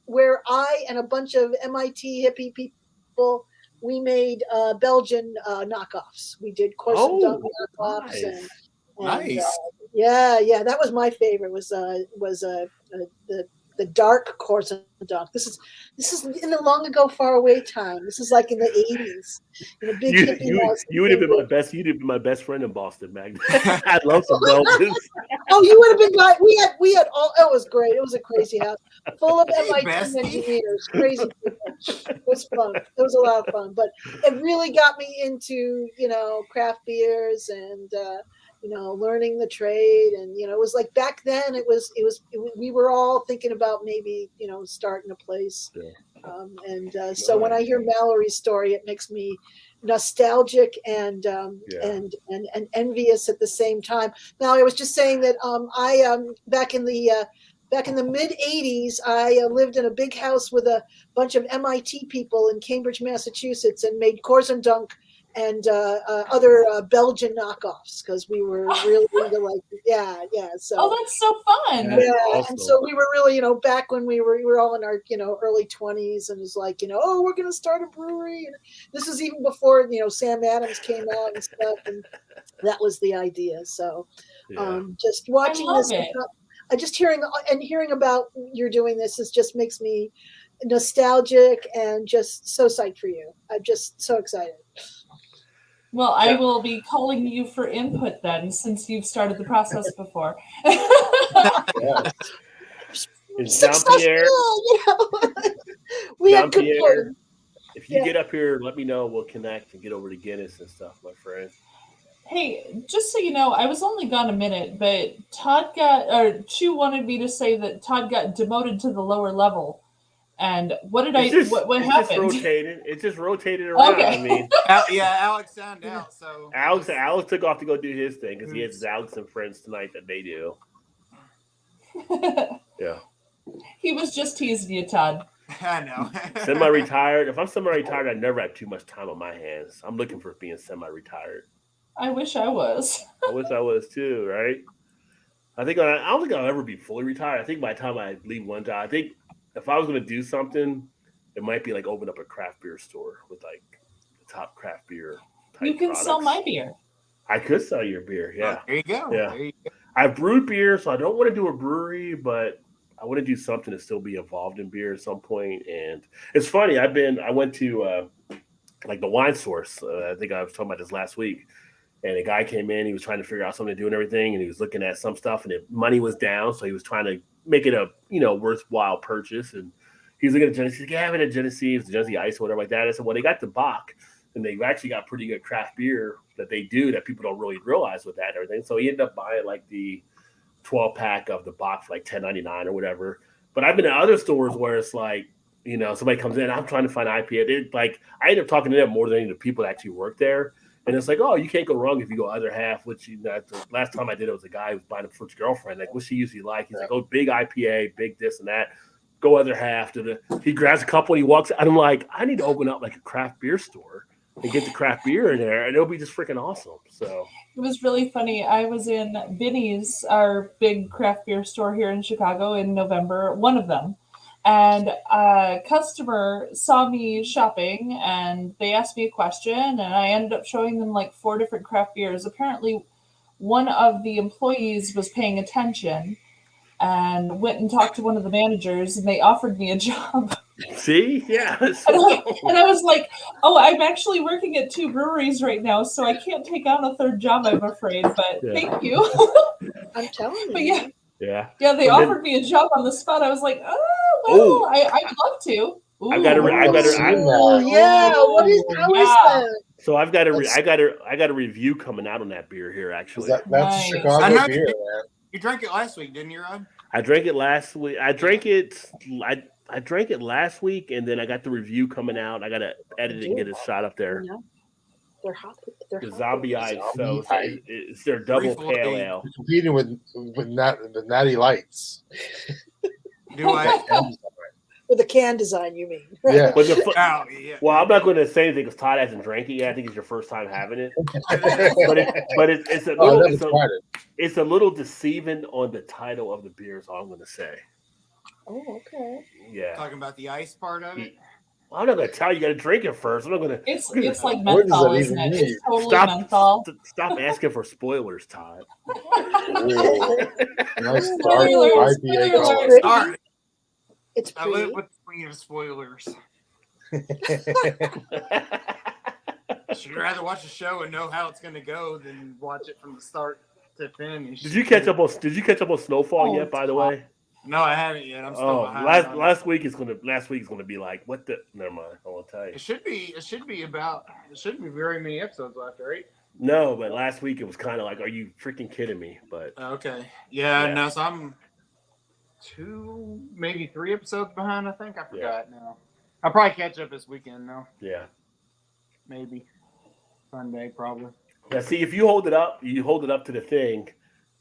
where I and a bunch of MIT hippie people, we made Belgian knockoffs. We did Corson Dunk knockoffs, and Nice. yeah, that was my favorite. Was the dark Corson Dunk. This is in the long ago, far away time. This is like in the 80s, in a big hippie house. You would have been my best. You'd have been my best friend in Boston, Magda. I'd love some Belgians. Oh, you would have been right. We had all. It was great. It was a crazy house full of MIT bestie. engineers, crazy people. It was fun. It was a lot of fun, but it really got me into craft beers and learning the trade. And it was like back then. We were all thinking about maybe starting a place. Yeah. So when I hear Mallory's story, it makes me nostalgic and envious at the same time. Now, I was just saying that I back in the mid 80s, I lived in a big house with a bunch of MIT people in Cambridge, Massachusetts, and made Corson Dunk and other Belgian knockoffs, because we were really into So Oh, that's so fun. yeah, awesome. and so we were really, back when we were all in our, early 20s, and it's like, oh, we're gonna start a brewery, and this is even before, Sam Adams came out and stuff, and that was the idea. So, just watching this, just hearing about you're doing this just makes me nostalgic and just so psyched for you. I'm just so excited. Well, I will be calling you for input then, since you've started the process before. Jean-Pierre, we had good Jean-Pierre, if you get up here, let me know. We'll connect and get over to Guinness and stuff, my friend. Hey, just so you know, I was only gone a minute, but Chu wanted me to say that Todd got demoted to the lower level. And what happened? It just rotated around. Okay. I mean, Alex found out. So Alex took off to go do his thing because he has his Alex and friends tonight that they do. Yeah. He was just teasing you, Todd. I know. Semi-retired. If I'm semi-retired, I never have too much time on my hands. I'm looking for being semi-retired. I wish I was. I wish I was too, right? I don't think I'll ever be fully retired. I think by the time I leave one job, I think if I was going to do something, it might be like open up a craft beer store with like the top craft beer type You can products. sell my beer. I could sell your beer, yeah. There you go. Yeah. There you go. I've brewed beer, so I don't want to do a brewery, but I want to do something to still be involved in beer at some point. And it's funny, I went to like the Wine Source. I think I was talking about this last week. And a guy came in, he was trying to figure out something to do and everything, and he was looking at some stuff, and money was down, so he was trying to make it a worthwhile purchase. And he was looking at Genesee. He's like, yeah, I have it at Genesee, it's Genesee Ice or whatever like that. I said, well, they got the Bach, and they've actually got pretty good craft beer that they do that people don't really realize with that and everything. So he ended up buying like the 12-pack of the Bach for like $10.99 or whatever. But I've been to other stores where it's like, somebody comes in, I'm trying to find IPA. I end up talking to them more than any of the people that actually work there. And it's like, oh, you can't go wrong if you go other half, which the last time I did it was a guy who was buying it for his girlfriend. Like, what's she usually like? He's like, oh, big IPA, big this and that. Go other half. He grabs a couple and he walks out. I'm like, I need to open up like a craft beer store and get the craft beer in there, and it'll be just freaking awesome. So It was really funny. I was in Binny's, our big craft beer store here in Chicago in November, one of them. And a customer saw me shopping and they asked me a question, and I ended up showing them like 4 different craft beers. Apparently, one of the employees was paying attention and went and talked to one of the managers, and they offered me a job. see, yeah. And So, I was like, oh, I'm actually working at 2 breweries right now, so I can't take on a 3rd job, I'm afraid, but Yeah. thank you. I'm telling you. But yeah, yeah. yeah, they And then- offered me a job on the spot. I was like, oh, well, I would love to. I've got to. I Ooh. better. Oh yeah. What is? How is Yeah. that? So I've got to. That's- I got a review coming out on that beer here. Actually, That's Nice. a I Chicago know beer, man. You drank it last week, didn't you, Rod? I drank it last week. I drank it. I drank it last week, and then I got the review coming out. I got to edit it and get it shot up there. No, they're hot. They're The hot. zombie ice. So Zombie it's their double Three, four, pale eight. ale. Competing with Natty Lights. Do I? With the can design, you mean? Yeah. But the Oh, yeah. well, I'm not going to say anything because Todd hasn't drank it yet. I think it's your first time having it. But it's a Oh, I little never tried it. it's a little deceiving on the title of the beer. Is all I'm going to say. Oh, okay. Yeah. Talking about the ice part of it. Well, I'm not going to tell you. You got to drink it first. I'm not going to. It's like What does menthol, that isn't even it? mean? It's totally menthol. Stop asking for spoilers, Todd. Ooh. Nice dark Spoiler alert, IPA spoiler color. alert. Sorry, It's I live pretty. with the queen of spoilers. Should rather watch a show and know how it's going to go than watch it from the start to finish. Did you catch up on Snowfall Oh, yet? By the way. No, I haven't yet. I'm still Oh, behind. on it. last week is gonna be like what the? Never mind. I won't tell you. It shouldn't be very many episodes left, right? No, but last week it was kind of like, are you freaking kidding me? But Okay. Yeah, Yeah. no, so I'm 2, maybe 3 episodes behind, I think. I forgot now. I'll probably catch up this weekend, though. yeah. Maybe. Sunday, probably. Yeah. See, if you hold it up to the thing.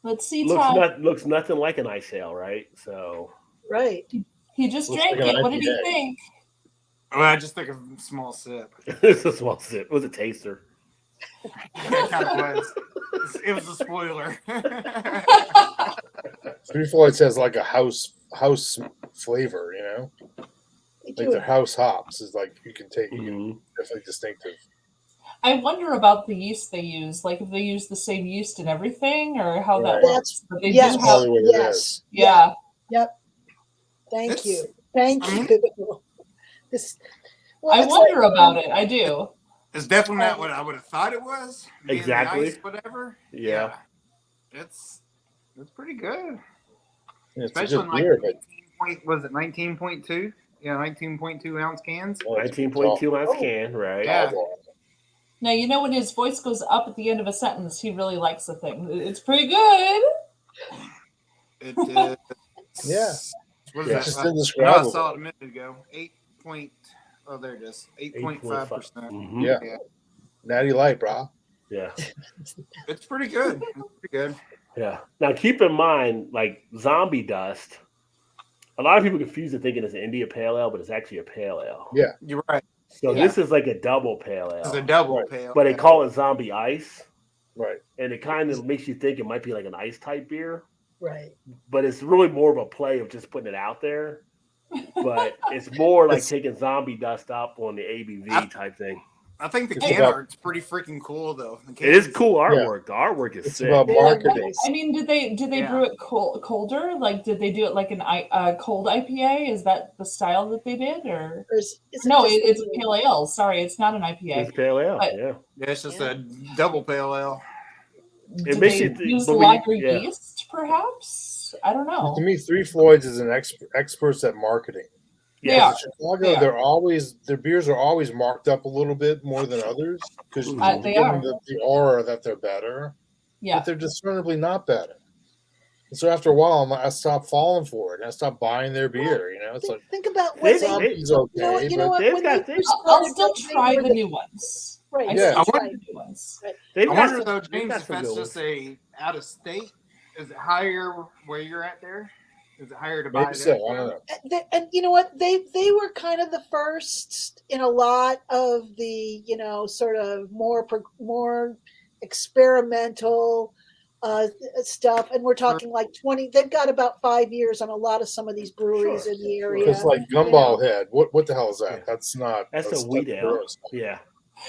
Let's see, Todd. Looks nothing like an ice ale, right? So Right. He just Looks drank like an it. What did he IPA. think? Well, I just took a small sip. it's a small sip. It was a taster. It kind of was. It was a spoiler. 3 Floyd says like a house flavor, you know, They like do their it. house hops is like you can take Mhm. definitely distinctive. I wonder about the yeast they use, like if they use the same yeast and everything, or how that Right. works. But they Yes. do have, Probably what it Yes. is. yeah. Yep. Thank It's- you. Thank I mean- you. This. Well, I it's wonder like, about it. I do. It's definitely not what I would have thought it was. Being the Exactly. ice, whatever. Yeah. It's pretty good. It's a Especially good in like beer, but 19.2? Yeah, 19.2 ounce cans. 19.2 ounce can, right? Yeah. Now you know when his voice goes up at the end of a sentence, he really likes the thing. It's pretty good. It Yeah. What is Yeah. that? Just I indescribable. saw it a minute ago. 8. Oh, there it is. 8.5%. Mhm. Yeah. Yeah. Natty Light, bro. Yeah. It's pretty good. It's pretty good. Yeah. Now keep in mind, like zombie dust. A lot of people confuse it thinking it's an India Pale Ale, but it's actually a Pale Ale. Yeah. You're right. So Yeah. this is like a double Pale It's a Ale, double Right. pale. but they call it Zombie Ice, Right. and it kind of makes you think it might be like an ice type beer, Right. but it's really more of a play of just putting it out there. But it's more like It's- taking zombie dust up on the ABV I- type thing. I think the It's can about- art's pretty freaking cool, though. The It is cans- cool artwork. The artwork is It's sick. about Yeah, marketing. nice. I mean, did they Yeah. brew it colder? Like, did they do it like a cold IPA? Is that the style that they did, or Or is it no? just It's a like- pale ale. Sorry, it's not an IPA. It's Pale Ale, But- yeah. Yeah, it's just a double pale ale. Did makes they you think- use but when you- lager yeah. yeast, perhaps? I don't know. To me, 3 Floyds is an experts at marketing. They Yeah. are. In Chicago, They are. their beers are always marked up a little bit more than others because They are. the aura that they're better, Yeah. but they're discernibly not better. And so after a while, I stopped falling for it and I stopped buying their beer. You know, it's like Think about They- what they- zombie's okay, you know what? You know but what? they've When got they things- first I'll started, still they try were the new ones. Right. I Yeah. still I try the new ones. They've I got wonder some- though, they've James, got if some that's good just a out of state. Is it higher where you're at there? Is it higher to buy Maybe there? so. I don't know. And you know what? They were kind of the first in a lot of the sort of more experimental stuff, and we're talking like 20. They've got about 5 years on a lot of some of these breweries Sure, in the sure. area. Because like Gumball Head, what the hell is that? Yeah. That's not. That's a wheat ale. gross. Yeah.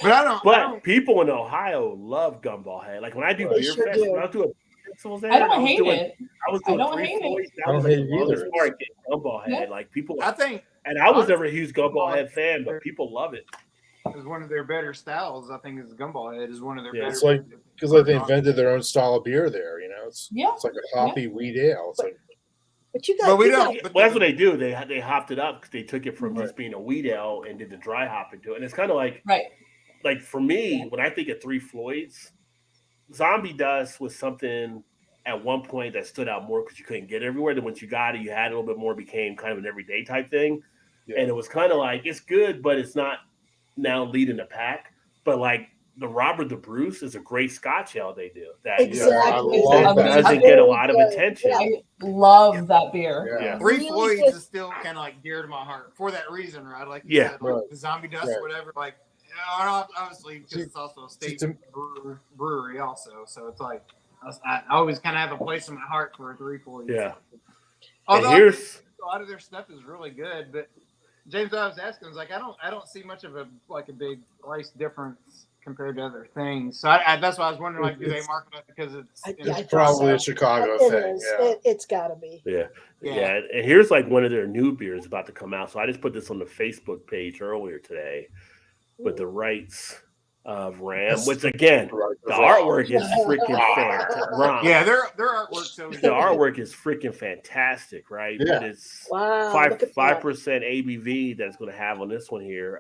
But I don't. People in Ohio love Gumball Head. Like when I do Right. They beer sure fest, do. when I was doing festivals there, I and don't hate it. I was I doing don't Three hate it. Floyds. I That was don't like hate the it longest either. part getting Gumball Head. Yeah. Like people, I think and I was honestly, never a huge Gumball Head fan, but people love it. is one of their better styles. I think is Gumball Head is one of their Yeah. better. It's like because like they invented their own style of beer there. It's Yeah. it's like a hoppy wheat ale. It's like But you got. But we you don't. got- But Well, that's what they do. They hopped it up because they took it from Right. just being a wheat ale and did the dry hop into it. And it's kind of like for me, when I think of Three Floyds, Zombie Dust was something at one point that stood out more because you couldn't get it everywhere. Then once you got it, you had a little bit more, became kind of an everyday type thing. Yeah. And it was kind of like, it's good, but it's not now leading the pack. But like the Robert the Bruce is a great Scotch ale they do. That Exactly. I that love that. doesn't get a lot of attention. I love that beer. Yeah. Three Really Floyds good. is still kind of like dear to my heart for that reason, right? Like Yeah. said, like Right. the Zombie Dust Right. or whatever. Like, obviously because it's also a state brewery, also. So it's like I always kind of have a place in my heart for Three Floyds. Yeah. Although And here's a lot of their stuff is really good, but James, I was asking, I was like, I don't see much of a big price difference compared to other things. So that's why I was wondering, like, do they market it because it's I It's think probably so. a Chicago It thing. is. Yeah. It's got to be. Yeah. Yeah. And here's like one of their new beers about to come out. So I just put this on the Facebook page earlier today. But the rights of Ram, which again, the artwork is freaking fantastic. Yeah, their artwork's so The artwork is freaking fantastic, right? Yeah. But it's Wow. look at that. 5% ABV that's going to have on this one here.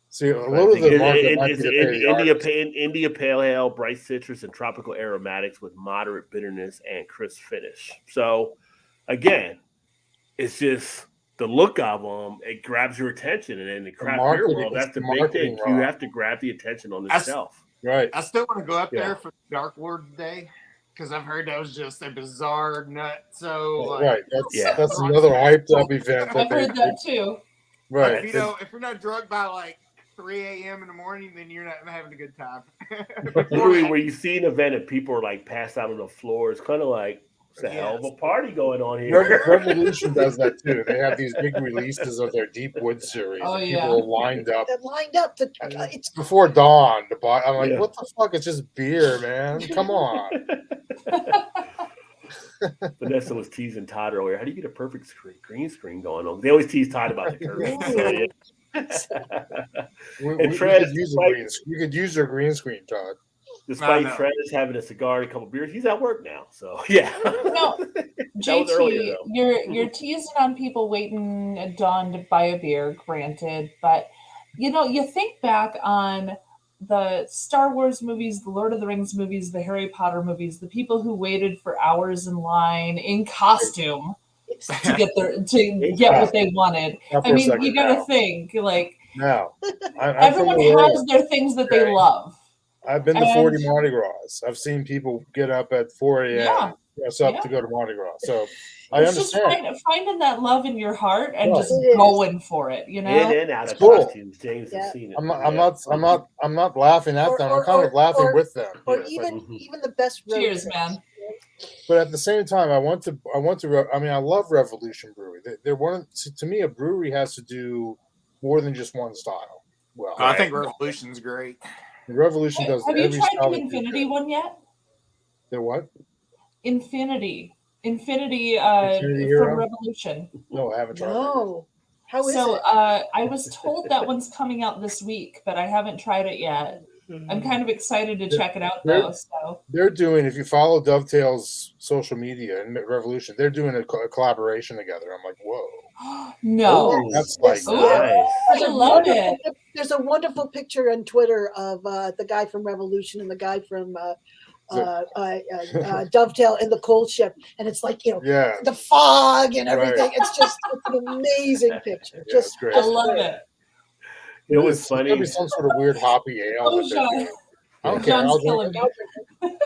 See, a little of the market might It's be to pay the artist. India Pale Ale, bright citrus and tropical aromatics with moderate bitterness and crisp finish. So, again, it's just the look of them. It grabs your attention, and in the craft beer marketing- world, that's it's the the big marketing thing. You role. have to grab the attention on the That's- shelf. Right. I still want to go up Yeah. there for Dark Lord Day because I've heard that was just a bizarre nut. So like, Right. Yeah. That's another hyped up event. I've heard that too. But Right. if you're not drunk by like 3 a.m. in the morning, then you're not having a good time. Literally, where you see an event and people are like passed out on the floor, it's kind of like it's a hell of a party going on here. Revolution does that too. They have these big releases of their Deep Wood series. Oh, and yeah. people are lined up They're lined up. It's before dawn to buy. I'm like, Yeah. what the fuck? It's just beer, man. Come on. Vanessa was teasing Todd earlier. How do you get a perfect green screen going on? They always tease Todd about the curve. So, yeah. We And could Trez, use a green. You could use your green screen, Todd. Despite No. Trez having a cigar and a couple beers, he's at work now. So yeah. No, was earlier, JT, though. you're teasing on people waiting at dawn to buy a beer, granted, but you think back on the Star Wars movies, the Lord of the Rings movies, the Harry Potter movies, the people who waited for hours in line in costume to get what they wanted. Not I for a mean, second you got to now. think like Now, I'm from everyone the world. has their things that they Okay. love. I've been to and- 40 Mardi Gras. I've seen people get up at 4 a.m. Yeah. dress up Yeah. to go to Mardi Gras. So I It's just understand. finding that love in your heart and Right. just It is. going for it, In and out of Cool. costumes. James Yeah. has seen it. I'm not laughing at them. I'm kind of laughing with them. or here, but- even the best road Cheers, trips. man. But at the same time, I love Revolution Brewery. They're to me, a brewery has to do more than just one style. Well, I think Revolution's great. Revolution does Have you every tried style. the they do Infinity good. one yet? The what? Infinity Infinity from Hero? Revolution. No, I haven't tried. No. How is So it? I was told that one's coming out this week, but I haven't tried it yet. I'm kind of excited to check it out though. So They're doing, if you follow Dovetail's social media and Revolution, they're doing a collaboration together. I'm like, whoa. no, That's like, Yes. Ooh. Nice. I love it. There's a wonderful picture on Twitter of the guy from Revolution and the guy from Dovetail in the cold ship, and it's like yeah. the fog and Right. everything. It's an amazing picture. Yeah, Just it's great. I love it. You know what's It's funny? gonna be some sort of weird hoppy ale. Oh, that they're John. doing. I don't care. John's I'll killing drink me. it.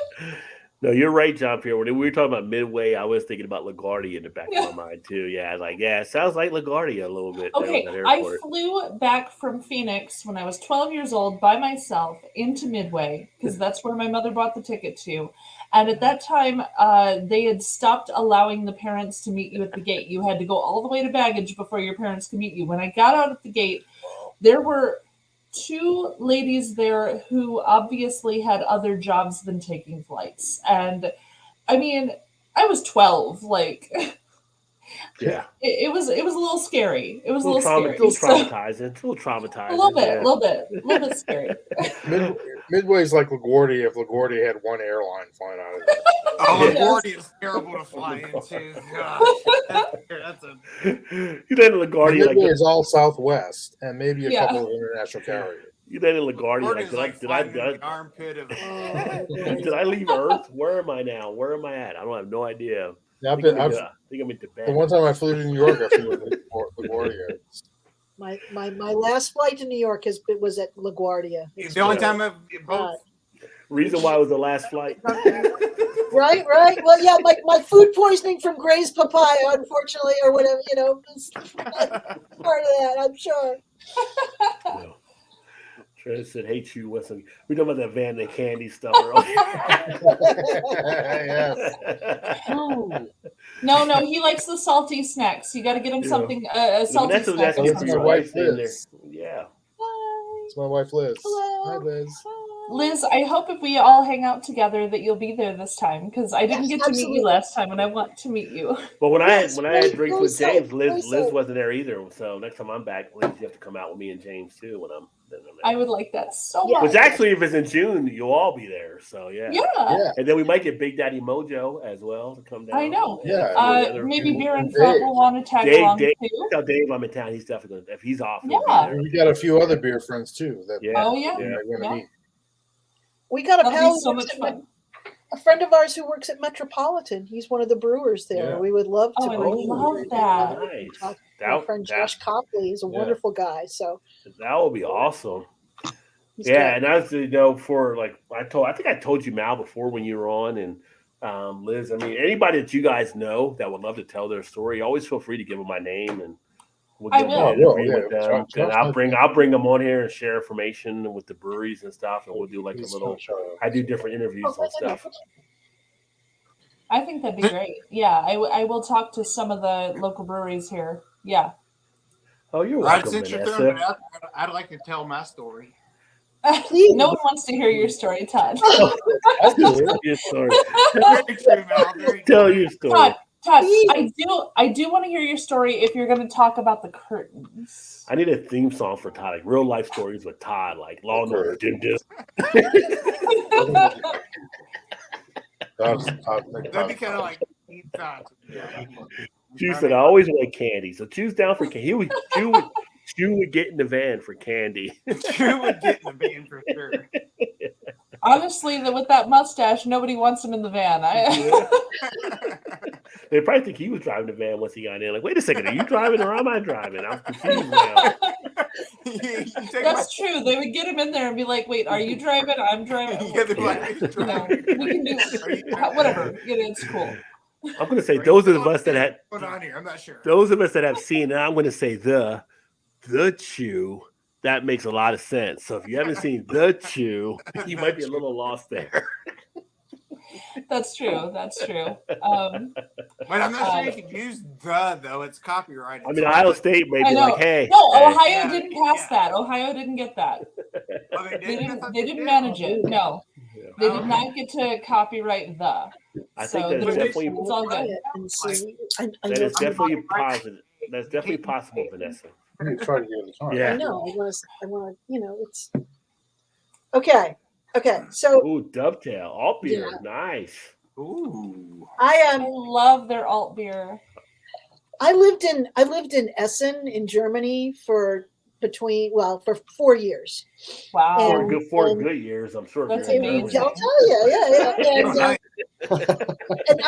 No, you're right, John Pierre. When we were talking about Midway, I was thinking about LaGuardia in the back of my mind too. Yeah, like it sounds like LaGuardia a little bit there Okay, on that I airport. flew back from Phoenix when I was 12 years old by myself into Midway because that's where my mother bought the ticket to. And at that time, they had stopped allowing the parents to meet you at the gate. You had to go all the way to baggage before your parents could meet you. When I got out at the gate, there were two ladies there who obviously had other jobs than taking flights. And I mean, I was 12, like Yeah, it was a little scary. It was a a little scary. little So- traumatizing. It's a little traumatizing. a little yeah. a little bit scary. Midway's like LaGuardia if LaGuardia had one airline flying out of it. Oh, Yes. LaGuardia is terrible to fly into. Gosh, that's a You landed LaGuardia Midway like is all Southwest and maybe a Yeah. couple of international carriers. you landed LaGuardia LaGuardia like is like flying into the armpit of. did I leave Earth? Where am I now? Where am I at? I don't have no idea. Yeah, I think I'm in the Tibet. one time I flew to New York, I flew to LaGuardia. My last flight to New York was at LaGuardia. The only time I've both. Reason why it was the last flight. Right. Well, yeah, my food poisoning from Gray's papaya, unfortunately, or whatever, is part of that, I'm sure. No. Trey said, "Hey, Chew, what's up?" We talking about that Van and Candy stuff earlier. Yes. No, he likes the salty snacks. You got to get him Yeah. something, a salty Vanessa was snack. asking of for some my your sort. wife, advice in there. Liz. Yeah. Hi. It's my wife, Liz. Hello. Hi, Liz. Liz, I hope if we all hang out together that you'll be there this time because I didn't Yes, get to meet you absolutely. last time and I want to meet you. But when Yes, I had drinks very with so, James, very Liz so. wasn't there either. So next time I'm back, Liz, you have to come out with me and James too when I'm there. I would like that so Yeah. much. Which actually, if it's in June, you'll all be there. So yeah. Yeah. And then we might get Big Daddy Mojo as well to come down. I know. Yeah. Maybe Beer and Dave. Front will want to tag along Dave, too. tell Dave I'm in town. He's definitely going to, if he's off, he'll Yeah. be there. We got a few other beer friends too that Yeah. Oh yeah. Yeah. we're going to meet. We got a That'll pal be who so works much at fun. a friend of ours who works at Metropolitan. He's one of the brewers there. Yeah. We would love to. Oh, I bring him love over. that. Nice. My friend Josh Copley is a wonderful guy. So That would be awesome. he's Yeah, great. and for like I think I told you Mal before when you were on, and Liz. I mean, anybody that you guys know that would love to tell their story, always feel free to give them my name, and we'll I get will. an interview Yeah. with them. Josh And I'll knows bring them on here and share information with the breweries and stuff, and we'll do like a He's little. gonna show up. I do different interviews and stuff. I think that'd be great. Yeah, I will talk to some of the local breweries here. Yeah. Oh, you're Right, welcome, since you're throwing it Vanessa. out there, I'd like to tell my story. Please. No one wants to hear your story, Todd. I'll do it. Tell your story. Very true, Mal. Very Tell true. your story. Todd, Please. I do want to hear your story if you're going to talk about the curtains. I need a theme song for Todd, like real life stories with Todd, like Law and Order. Dim Dim. That'd That'd be kind of like Keith Todd. Yeah. Chew said, I always want candy. So Chew's down for candy. Chew would get in the van for candy. Drew would get in the van for sure. Honestly, with that mustache, nobody wants him in the van. They probably think he was driving the van once he got in. Like, wait a second, are you driving or am I driving? I'm confused now. You take That's true. They would get him in there and be like, "Wait, are you driving? I'm driving." Yeah, they're like, "Who's You know, driving?" we can do whatever. You know, it's cool. I'm gonna say those of us that had What's on here? I'm not sure. those of us that have seen it, I'm gonna say the Chew. That makes a lot of sense. So if you haven't seen the Chew, you might be a little lost there. That's true. That's true. But I'm not sure you can use the though. It's copyrighted. I mean, Ohio State may I be know. like, hey, No, hey. Ohio Yeah, didn't pass yeah. that. Ohio didn't get that. Oh, they They did? I didn't. thought They didn't did. manage it. No, they Oh, did not get to copyright the. I think So that's there's- definitely it's all good. And see, I that is know, definitely positive. That's definitely possible, Vanessa. Let me try to give it a try. Yeah. I know. I want to. It's okay. Okay. So Ooh, dovetail, all beer, Yeah. nice. Ooh. I I love their alt beer. I lived in Essen in Germany for 4 years. Wow. And- Four and- good years, I'm sure. That's if you're in amazing. Germany. I'll tell you, yeah. Oh, nice. And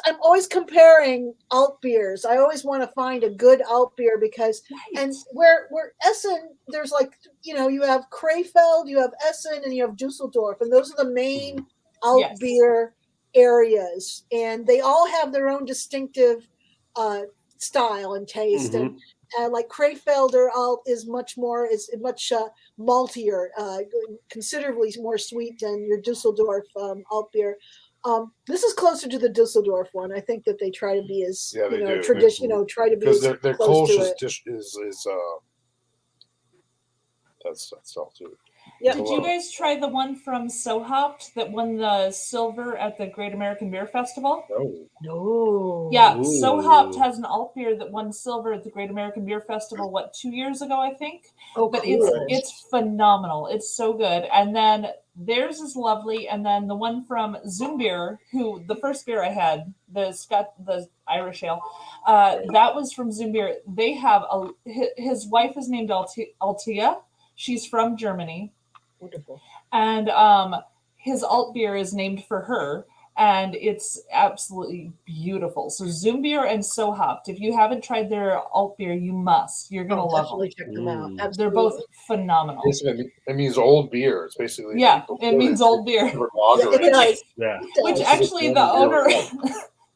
I'm always comparing alt beers. I always want to find a good alt beer because and where Essen, there's like you have Krefeld, you have Essen, and you have Dusseldorf, and those are the main alt Yes. beer areas, and they all have their own distinctive style and taste. Mhm. And like Crayfelder alt is much maltier, considerably more sweet than your Dusseldorf alt beer. This is closer to the Dusseldorf one. I think that they try to be as they do. tradition, try to be Because as their close to closest it. dish is that's all too. Yeah. Did you guys try the one from So Hopped that won the silver at the Great American Beer Festival? No. No. Yeah, So Hopped Ooh. has an alt beer that won silver at the Great American Beer Festival, 2 years ago, I think? Oh, But cool. it's phenomenal. It's so good. And then theirs is lovely. And then the one from Zoom Beer, who the first beer I had, the Irish ale, that was from Zoom Beer. They have his wife is named Altia. She's from Germany. Wonderful. And his alt beer is named for her, and it's absolutely beautiful. So Zoom Beer and So Hopped, if you haven't tried their alt beer, you must. You're gonna love them. Definitely check them out. Mm. They're both phenomenal. Basically, it means old beer. It's basically It means old beer. Yeah, it does. Yeah. It does. Which actually the owner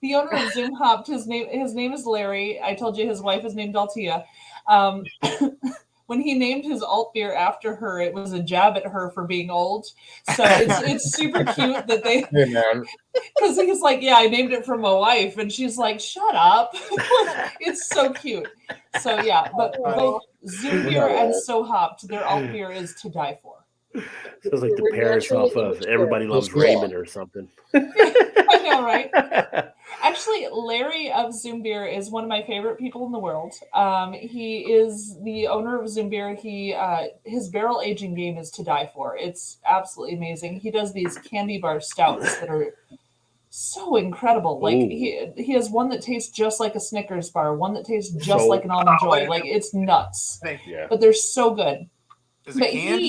the owner of Zoom Hopped, his name is Larry. I told you his wife is named Altia. When he named his alt beer after her, it was a jab at her for being old. So it's super cute that they, because he's like, yeah, I named it for my wife, and she's like, shut up. It's so cute. So yeah, but both Zoom Beer and So Hopped, their alt beer is to die for. Sounds like the We're parents naturally off of immature. Everybody Loves Raymond or something. I know, right? Actually, Larry of Zoom Beer is one of my favorite people in the world. He is the owner of Zoom Beer. His barrel aging game is to die for. It's absolutely amazing. He does these candy bar stouts that are so incredible. Like he has one that tastes just like a Snickers bar, one that tastes just like an Almond Joy. Like it's nuts. Yeah. But they're so good. Is it But canned?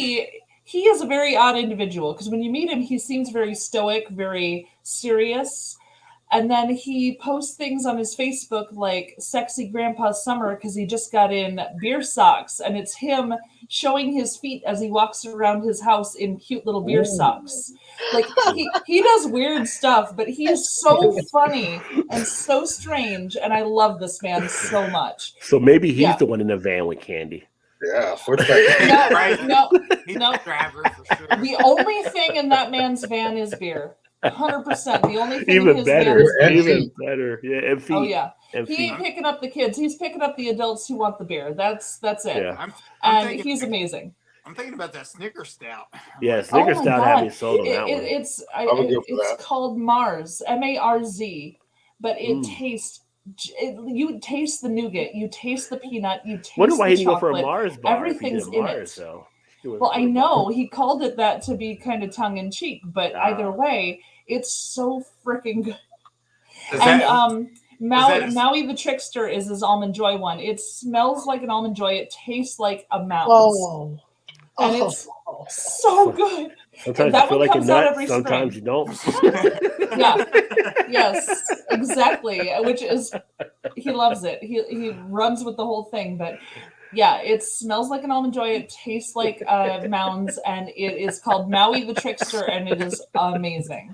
he is a very odd individual because when you meet him, he seems very stoic, very serious. And then he posts things on his Facebook like Sexy Grandpa Summer because he just got in beer socks. And it's him showing his feet as he walks around his house in cute little beer socks. Like he does weird stuff, but he is so funny and so strange. And I love this man so much. So maybe he's the one in the van with Candy. Yeah, Switchback. No. He's the driver for sure. The only thing in that man's van is beer. 100%. The only thing Even in his better. van is Even better. Yeah, and feet. Oh yeah. And He feet. ain't picking up the kids. He's picking up the adults who want the beer. That's it. Yeah. I'm And thinking, he's amazing. I'm thinking about that Snickers stout. Yeah, Snickers my Stout God. had me sold on that one. It's I would go for it's that. called Mars, Marz, but it Mm. tastes. You taste the nougat, you taste the peanut, you taste Wonder why the he didn't go for a chocolate. Mars bar. Everything's if he did in Mars, it. though. He went Well, for I a know Mars. he called it that to be kind of tongue in cheek, but either way, it's so freaking good. Is And that, Maui the Trickster is his Almond Joy one. It smells like an Almond Joy. It tastes like a mouse. Oh. And it's so good. Sometimes that you feel one like a comes out nut, every sometimes spring. you don't. Yeah. Yes, exactly. Which is, he loves it. He runs with the whole thing. But yeah, it smells like an Almond Joy. It tastes like Mounds, and it is called Maui the Trickster, and it is amazing.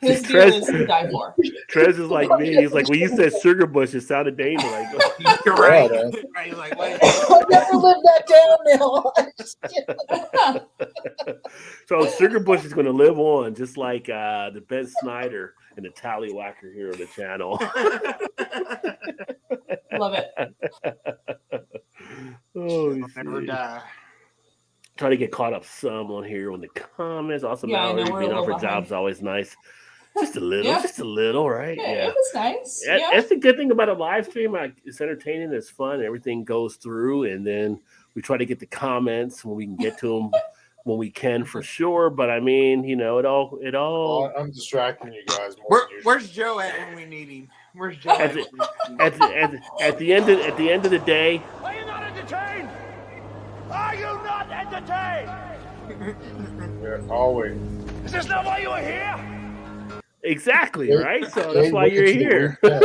His See, beer Trez- is to die for. Trez is like me. He's like, when you said Sugar Bush, it sounded dangerous. Like, you're right. man. Right, you're like, wait. I'll never live that down now. so Sugar Bush is going to live on, just like the Ben Snyder and the Tallywhacker here on the channel. Love it. Oh, Never die. try to get caught up some on here on the comments. Also, Yeah, I know, Mallory we're a being little offered behind. jobs always nice. Just a little, Yeah. right? Yeah, it was nice. Yeah, Yeah. that's the good thing about a live stream. Like, it's entertaining, it's fun, everything goes through, and then we try to get the comments when we can get to them when we can, for sure. But I mean, it all. Well, I'm distracting you guys more than usual. Where's Joe at when we need him? Where's Joe at? At the end of the day, Are you not entertained? Are you not entertained? Yeah, always. Is this not why you are here? exactly, Yeah, right? So yeah, that's why look you're at you. here. Yeah.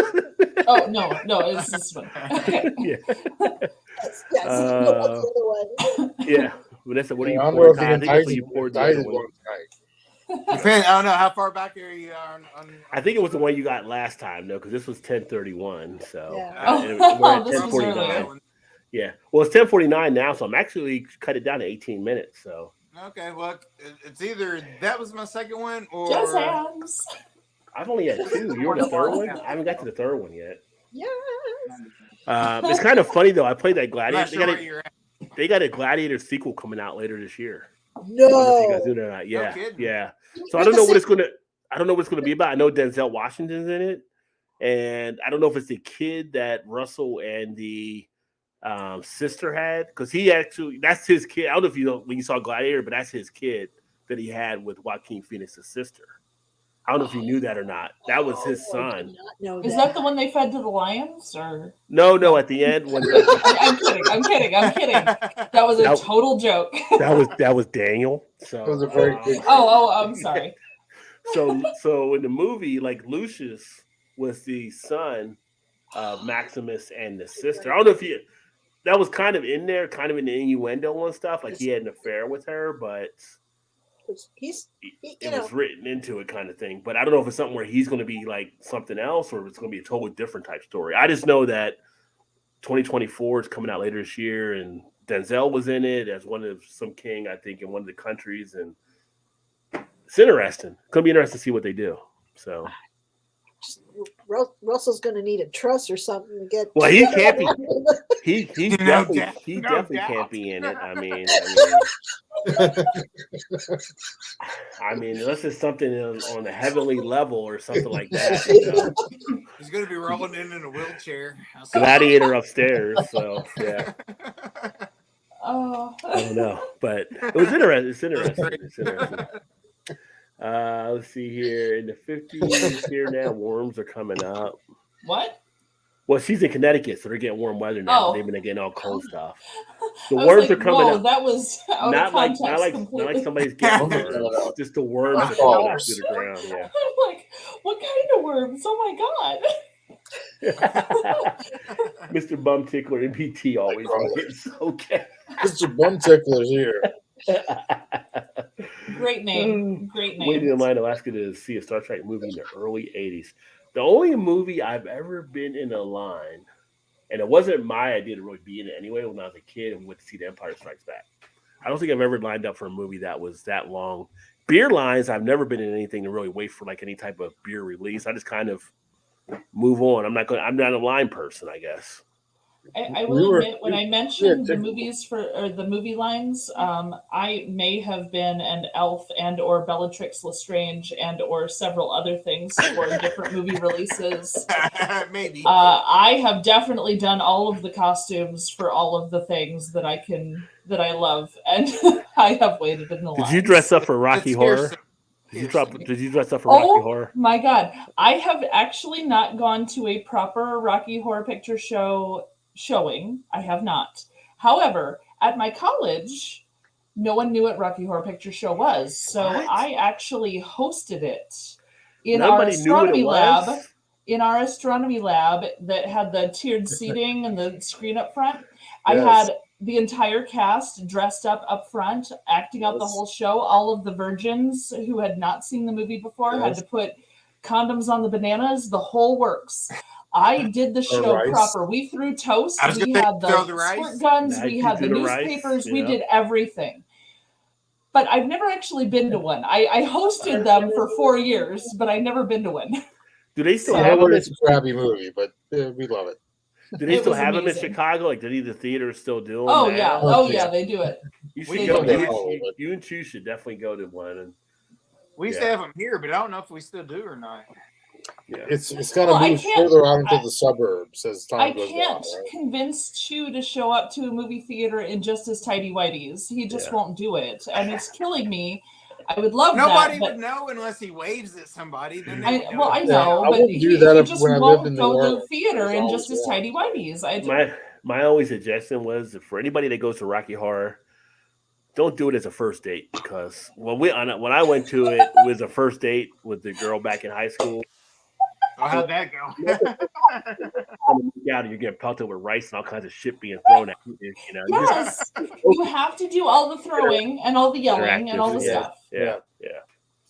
Oh no, it's this one. Okay. Yeah, Yes, no, that's the other one. yeah. Vanessa, what are you I'm pouring? the I think that's what you poured the other indicted one. one tonight. Depends. I don't know how far back are you on I think it was the one you got last time, though, because this was 10:31. So Yeah. and Oh, we're at this was 10:49. earlier. Yeah. Well, it's 10:49 now, so I'm actually cut it down to 18 minutes. So Okay, well, it's either that was my second one or Jazz hands. I've only had two. You're the third one. I haven't got to the third one yet. Yeah. It's kind of funny though. I played that I'm Gladiator. not sure where you're at. They got a Gladiator sequel coming out later this year. I don't know if you guys No. knew that or not. Yeah, kidding. yeah. So I don't know what it's gonna. I don't know what it's gonna be about. I know Denzel Washington's in it, and I don't know if it's the kid that Russell and the sister had, because that's his kid. I don't know if you know when you saw Gladiator, but that's his kid that he had with Joaquin Phoenix's sister. I don't know if you knew that or not. That was his Oh, I did son. not know Is that the one they fed to the lions? Or No. At the end, when I'm kidding. That was a That- total joke. that was Daniel. So That was a very good. I'm sorry. So in the movie, like Lucius was the son of Maximus and the sister. I don't know if that was kind of in there, kind of in the innuendo and stuff, like he had an affair with her, but it was written into it kind of thing. But I don't know if it's something where he's going to be like something else or if it's going to be a totally different type story. I just know that 2024 is coming out later this year, and Denzel was in it as one of some king, I think, in one of the countries, and it's interesting. It's going to be interesting to see what they do. So, Russell's going to need a truss or something to get. well, he can't be. He No definitely doubt. can't be in it. I mean, unless it's something on a heavenly level or something like that. You know? He's going to be rolling in a wheelchair. Gladiator upstairs. So yeah, Oh. I don't know, but it was interesting. It's interesting. Let's see here. In the 50s here now, worms are coming up. What? Well, she's in Connecticut, so they're getting warm weather now. Oh. They've been getting all cold stuff. The I was worms like, are coming whoa, up. that was out of context Not like completely. somebody's getting worms. Just the worms are coming up through the ground. Yeah. I'm like, what kind of worms? Oh my god. Mr. Bum Tickler and BT always gets okay. Mr. Bum Tickler's here. Great name. Great name. Waiting in line in Alaska to see a Star Trek movie in the early 80s. The only movie I've ever been in a line, and it wasn't my idea to really be in it anyway when I was a kid and we went to see The Empire Strikes Back. I don't think I've ever lined up for a movie that was that long. Beer lines, I've never been in anything to really wait for like any type of beer release. I just kind of move on. I'm not a line person, I guess. I will admit, when I mentioned the movies or the movie lines, I may have been an Elf and or Bellatrix Lestrange and or several other things for different movie releases. Maybe. I have definitely done all of the costumes for all of the things that I love, and I have waited in the line. Did you dress up for Rocky Horror? Did you dress up for Rocky Horror? Oh my god. I have actually not gone to a proper Rocky Horror Picture Show showing. I have not. However, at my college, no one knew what Rocky Horror Picture Show was. So I actually hosted it in our astronomy lab. In our astronomy lab that had the tiered seating and the screen up front. I had the entire cast dressed up front, acting out the whole show. All of the virgins who had not seen the movie before had to put condoms on the bananas, the whole works. I did the show proper. We threw toast. We had the squirt guns. We had the newspapers. We did everything. But I've never actually been to one. I hosted them for 4 years, but I've never been to one. Do they still have them? It's a crappy movie, but we love it. Do they still have them in Chicago? Like, do the theaters still do them? Oh, now? yeah. Oh, yeah, they do it. You should go. You and Chu should definitely go to one. And we used to have them here, but I don't know if we still do or not. Yeah. It's got to move further out into the suburbs as time goes on. I can't convince Chu to show up to a movie theater in just his tidy whities. He just won't do it, and it's killing me. I would love Nobody that. would know unless he waves at somebody. Then I know, but he just won't go to the theater in just his tidy whities. My only suggestion was for anybody that goes to Rocky Horror, don't do it as a first date, because when I went to it, it was a first date with the girl back in high school. Oh, how'd that go? You're getting pelted with rice and all kinds of shit being thrown at you. You know, yes, you have to do all the throwing and all the yelling and all the stuff. Yeah.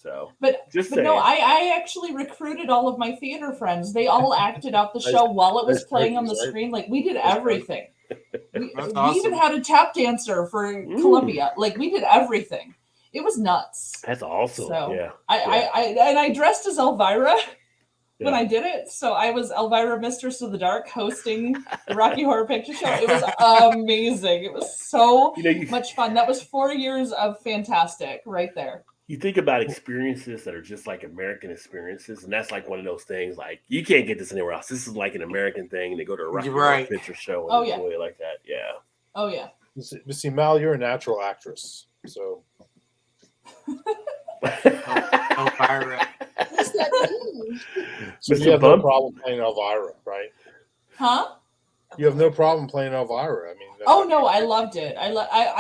So, But just but saying. no, I actually recruited all of my theater friends. They all acted out the show while it was Nice playing on the turkeys, right? screen. Like we did Nice turkey. everything. We That's even awesome. had a tap dancer for Columbia. Like we did everything. It was nuts. That's awesome. So Yeah. I dressed as Elvira when Yeah. I did it. So I was Elvira, Mistress of the Dark, hosting the Rocky Horror Picture Show. It was amazing. It was so much fun. That was 4 years of fantastic right there. You think about experiences that are just like American experiences, and that's like one of those things. Like you can't get this anywhere else. This is like an American thing. And they go to a Rocky Horror Picture Show and enjoy it like that. Yeah. Oh yeah. You see, Mal, you're a natural actress, so. Elvira. What's that mean? So you have no problem playing Elvira, right? Huh? You have no problem playing Elvira. I mean. Oh no, I loved it. I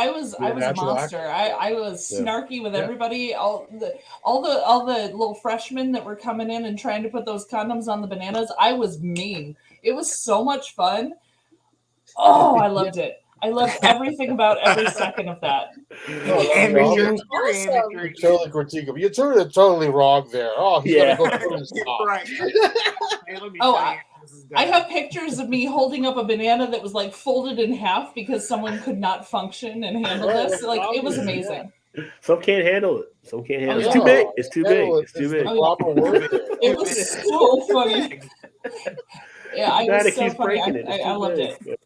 was You're a a natural monster. actor. I was snarky with Yeah. everybody. All the little freshmen that were coming in and trying to put those condoms on the bananas. I was mean. It was so much fun. Oh, I loved it. I loved everything about every second of that. You're totally critique him. You're totally wrong there. Oh, he's gonna go through his top. Right. Hey, let me Oh, tell you, this is I done. have pictures of me holding up a banana that was like folded in half because someone could not function and handle this. Like it was amazing. Some can't handle it. Some can't handle it. It's yeah. too big. It's too big. It's too big. It was so funny. Yeah, I was so keeps funny. breaking it. It's I too loved big. it.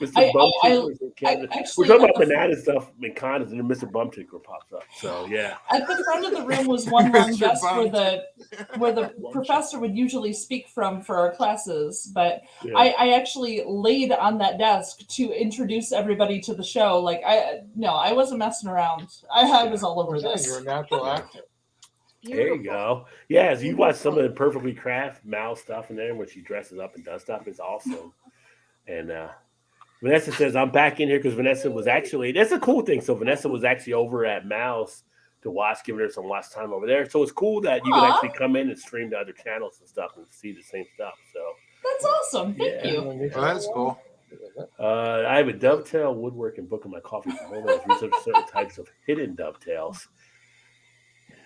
Mr. Bumtickler. actually We're talking about banana stuff and condoms, and then Mr. Bumtickler pops up. So yeah. At the front of the room was one long desk where the professor would usually speak from for our classes, but Yeah. I actually laid on that desk to introduce everybody to the show. Like I wasn't messing around. I was all over this. You're a natural actor. There you go. Yeah, as you watch some of the Perfectly Craft Mal stuff in there when she dresses up and does stuff, it's awesome. And Vanessa says, I'm back in here because Vanessa was actually, that's a cool thing. So Vanessa was actually over at Mal's to watch, giving her some watch time over there. So it's cool that you can actually come in and stream to other channels and stuff and see the same stuff. So that's awesome. Thank you. Well, that's cool. I have a dovetail woodworking book in my coffee from home and research certain types of hidden dovetails.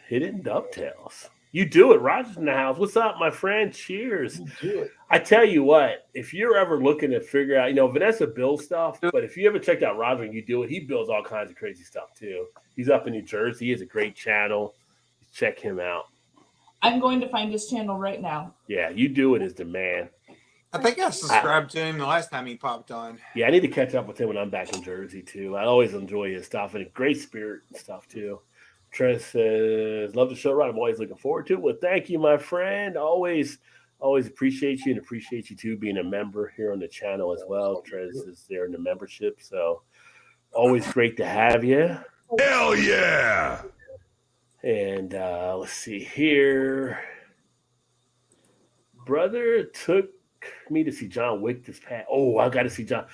Hidden dovetails. You do it. Roger's in the house. What's up, my friend? Cheers. You do it. I tell you what, if you're ever looking to figure out, Vanessa builds stuff, but if you ever checked out Roger and You Do It, he builds all kinds of crazy stuff too. He's up in New Jersey. He has a great channel. Check him out. I'm going to find his channel right now. Yeah, You Do It is the man. I think I subscribed to him the last time he popped on. Yeah, I need to catch up with him when I'm back in Jersey too. I always enjoy his stuff and a great spirit and stuff too. Trent says, love the show, right? I'm always looking forward to it. Well, thank you, my friend. Always appreciate you and appreciate you too being a member here on the channel as well. Trent is there in the membership. So always great to have you. Hell yeah. And let's see here. Brother took me to see John Wick this past. Oh, I got to see John.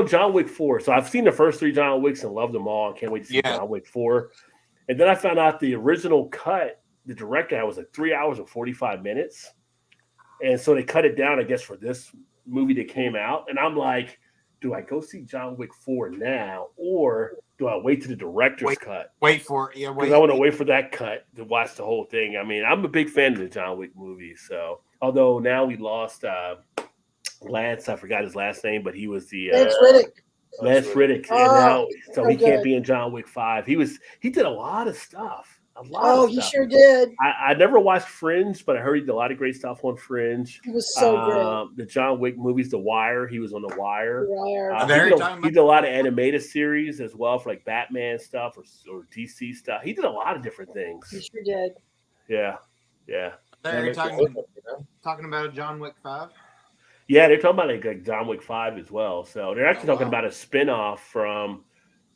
John Wick 4. So I've seen the first 3 John Wicks and loved them all. I can't wait to see John Wick 4. And then I found out the original cut, the director had was like 3 hours and 45 minutes. And so they cut it down, I guess, for this movie that came out. And I'm like, do I go see John Wick 4 now, or do I wait to the director's cut? Wait for it. Yeah, wait. Because I want to wait for that cut to watch the whole thing. I mean, I'm a big fan of the John Wick movies. So, although now we lost Lance, I forgot his last name, but he was the Lance Riddick. Lance Riddick, and now so he can't be in John Wick 5. He did a lot of stuff. He sure did. I never watched Fringe, but I heard he did a lot of great stuff on Fringe. It was so great. The John Wick movies, The Wire, he was on The Wire. He did a lot of animated series as well for like Batman stuff or DC stuff. He did a lot of different things. He sure did. Yeah. They're talking about John Wick 5. Yeah, they're talking about like John Wick 5 as well. So they're actually talking about a spinoff from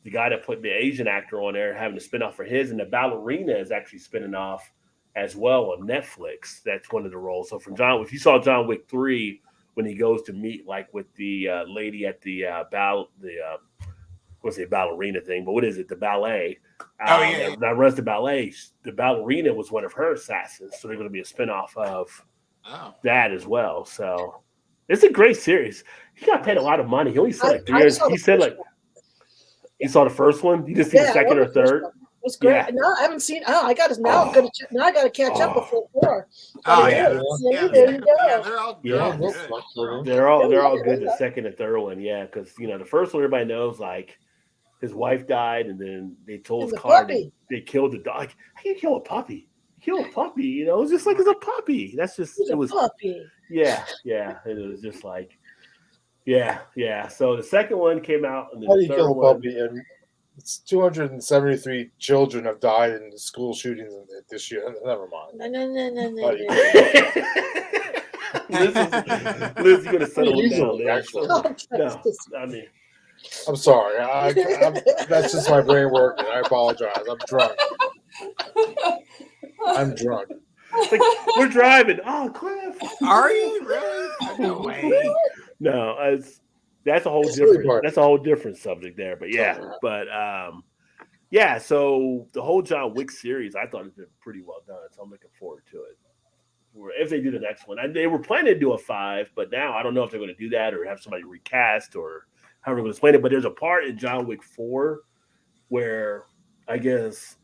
the guy that put the Asian actor on there, having a spinoff for his, and the ballerina is actually spinning off as well on Netflix. That's one of the roles. So from if you saw John Wick 3, when he goes to meet like with the lady at the ballerina thing, but what is it? The ballet. That runs the ballet. The ballerina was one of her assassins, so they're going to be a spinoff of that as well. So it's a great series. He got paid a lot of money. He only said like 3 years. He said like. You saw the first one? You didn't see the second or third? was great. Yeah. No, I haven't seen. Oh, I got to now. I got to catch up before 4. Oh yeah. yeah, There you go. yeah, they're all Yeah. good. They're all good. The second and third one, yeah, because the first one everybody knows, like his wife died, and then they told And his the car puppy. they killed the dog. How can you kill a puppy? Kill a puppy, it's just like it's a puppy. That's just It was a puppy. yeah. And it was just like yeah. So the second one came out, and then How do the you third kill a one. puppy? And it's 273 children have died in the school shootings this year. Never mind. No. Liz, you're gonna settle it down, Easily, Liz. actually. No, I mean, I'm sorry. That's just my brain working. I apologize. I'm drunk. it's like we're driving. Oh, Cliff. Are you really? No way. No, that's a whole It's really different. hard. That's a whole different subject there. But yeah. So the whole John Wick series, I thought it's been pretty well done. So I'm looking forward to it. If they do the next one, they were planning to do a 5, but now I don't know if they're going to do that or have somebody recast or how we're going to explain it. But there's a part in John Wick 4 where I guess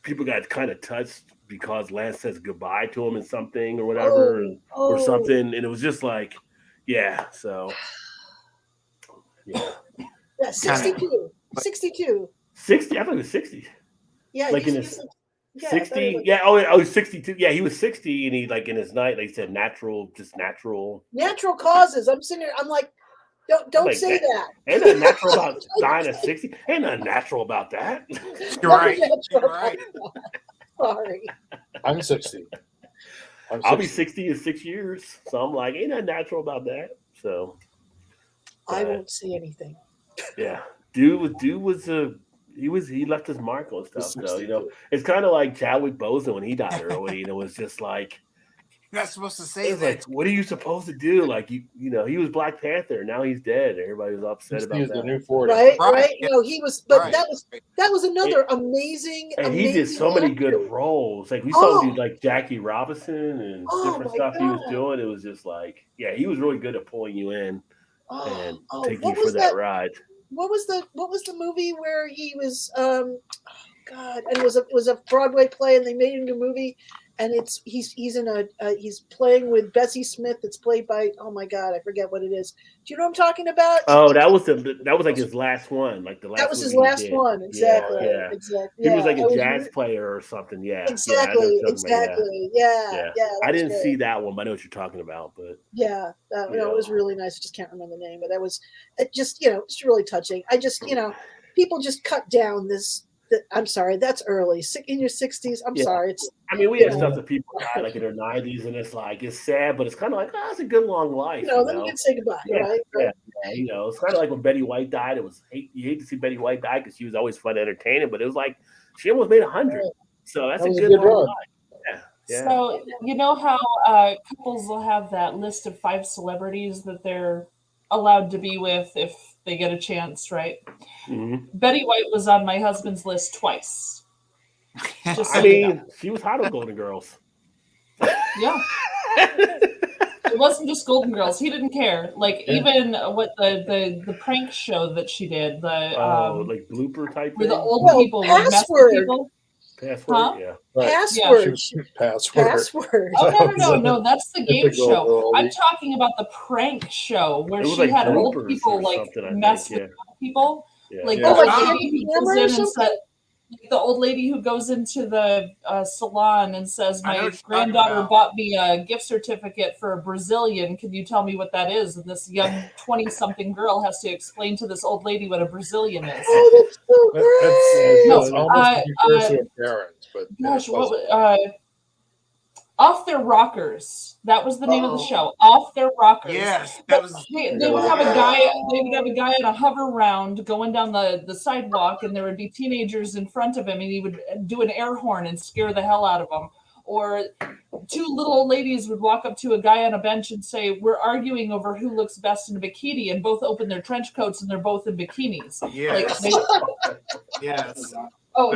people got kind of touched because Lance says goodbye to him and something or whatever or something, and it was just like, yeah. So yeah, 62. 62. 60. I thought it was 60. Yeah, Like in he's his like, yeah, 60. Yeah. Oh, 62. Yeah, he was 60, and he like in his night, like he said, natural. natural causes. I'm sitting here. I'm like, don't Like say that. Ain't nothing natural about dying at 60. Ain't nothing natural about that. You're right. Nothing You're natural. right. Sorry. I'm 60. I'll be 60 in 6 years, so I'm like, ain't nothing natural about that. So I won't say anything. yeah, dude he left his mark on stuff. So it's kind of like Chadwick Boseman when he died early, and it was just like. You're not supposed to say It's that. like, what are you supposed to do? Like, he was Black Panther. Now he's dead. Everybody was upset about He's that. the new 40. Right. Yeah. No, he was, but Right. that was another amazing. And he did so many good roles. Like we saw him do like Jackie Robinson and different stuff he was doing. It was just like, yeah, he was really good at pulling you in and taking you for that ride. What was the movie where he was? God, and it was a Broadway play, and they made it into a movie. And he's playing with Bessie Smith. It's played by, oh my God, I forget what it is. Do you know what I'm talking about? Oh, that was like his last one, like the last. That was his last one, exactly. Yeah. Exactly. He was like a jazz really, player or something. Yeah. Exactly. Yeah. I didn't see that one, but I know what you're talking about. But yeah, it was really nice. I just can't remember the name, but that was it's really touching. I just people just cut down this. I'm sorry, that's early. In your 60s. I'm sorry. We have stuff that people die like in their 90s, and it's sad, but it's kind of like, it's a good long life. Then you can say goodbye, right? Yeah. It's kind of like when Betty White died. It was you hate to see Betty White die because she was always fun and entertaining, but it was like she almost made 100. So that's a good long life. Yeah. So you know how couples will have that list of 5 celebrities that they're allowed to be with if they get a chance, right? Mm-hmm. Betty White was on my husband's list twice. She was hot on Golden Girls. Yeah. It wasn't just Golden Girls. He didn't care. Even what the prank show that she did, like blooper type where thing? the old people would mess with people. Password, huh? yeah. Right. Password. Password. Oh no, that's the game show. I'm talking about the prank show where she had old people mess with people. Yeah. Like Oh, the like old lady who goes in and said, the old lady who goes into the salon and says, I know "My what you're granddaughter talking about. bought me a gift certificate for a Brazilian. Can you tell me what that is?" And this young 20-something girl has to explain to this old lady what a Brazilian is. Oh, that's so great. That's almost the precursor of Karen's, but Gosh, Off Their Rockers. That was the name of the show. Off Their Rockers. Yes, that was. They would have a guy. They would have a guy in a hover round going down the sidewalk, and there would be teenagers in front of him, and he would do an air horn and scare the hell out of them. Or 2 little old ladies would walk up to a guy on a bench and say, "We're arguing over who looks best in a bikini," and both open their trench coats and they're both in bikinis. Yes. Yes. Oh,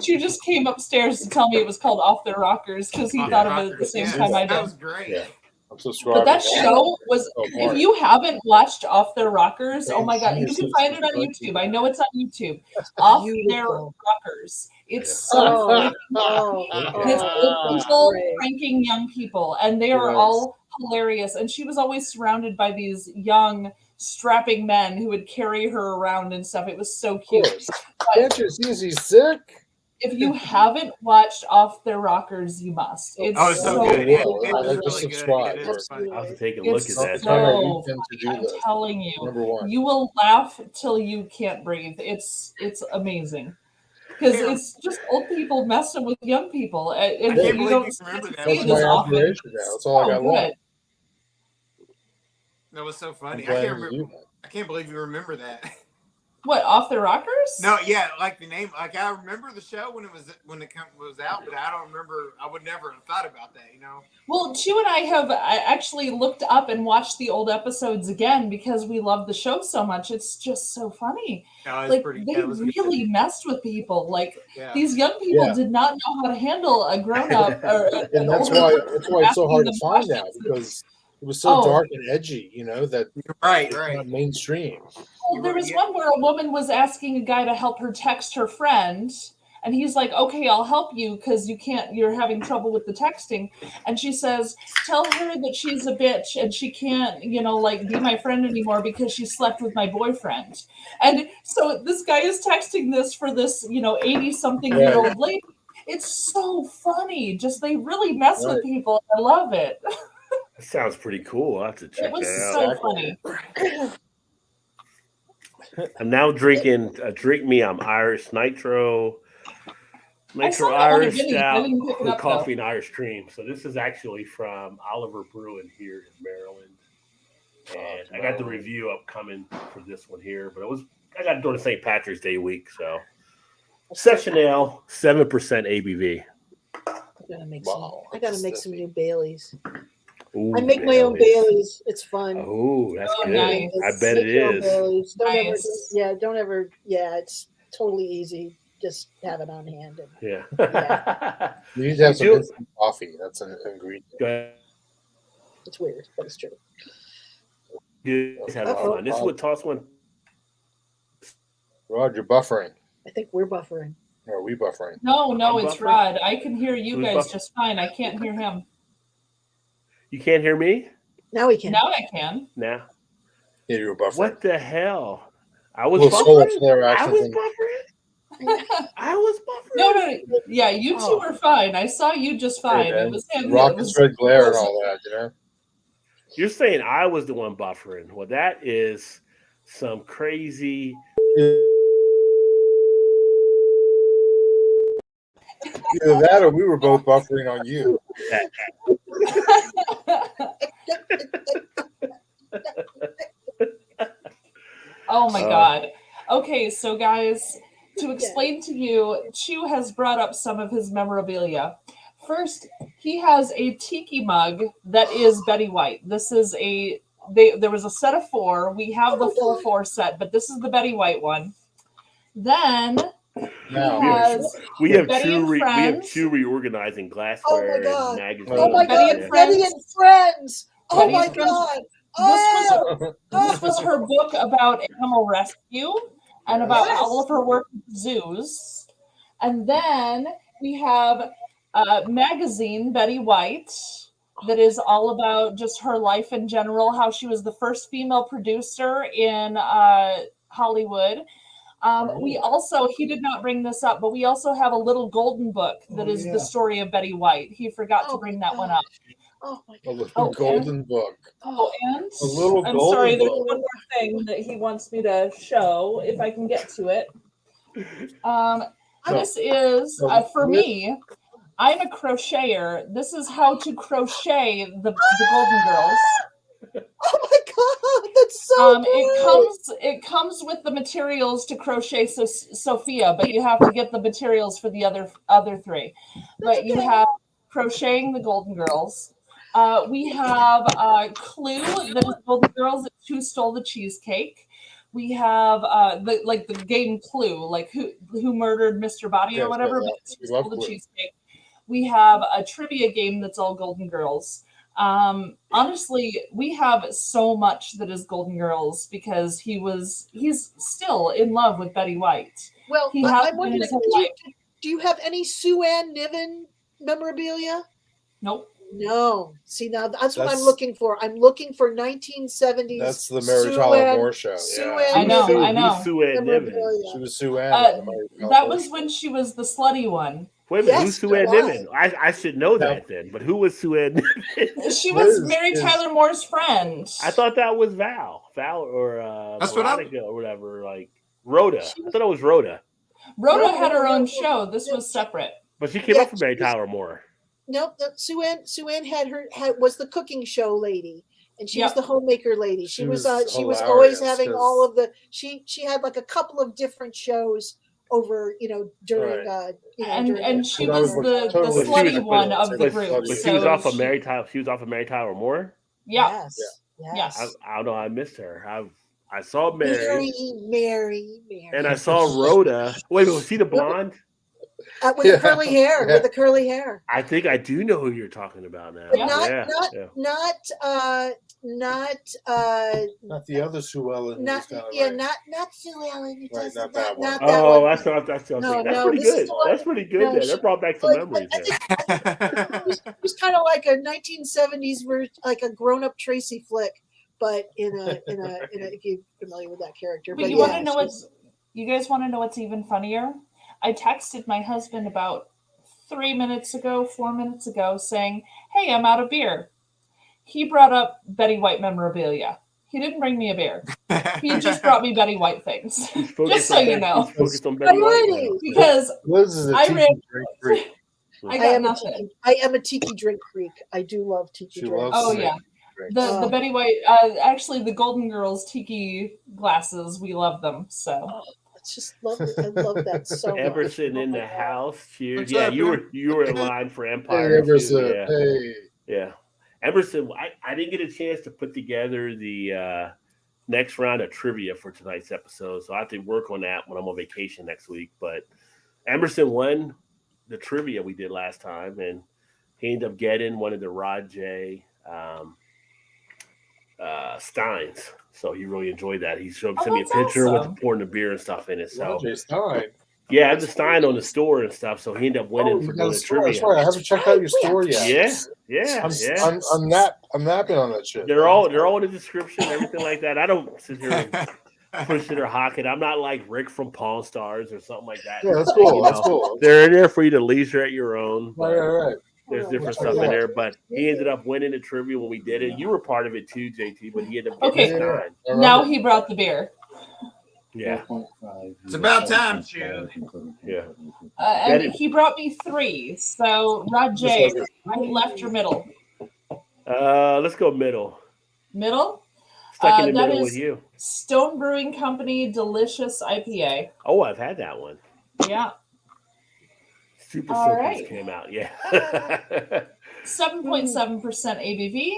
she just came upstairs to tell me it was called Off Their Rockers because he thought of it at the same time I did. That was great. Yeah. I'm subscribing. But that show was, Oh, if boy. you haven't watched Off Their Rockers, oh Thank my God, you. you can find it on YouTube. I know it's on YouTube. That's Off Their beautiful. Rockers. It's so Oh, freaking oh, and it's old oh, people great. pranking young people, and they are Yes. all hilarious. And she was always surrounded by these young, strapping men who would carry her around and stuff. It was so Of cute. course. Can't you see she's sick? If you haven't watched Off Their Rockers, you must. It's Oh, it's so so good. It Well, I was just really good. subscribed. It is funny. I'll have to take a look It's at that. It's on our so weekend to-do I'm list. telling you, Number one. you will laugh till you can't breathe. It's amazing because it's just old people messing with young people, and I can't you believe don't you remember that. see That's it my as often. operation now. That's all I got good. left. That was so I'm funny. I playing can't with remember. you. I can't believe you remember that. What, Off the Rockers? No, yeah, like the name. Like I remember the show when it was out, but I don't remember. I would never have thought about that. You know. Well, Chu and I have actually looked up and watched the old episodes again because we love the show so much. It's just so funny. No, it's Like pretty. they That was good. really messed with people. Like Yeah. these young people Yeah. did not know how to handle a grown up or an And that's older why person it's so hard asking to them find now questions. because it was so Oh. dark and edgy, that Right, it's right. not mainstream. Well, there was Yeah. one where a woman was asking a guy to help her text her friend, and he's like, "Okay, I'll help you because you're having trouble with the texting." And she says, "Tell her that she's a bitch and she can't, like be my friend anymore because she slept with my boyfriend." And so this guy is texting this for this, 80-something-year-old lady. It's so funny. Just they really mess with Right. people. I love it. That sounds pretty cool. I'll have to It check was that so out. funny. I'm now drinking Drink Me. I'm Irish Nitro I saw that one at Irish Vinny's. I Stout didn't pick it with up, coffee and Irish cream. So this is actually from Oliver Brewing here in Maryland. And I got the review upcoming for this one here, but I got it during St. Patrick's Day week. So Session Ale, 7% ABV. I gotta make some new Baileys. Ooh, I make my own Baileys. It's fun. Oh, that's Oh, good. nice. I bet it Make your own is. Baileys. Nice. Don't ever. Yeah, it's totally easy. Just have it on hand. And Yeah. You need to have some do- instant coffee. That's an ingredient. Go ahead. it's weird, but it's true. You guys having Uh-oh. fun. This is what Toss one. Rod, you're buffering. I think we're buffering. Or are we buffering? No, I'm it's buffering. Rod. I can hear you Who's guys buffering? just fine. I can't hear him. You can't hear me Now we can. Now I can. now. Yeah, you were buffering. What the hell? I A was little solar buffering. flare I action was thing. buffering. I was buffering. No. Yeah, you two Oh. were fine. I saw you just fine. Hey, It was him. Rocket's red glare and all that, You're saying I was the one buffering. Well, that is some crazy. Either that or we were both buffering on you. Oh my Oh. God. Okay, so guys, to explain to you, Chu has brought up some of his memorabilia. First, he has a tiki mug that is Betty White. This is there was a set of 4. We have the full 4 set, but this is the Betty White one. Then he Now, has We have Betty two. and We have Friends. two reorganizing glassware God. and magazines. Oh my Betty God, and Betty and Friends. Oh Betty my and Friends. God. This was her book about animal rescue and about Yes. all of her work with zoos. And then we have a magazine, Betty White, that is all about just her life in general, how she was the first female producer in Hollywood. We also, he did not bring this up, but we also have a little golden book that is the story of Betty White. He forgot to bring that one up. Oh my a God. little golden book. Oh, and A little I'm golden sorry, there's book. one more thing that he wants me to show, if I can get to it. This is, for me, I'm a crocheter. This is how to crochet the Golden Girls. Oh my God, that's so cool. It comes with the materials to crochet Sophia, but you have to get the materials for the other 3. But you have crocheting the Golden Girls. We have Clue, that is Golden Girls. It's Who Stole the Cheesecake. We have the game Clue, like who murdered Mr. Body or whatever. But it's Who Stole the Cheesecake. We have a trivia game that's all Golden Girls. Honestly, we have so much that is Golden Girls because he's still in love with Betty White. Well, He has I'm been wondering, his whole life. do you have any Sue Ann Niven memorabilia? Nope. No. See, now that's what I'm That's- looking for. I'm looking for 1970s. That's the Mary Tyler Moore show. Sue Yeah. Ann I know, Niven I know. Who's Sue Ann Niven? memorabilia. She was Sue Ann. Uh, in the Mary Tyler That Moore was show. when she was the slutty one. Wait a minute, Yes, who's Sue Ann you're Niven? I should know that then, but who was Sue Ann Niven? She was Liz Mary is- Tyler Moore's friend. I thought that was Val or That's what I'm- Veronica or whatever, like Rhoda. She I thought it was Rhoda, Rhoda had her own No. show. This was separate. but she came Yeah, up from Mary she was- Tyler Moore. Nope, Sue Ann was the cooking show lady, and she was Yep. the homemaker lady. She She was was she was hilarious always having 'cause- all of the she had like a couple of different shows over during And she But I was was the totally- slutty But- one of the but- group. but But she she was So off of Mary Tyler. She was off of Mary Tyler Moore. Yeah. Yes. I don't know. I missed her. I saw Mary, Mary, and I saw Rhoda. Wait, was she the blonde? with the curly hair. Yeah. With the curly hair. I think I do know who you're talking about now. But Yeah. Not the other Sue Ellen. not who's kinda yeah, like- not Sue Ellen. It Right, doesn't- not that one. that Oh, one. that's what that's No, that's no, pretty this is good. the one- That's pretty good. no, Then she- that brought back some Like, memories. I There. think it was kind of like a 1970s version, like a grown-up Tracy flick, but in a if you're familiar with that character. But But you yeah, want to know you guys want to know what's even funnier? I texted my husband about 4 minutes ago saying, "Hey, I'm out of beer." He brought up Betty White memorabilia. He didn't bring me a beer. He just brought me Betty White things. He's focused Just so on you Betty- know. he's focused on Betty White now. Alrighty. Because Liz is a I tiki read- drink freak. I got nothing. I am a tiki drink freak. I do love tiki She drinks. loves Oh tiki yeah. drinks. The Betty White, actually the Golden Girls tiki glasses, we love them. So It's just lovely. I love that so much. Emerson Oh in my the God. house. Cheers. What's Yeah, up, you man? were in line for Hey, Empire. too, Emerson. yeah. Hey. Yeah. Emerson, I didn't get a chance to put together the next round of trivia for tonight's episode, so I have to work on that when I'm on vacation next week. But Emerson won the trivia we did last time, and he ended up getting one of the Rod J. Steins. So he really enjoyed that. He sent me a that's picture with awesome. pouring the beer and stuff in it. So Roger Stein. yeah, I have the Stein on the store and stuff. So he ended up winning Oh, for you got doing a the store. That's trivia. right. I haven't checked out your store yet. Yeah. I'm napping on that shit. They're all in the description, everything like that. I don't sit here and push it or hawk it. I'm not like Rick from Pawn Stars or something like that. Yeah, that's cool. You That's know, cool. They're in there for you to leisure at your own. Right, But right. there's different Oh, stuff in yeah. there. But he ended up winning the trivia when we did it. You were part of it too, JT. But he ended up Okay. getting the Stein. I now remember. he brought the beer. Yeah, It's about time, Stu. yeah. And Betty- he brought me 3. So Rod J, right, left or middle? Let's go middle. Middle? Stuck in the That middle is- with you. Stone Brewing Company Delicious IPA. Oh, I've had that one. Yeah. Super All Soakers right. came out. Yeah. 7.7% ABV.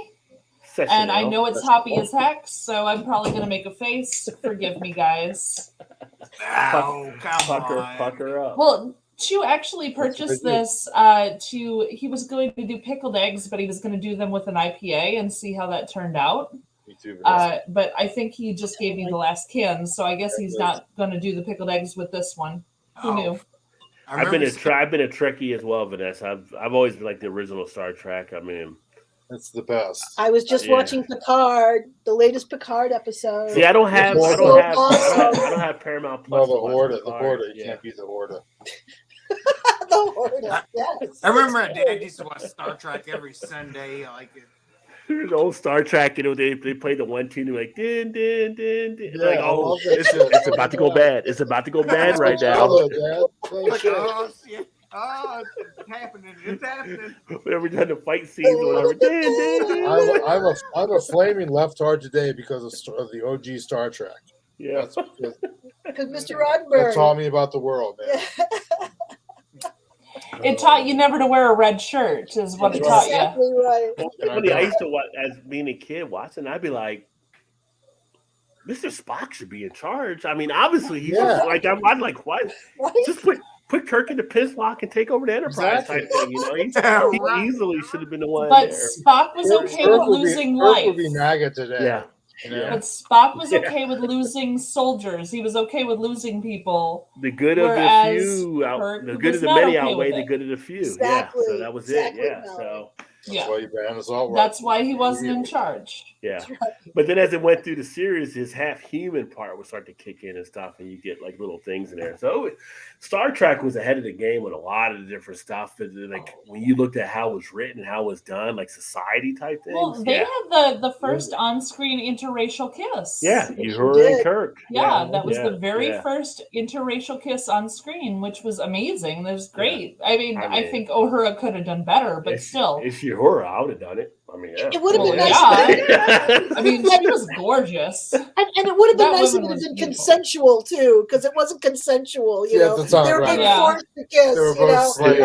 Session And I ale. know it's hoppy as heck, so I'm probably going to make a face. Forgive me, guys. Oh, come on. Pucker up. Well, Chu actually purchased That's this he was going to do pickled eggs, but he was going to do them with an IPA and see how that turned out. Me too, Vanessa. But I think he just gave me the last can, so I guess he's not going to do the pickled eggs with this one. Who Oh, knew? I I've been remember I've been a Trekkie as well, Vanessa. I've always been like the original Star Trek. I mean, It's the best. I was just Yeah. watching Picard, the latest Picard episode. see, I don't have I I don't have Paramount No, Plus. the to watch Horda. The Picard. Horda. You Yeah. can't beat the Horda. The Horda, yes. I remember my dad used to watch Star Trek every Sunday. Like, The old Star Trek, they play the one tune like din din din din. Yeah, Like, I oh, love that it's, shit. it's about to go bad. It's about to go bad right now. Hello, Dad. Oh, like shit. oh, shit. Oh, it's happening. It's happening. Whenever we're done the fight scenes or whatever. Din, din, din. I'm a flaming left hard today because of the OG Star Trek. Yeah. That's Because Mr. that Roddenberry. taught me about the world, man. Yeah, It taught you never to wear a red shirt, is what it taught you. exactly right. Well, it's funny, I used to watch as being a kid watching. I'd be like, Mr. Spock should be in charge. I mean, obviously he's Yeah. just like I'm like what? Right? Just put put Kirk in the piss lock and take over the Enterprise Exactly. type thing. You know, he Right. easily should have been the one But there. Spock was okay with losing life. would be MAGA today. Yeah. You know? Yeah. But Spock was Yeah. okay with losing soldiers. He was okay with losing people. The good of the Whereas few, Kirk the good was of the not many okay outweigh with the it. good of the few. Exactly. Yeah, so that was Exactly, it. Yeah, Melanie. so That's why you banned us all. That's why he wasn't in charge. yeah. But then as it went through the series, his half human part would start to kick in and stuff, and you get like little things in there. So Star Trek was ahead of the game with a lot of the different stuff. Like when you looked at how it was written, how it was done, like society type things. Well, they had the first on-screen interracial kiss. Yeah, They you sure heard did. Kirk. Yeah, that was yeah, the very yeah. first interracial kiss on screen, which was amazing. That was great. I mean, I I mean, think Uhura could have done better, but still. It's Uhura. I would have done it. I mean, yeah. It would have been Well, nice. yeah. I mean, she was gorgeous. And it would have been That nice if woman it had was been beautiful. consensual too, because it wasn't consensual. You Yeah, know, at the time, they were right. being Yeah. forced to kiss. They were You know, both slaves.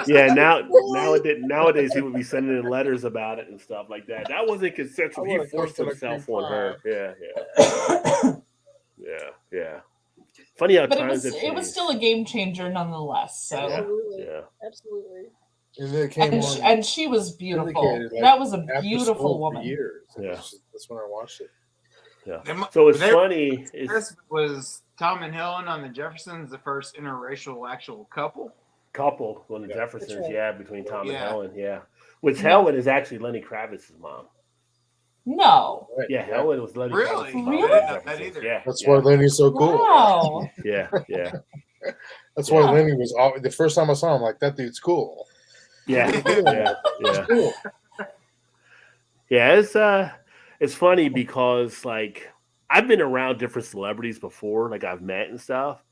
Yeah. Nowadays he would be sending in letters about it and stuff like that. That wasn't consensual. I He wanna forced go to the himself cream on her. pie. Yeah. Funny how But times have it was changed. still a game changer nonetheless. So absolutely, Yeah. absolutely. And then it came on and she was beautiful. syndicated, like, That was a after beautiful school for woman. years. Yeah. That's when I watched it. So it's They- funny. It's This was Tom and Helen on the Jeffersons, the first interracial actual couple. couple on the Yeah. Jeffersons, That's right. yeah, between Tom and Yeah. Helen, yeah. Which Yeah. Helen is actually Lenny Kravitz's mom. No. Right. Yeah, Helen was Lenny Really? Kravitz's mom. Really? on the I didn't know that Jeffersons. either. Yeah, That's yeah, why Lenny's so cool. Wow. yeah. That's why Yeah. Lenny was the first time I saw him. Like, that dude's cool. Yeah, He's cool. Yeah, it's funny because like I've been around different celebrities before, like I've met and stuff.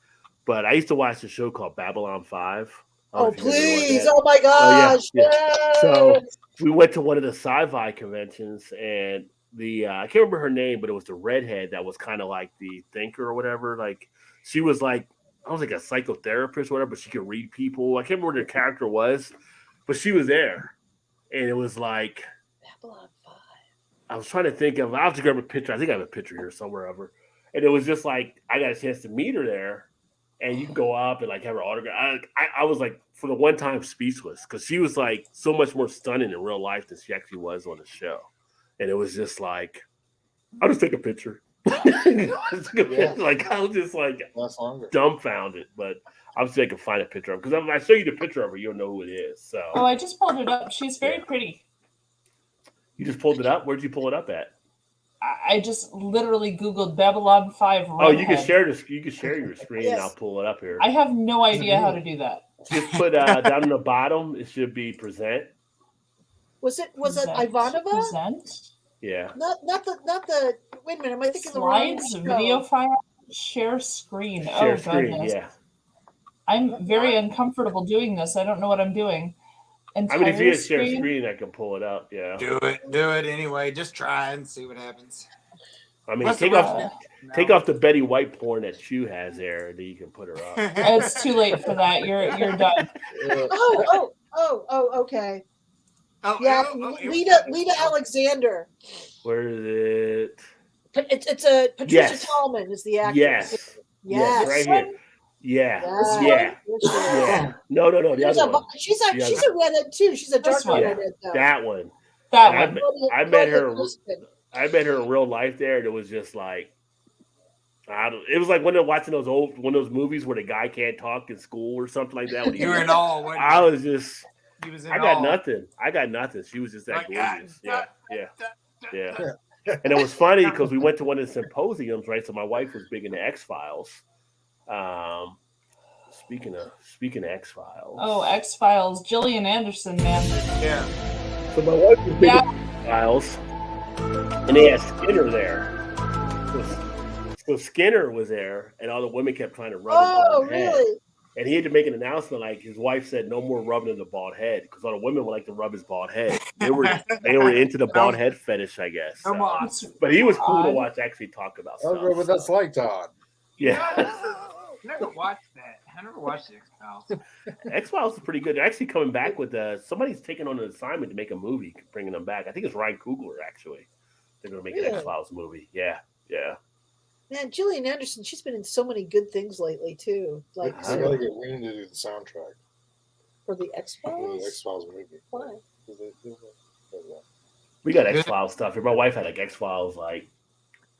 But I used to watch a show called Babylon 5. I don't Oh know if you guys ever watched please! that. Oh my gosh! yeah. Yes! So we went to one of the sci-fi conventions, and the I can't remember her name, but it was the redhead that was kind of like the thinker or whatever. Like she was like I was like a psychotherapist or whatever, but she could read people. I can't remember what her character was, but she was there, and it was like Babylon 5. I was trying to think of. I have to grab a picture. I think I have a picture here somewhere of her, and it was just like I got a chance to meet her there. And you can go up and like have her autograph. I was like for the one time speechless because she was like so much more stunning in real life than she actually was on the show. And it was just like, I'll just take a picture. Like I was just like Last longer. dumbfounded. But I'll see if I can find a picture of her because if I show you the picture of her, you'll know who it is. So Oh, I just pulled it up. She's very pretty. you just pulled it up. Where'd you pull it up at? I just literally Googled Babylon 5 redhead. Oh, you can share this. You can share your screen, and I'll pull it up here. I have no idea how to do that. Just put down in the bottom. It should be present. Was it Present. Ivanova? Present. Yeah. Not the. Wait a minute. Am I thinking the wrong Slides, show? video file, share screen. Share Oh, screen. goodness. Yeah. I'm very uncomfortable doing this. I don't know what I'm doing. I mean, if you Entire hit share screen? screen, I can pull it up. Yeah. Do it anyway. Just try and see what happens. I mean, What's take the off rest? take off the Betty White porn that Chew has there, then you can put her up. It's too late for that. You're done. Okay. Oh, Yeah, here we go. Lita Alexander. Where is it? It's a Patricia Yes. Tallman is the actress. Yes. Yes. Right here. Yeah. Yes. Yeah. Yes. Yeah. No. The She's other one. she's The she's other a redhead too. She's a dark This one. redhead though. That one. That And one. I met her. Husband. I met her in real life there, and it was just like, it was like when they're watching one of those movies where the guy can't talk in school or something like that. When You were in awe. wasn't you? I was just, He was in I got awe. nothing. I got nothing. She was just that Like, gorgeous. ah, Yeah. And it was funny because we went to one of the symposiums, right? So my wife was big into X-Files. Speaking of X-Files. Oh, X Files. Gillian Anderson, man. Yeah. So my wife was big Yeah. into X-Files, and they had Skinner there. So Skinner was there, and all the women kept trying to rub his Oh, bald head. really? And he had to make an announcement like his wife said, "No more rubbing of the bald head," because all the women would like to rub his bald head. They were into the bald head fetish, I guess. Come So. on. But he was cool to Odd. watch actually talk about I stuff. don't know what that's like, Todd. Yeah. Never watched that. I never watched the X-Files. X-Files is pretty good. They're actually coming back with somebody's taking on an assignment to make a movie, bringing them back. I think it's Ryan Coogler, actually. They're going to make an Really? X-Files movie. Yeah. Man, Gillian Anderson, she's been in so many good things lately too. Like I gotta get Wayne to do the soundtrack for the X for the Files. X Files movie. Why? We got X Files stuff. My wife had like X Files, like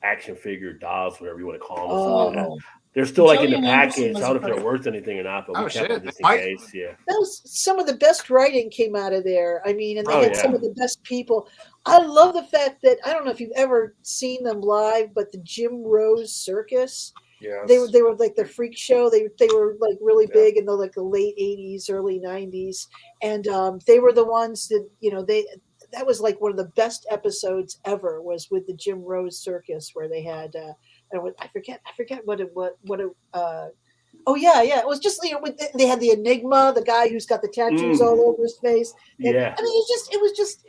action figure dolls, whatever you want to call them. Or something like that. They're still like in the Gillian Anderson package. was I don't know if pretty- they're worth anything or not, but we Oh, kept shit. them just in Might- case. Yeah. That was some of the best writing came out of there. I mean, and they Oh, had yeah. some of the best people. I love the fact that I don't know if you've ever seen them live, but the Jim Rose Circus. Yes. They were like the freak show. They were like really Yeah. big in the late 80s, early 90s, and they were the ones that that was like one of the best episodes ever was with the Jim Rose Circus where they had I forget what it oh yeah it was just they had the Enigma, the guy who's got the tattoos all over his face. And, Yeah. I mean it was just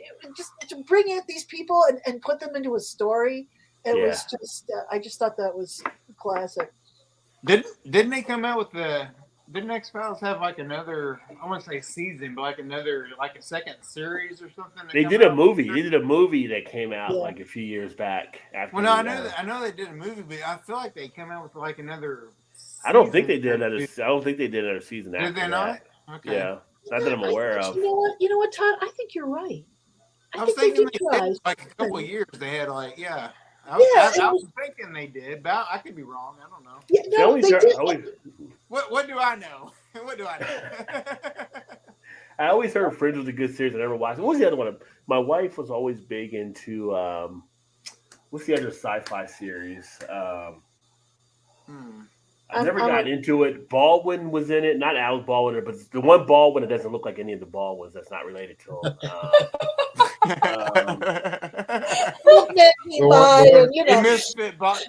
to bring in these people and put them into a story. It was just I just thought that was classic. Didn't they come out with didn't X Files have like another, I want to say season, but like a second series or something? They did a movie. They did a movie that came out Yeah. like a few years back. After Well, no, I know they did a movie, but I feel like they came out with like another. I don't think they did season. another. I don't think they did another season after Did they not? that. Okay. Yeah, not that I'm aware of. You know what, Todd? I think you're right. I was think thinking they they did did like a couple of years. They had like I Yeah, was thinking they did, but I could be wrong. I don't know. Yeah, They no, always they are- did. always- What do I know? What do I know? I always heard Fringe was a good series. I never watched it. What was the other one? My wife was always big into what's the other sci-fi series? I never got into it. Baldwin was in it. Not Alec Baldwin, but the one Baldwin that doesn't look like any of the Baldwins that's not related to him.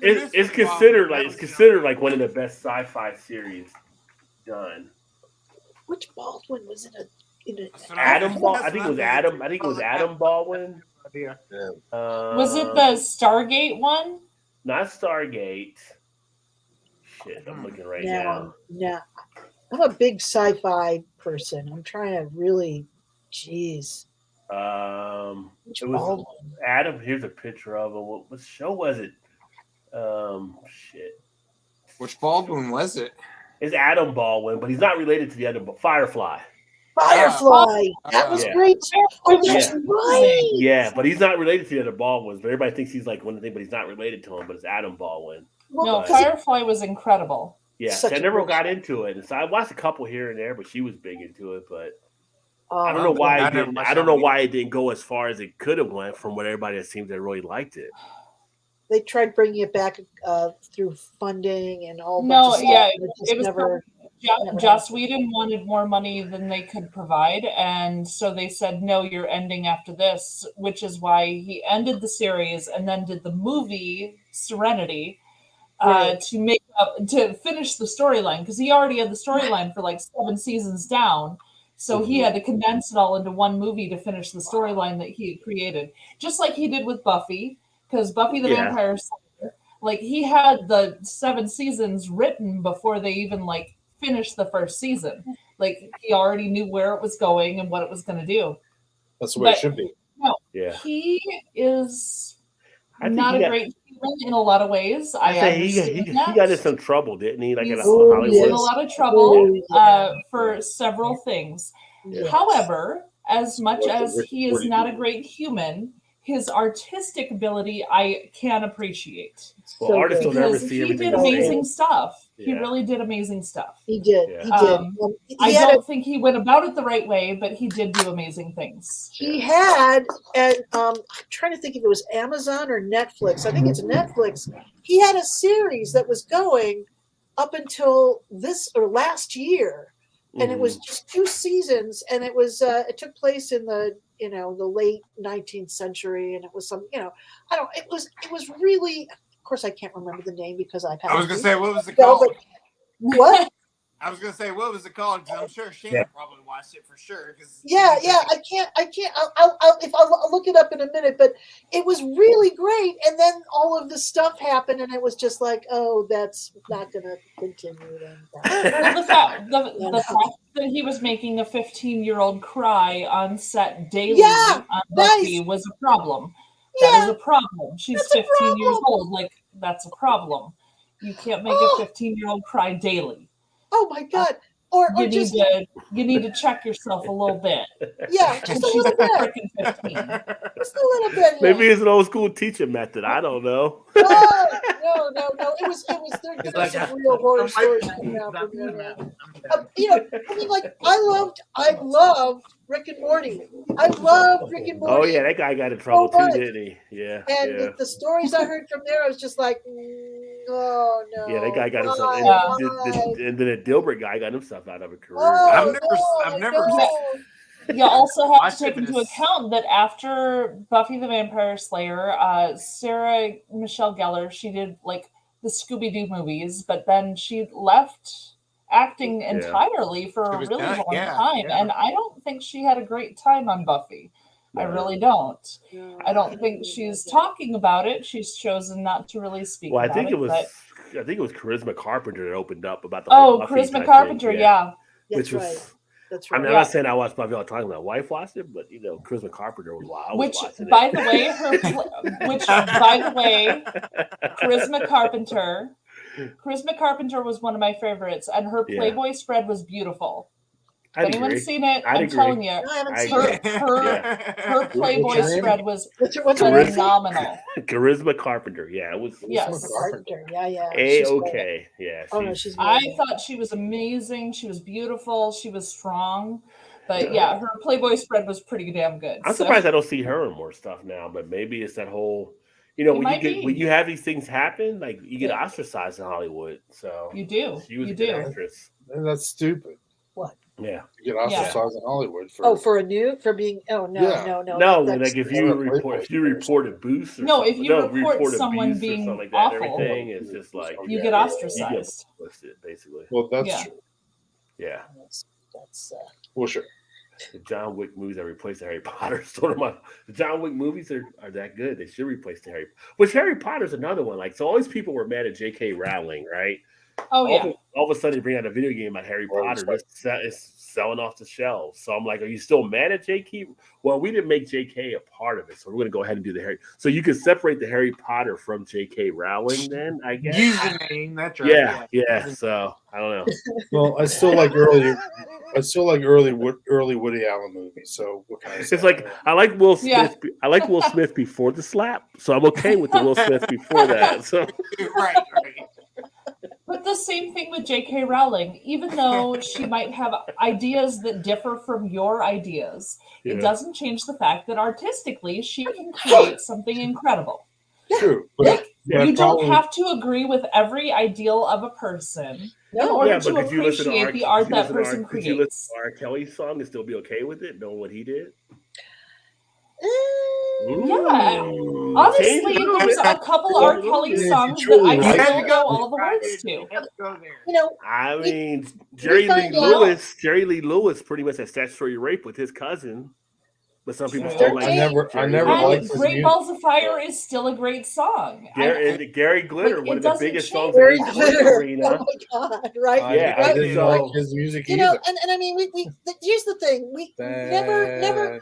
It's considered like one of the best sci-fi series done. Which Baldwin was in a? I think it was Adam. I think it was Adam Baldwin. Was it the Stargate one? Not Stargate. Shit, I'm looking right now. No, I'm a big sci-fi person. I'm trying to really, jeez. It was Adam. Here's a picture of him. What show was it? Shit. Which Baldwin was it? It's Adam Baldwin, but he's not related to the other. Firefly. Firefly. That was great. Oh, that's right. Yeah, but he's not related to the other Baldwins. But everybody thinks he's like one of the things, but he's not related to him. But it's Adam Baldwin. No, Firefly was incredible. Yeah, I never got into it. And so I watched a couple here and there, but she was big into it. But I don't know why it didn't. I don't know why it didn't go as far as it could have went. From what everybody seems to really liked it. They tried bringing it back through funding and all. No, yeah, it was never. Joss Whedon wanted more money than they could provide, and so they said, "No, you're ending after this," which is why he ended the series and then did the movie Serenity to finish the storyline, because he already had the storyline for like 7 seasons down. So he had to condense it all into one movie to finish the storyline that he had created, just like he did with Buffy, because Buffy the Vampire Slayer, like he had the 7 seasons written before they even like finished the first season. Like he already knew where it was going and what it was going to do. That's the way it should be. No, he is not a great human in a lot of ways. He got in some trouble, didn't he? Like he's in Hollywood. in a lot of trouble for several things. Yeah. However, as much as he is not a great human, his artistic ability I can appreciate. Well, artists don't ever see everything. He did amazing stuff. He Yeah. really did amazing stuff. He did. Yeah. He did. I don't think he went about it the right way, but he did do amazing things. He had, and I'm trying to think if it was Amazon or Netflix. I think it's Netflix. He had a series that was going up until this or last year, and it was just 2 seasons, and it was it took place in the the late 19th century, and it was some it was really. Of course, I can't remember the name because I've had. I was gonna say, what was it called? What? I was gonna say, what was it called? Because I'm sure Shannon probably watched it for sure. Yeah. I can't. I'll look it up in a minute. But it was really great, and then all of this stuff happened, and it was just like, oh, that's not going to continue. Then the fact that he was making a 15-year-old cry on set daily on Buffy was a problem. That is Yeah, a problem. She's that's a 15 years problem. old. Like, that's a problem. You can't make Oh. a 15-year-old cry daily. Oh my God. Or You just need to check yourself a little bit. yeah, just a She's little bit. freaking 15. Just a little bit. Yeah. Maybe it's an old school teaching method. I don't know. No. It was there's like some a- real horror I'm stories like, coming out I'm from there. done. I'm done. You know, I mean, like I loved Rick and Morty. I loved Rick and Morty. Oh yeah, that guy got in trouble too, much. didn't he? Yeah. And yeah. the stories I heard from there, I was just like, oh no. Yeah, that guy got himself, Why? and then the Dilbert guy got himself out of a career. Oh, I've never no. You also have to My take into goodness. account that after Buffy the Vampire Slayer, Sarah Michelle Gellar, she did like the Scooby-Doo movies, but then she left acting entirely for a was really done, long yeah, time. yeah. And I don't think she had a great time on Buffy. I No. really don't. I don't think she's talking about it. She's chosen not to really speak Well, I about think it was. but- I think it was Charisma Carpenter that opened up about the whole Oh, Buffy Charisma type Carpenter, thing, yeah. That's which was. right. That's I right. mean, I'm not saying I watched Buffy all the time. My wife watched it, but Charisma Carpenter was wild. I was Which, watching by it. the way, Charisma Carpenter was one of my favorites, and her Yeah. Playboy spread was beautiful. If I'd anyone's agree. seen it, I'd I'm agree. telling you, I haven't seen her, it. her Playboy What's her name? spread was What's her name? phenomenal. Charisma Carpenter. Yeah, it was. Yes. Carpenter. Yeah. A She's great. okay. Yeah. Oh no, she's I amazing. thought she was amazing. She was beautiful. She was strong. But yeah, her Playboy spread was pretty damn good. I'm surprised I don't see her in more stuff now, but maybe it's that whole, when you have these things happen, like you get ostracized in Hollywood. So You do. She was You a good do. actress. And that's stupid. What? Yeah. You get ostracized in Hollywood for For a nude for being no. No, that's- like if you report abuse or No, if something- you report abuse someone or being something like that and awful, everything, it's just like you get you get ostracized. listed, basically. Well, that's Yeah. true. Yeah. That's Well, sure. The John Wick movies that replaced the Harry Potter. The John Wick movies are that good. They should replace the Harry. Which Harry Potter's another one. Like, so all these people were mad at J.K. Rowling, right? Oh yeah. All of a sudden, they bring out a video game about Harry Potter. It's selling off the shelves. So I'm like, are you still mad at J.K.? Well, we didn't make J.K. a part of it, so we're going to go ahead and do the Harry. So you can separate the Harry Potter from J.K. Rowling, then I guess. Username, that's right. Yeah. So I don't know. Well, I still like early Woody Allen movies. So what can I say? It's like I like Will Yeah. Smith. I like Will Smith before the slap, so I'm okay with the Will Smith before that. So right. But the same thing with J.K. Rowling. Even though she might have ideas that differ from your ideas, Yeah. it doesn't change the fact that artistically she can create something incredible. True. Like, but you don't probably- have to agree with every ideal of a person in No. order yeah, to but could you listen to appreciate the art that person Could you listen creates. to R. Kelly's song and still be okay with it, knowing what he did? Yeah. Ooh, Honestly, change it. there's a couple R. Kelly If you songs that truly I like still it. know all the words to. You have to go there. You know, I mean, Jerry find Lee out- Lewis pretty much had statutory rape with his cousin, but some people Sure. still like. I never Jerry liked And his Great music. Balls of Fire is still a great song. Gary Glitter, Like, one it of the doesn't biggest change. songs in very the good. sports Oh arena. my God! Right? Yeah, I right. didn't so- like his music You either. know, and I mean, here's the thing: we never.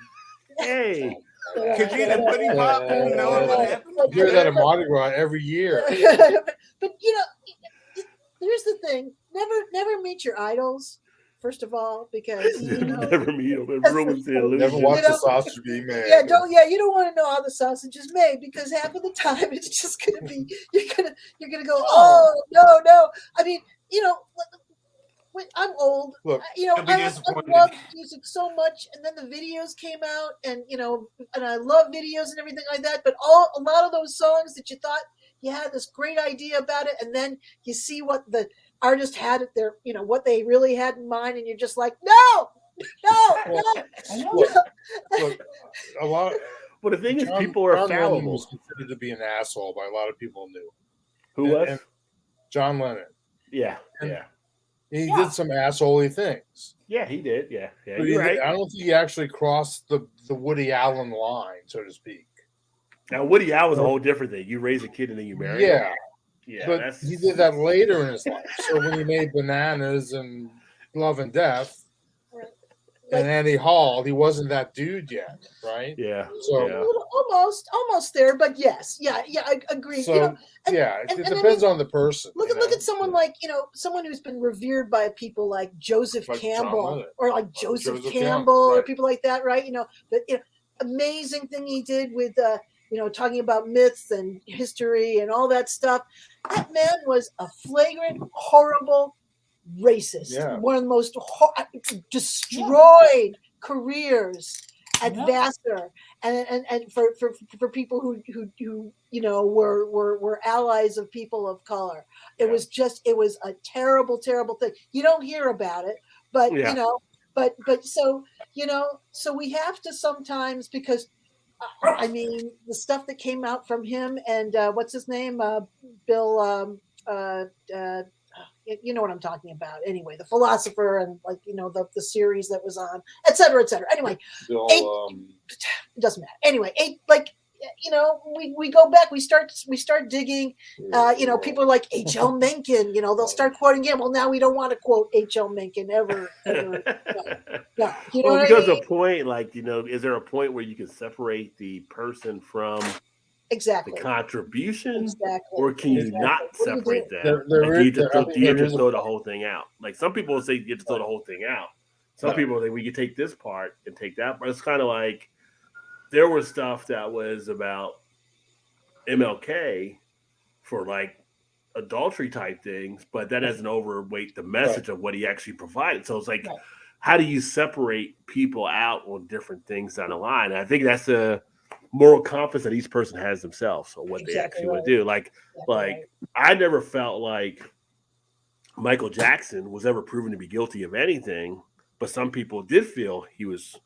Hey, Katrina Pudding Pop, you know what happened? I hear that in Mardi Gras every year. But here's the thing: never meet your idols. First of all, because never meet him. It ruins the illusion. Never watch You know- the sausage being made. you don't want to know how the sausage is made because half of the time it's just gonna be you're gonna go, oh no. I mean, I'm old. Look, You'll be I disappointed. love music so much, and then the videos came out, and and I love videos and everything like that. But a lot of those songs that you thought you had this great idea about it, and then you see what the artist had at their, what they really had in mind, and you're just like, no. I know. Look, a lot. Well, the thing is, John- people are John Lennon fallible. was considered to be an asshole by a lot of people knew. Who was? And John Lennon. Yeah. He did some assholey things. Yeah, he did. Yeah. But You're right. I don't think he actually crossed the Woody Allen line, so to speak. Now, Woody Allen's a whole different thing. You raise a kid and then you marry him. Yeah, Yeah, but that's he did that later in his life. So when he made Bananas and Love and Death, And Andy Hall, he wasn't that dude yet, right? Yeah. So Yeah. almost there, but yes, I agree. So and- it and I depends mean, on the person. Look at someone like someone who's been revered by people like Joseph Like John Campbell Lennon. or like Joseph Joseph Campbell Campbell, or right. people like that, right? The amazing thing he did with talking about myths and history and all that stuff. That man was a flagrant, horrible racist. Yeah. One of the most destroyed careers at Vassar, and for people who were allies of people of color. It was a terrible thing. You don't hear about it, but so we have to sometimes, because I mean the stuff that came out from him and what's his name, Bill, you know what I'm talking about. Anyway, the philosopher and the series that was on, et cetera, et cetera. Anyway, it doesn't matter. Anyway, we go back, we start digging. People are like H.L. Mencken. They'll start quoting him. Well, now we don't want to quote H.L. Mencken ever. No. You know what because I mean? a point, is there a point where you can separate the person from Exactly. the contribution, Exactly. or can you not What do you separate do? that? Do you have to throw the whole thing out? Like some people say you have to throw the whole thing out. Some people think we could take this part and take that part. It's kind of like there was stuff that was about MLK for like adultery type things, but that doesn't overweight the message of what he actually provided. So it's like, how do you separate people out on different things down the line? And I think that's a moral compass that each person has themselves, or what they actually want to do. Like I never felt like Michael Jackson was ever proven to be guilty of anything, but some people did feel he was,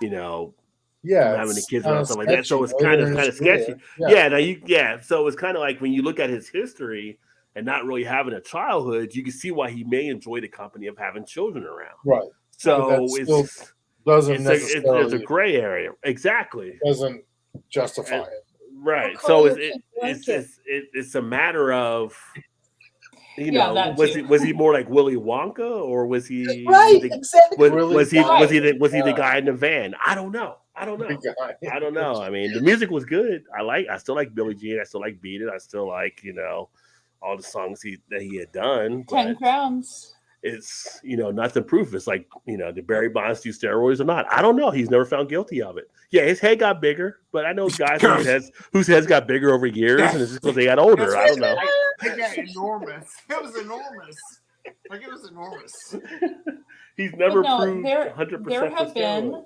having the kids around, stuff like that. So it's kind of sketchy. So it's kind of like when you look at his history and not really having a childhood, you can see why he may enjoy the company of having children around. Right. So it's a gray area. Exactly. Doesn't justify it. Right. So it's a matter of, was he more like Willy Wonka, or was he exactly? Was he the guy in the van? I don't know. I don't know. I mean, the music was good. I still like Billie Jean. I still like Beat It. I still like all the songs that he had done. 10 Crowns. It's nothing proof. It's like did Barry Bonds do steroids or not? I don't know. He's never found guilty of it. Yeah, his head got bigger, but I know guys whose heads got bigger over years, and it's just because they got older. I don't know. It got enormous. It was enormous. It was enormous. He's never proved 100%.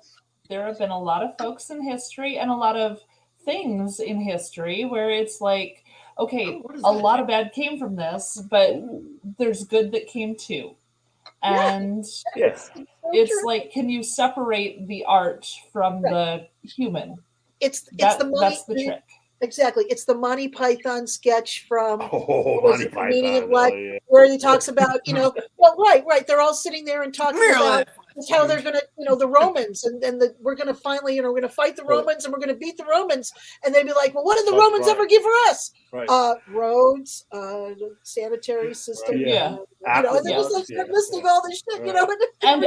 There have been a lot of folks in history and a lot of things in history where it's like, okay, a lot of bad came from this, but there's good that came too. And it's like, can you separate the art from the human? That's the trick. Exactly. It's the Monty Python sketch from Monty Python, where he talks about, right. They're all sitting there and talking about how they're going to, the Romans and we're going to finally, we're going to fight the Romans and we're going to beat the Romans. And they'd be like, well, what did the Romans ever give for us? Right. Roads, sanitary system. Yeah. And they're just like listing all this shit, And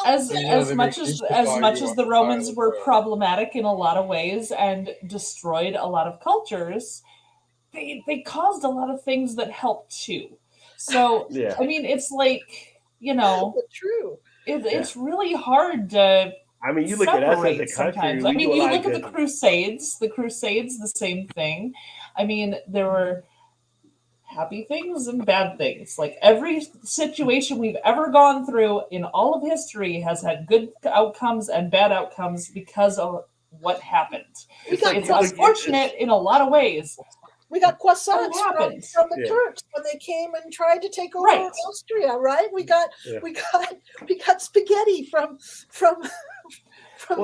as much as the Romans were problematic in a lot of ways and destroyed a lot of cultures, they caused a lot of things that helped too. So I mean, it's like true. It's really hard to. I mean, you look at us as a country. I mean, you look at the Crusades. The Crusades, the same thing. I mean, there were happy things and bad things. Like every situation we've ever gone through in all of history has had good outcomes and bad outcomes because of what happened. It's unfortunate in a lot of ways. We got croissants from the Turks when they came and tried to take over Austria, right? We got spaghetti from no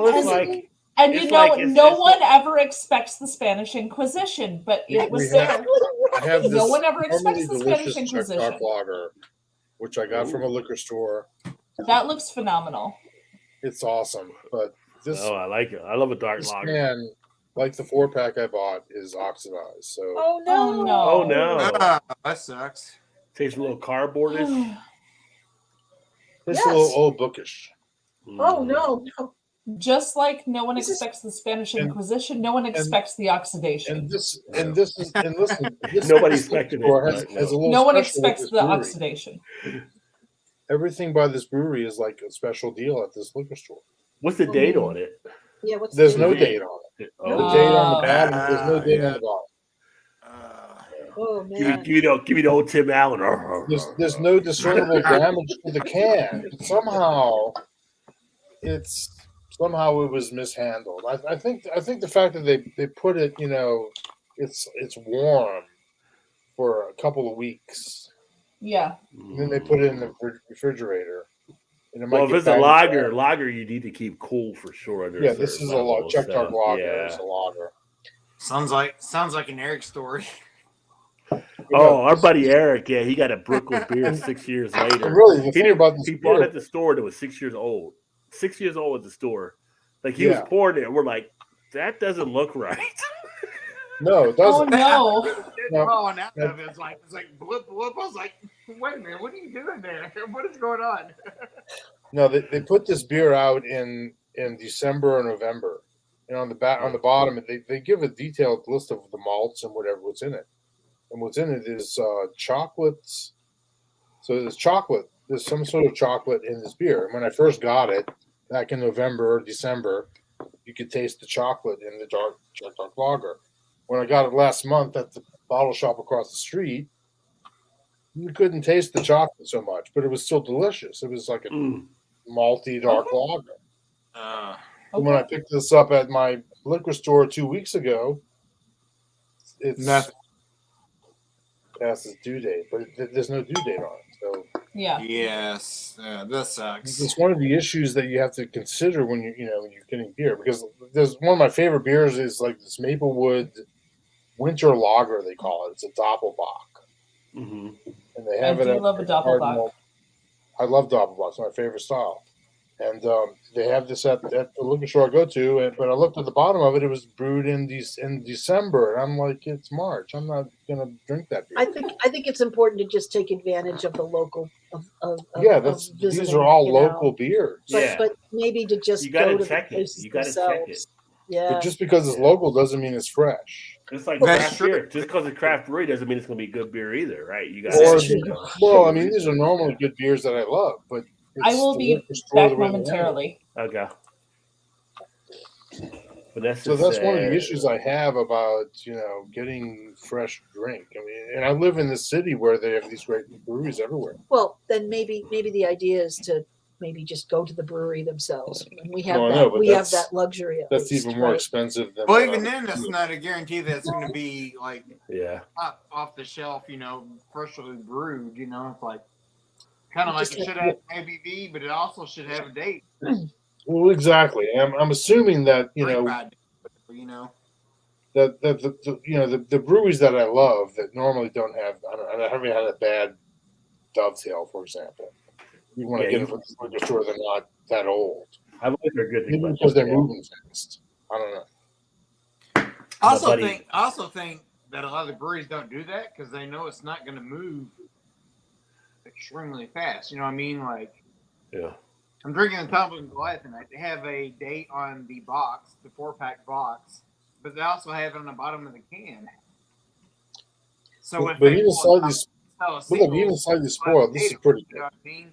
one ever expects the Spanish Inquisition, but it was there. No one ever expects the Spanish Inquisition. Lager, which I got from a liquor store. That looks phenomenal. It's awesome, but this. Oh, I like it. I love a dark lager. Man, like the 4-pack I bought is oxidized. So. Oh no! That sucks. Tastes a little cardboardish. It's a little old bookish. Oh no, no. Just like no one This is- expects the Spanish And- Inquisition, no one expects the oxidation. And this is and listen, this Nobody this expected store it, has, but has a no. little No one special with expects this the brewery. oxidation. Everything by this brewery is like a special deal at this liquor store. What's the date on it? Yeah, what's There's the no name? date on it. Oh, No date on the Oh. bottom. There's no date on Yeah. the bottom. Oh give, me, man. give me the old Tim Allen. There's no discernible damage to the can. But somehow it was mishandled. I think the fact that they put it, it's warm for a couple of weeks, Yeah. and then they put it in the refrigerator. And it might Well, if get it's a bad. lager you need to keep cool for sure. Under Yeah, a this certain is a level, Czech dark lager. Yeah. It's a lager. Sounds like an Eric story. Oh, our buddy Eric, yeah, he got a Brooklyn beer 6 years later. Really, the He thing didn't- about this he bought beer, it at the store that was 6 years old. 6 years old at the store. Like he was Yeah. pouring it, and we're like, that doesn't look right. no, it Oh doesn't. no. No. Falling out of it. It's like blip blip. I was like, wait a minute, what are you doing there? What is going on? No, they put this beer out in December or November, and on the bottom they give a detailed list of the malts and what's in it, and what's in it is chocolates. So there's chocolate. There's some sort of chocolate in this beer. And when I first got it back in November or December, you could taste the chocolate in the dark lager. When I got it last month at the bottle shop across the street, you couldn't taste the chocolate so much, but it was still delicious. It was like a malty dark lager. And when I picked this up at my liquor store 2 weeks ago, it's Nothing. past its due date, but there's no due date on it. So Yeah. Yes, that sucks. it's one of the issues that you have to consider when when you're getting beer, because there's one of my favorite beers is like this Maplewood winter lager, they call it. It's a Doppelbock, Mm-hmm. and they I have it. do at love a Doppelbock. I love Doppelbock. It's my favorite style. And they have this at the liquor store I go to, but I looked at the bottom of it. It was brewed in December, and I'm like, it's March. I'm not gonna drink that beer. I think it's important to just take advantage of the local of Yeah, of these visiting, are all you know. local beers. But, Yeah. but maybe to just You gotta go to check the it. places You gotta check themselves. Yeah. But just because it's local doesn't mean it's fresh. Just like That's craft true. beer. Just because it's craft brewery doesn't mean it's going to be good beer either, right? You got Or, to. well, I mean, these are normally good beers that I love, but I it's will the be liquor store back the way they have it. momentarily. Okay. Vanessa So that's one of the said- issues I have about getting fresh drink. I mean, and I live in the city where they have these great breweries everywhere. Well, then maybe the idea is to maybe just go to the brewery themselves. And we have No, I that know, but we have that's- that luxury. At That's least, even more right? expensive than. Well, even then, that's not a guarantee that it's going to be like Yeah. off the shelf, freshly brewed. It's like kind of like Just it should have ABV, but it also should have a date. Well, exactly. I'm assuming that That the breweries that I love that normally don't have. I haven't had a bad Dovetail, for example. You want to Yeah, get it from the liquor store, they're not that old. I've always heard good things Maybe about because they're that. moving fast. I don't know. I also think that a lot of the breweries don't do that because they know it's not going to move extremely fast. You know what I mean? Like, Yeah. I'm drinking the Tumbling Goliath tonight. They have a date on the box, the 4-pack box, but they also have it on the bottom of the can. So if But they even slightly, even slightly spoiled, this is pretty You know good. what I mean?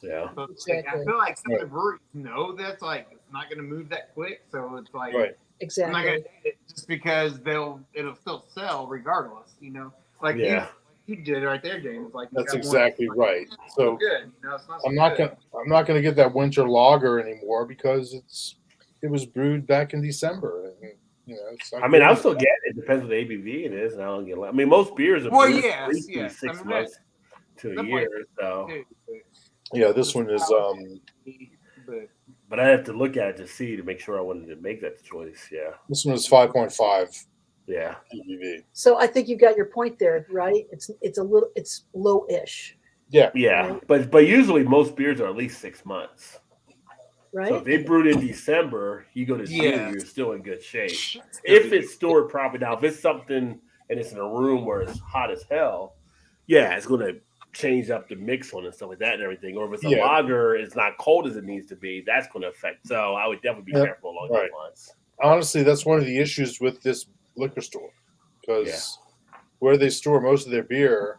Yeah. So it's Exactly. like, I feel like some of the Right. breweries know that's like it's not going to move that quick. So it's like Right. I'm not Exactly. going to date it just because it'll still sell regardless. Like Yeah. you did right there, James. Like you That's got exactly one, right. So good. It's not so I'm not good. gonna get that winter lager anymore because it was brewed back in December. And, it's not I mean, I'll good. still get it. It depends what the ABV it is, and I don't get. I mean, most beers are Well, brewed yes, at least yes. 6 I mean, months to a that's year. like- So, Too, Yeah, this one is. but but I have to look at it to see to make sure I wanted to make that choice. Yeah. This one is 5.5 Yeah. ABV. So I think you got your point there, right? It's low-ish, Yeah. Yeah. But usually most beers are at least 6 months. right? So if they brewed in December, you go to June, Yes. you're still in good shape. If it's stored properly. Now, if it's something and it's in a room where it's hot as hell, yeah, it's gonna change up the mix on and stuff like that and everything. Or if it's a Yeah. lager, it's not cold as it needs to be. That's going to affect. So I would definitely be Yeah, careful along right. those lines. Honestly, that's one of the issues with this liquor store, because where they store most of their beer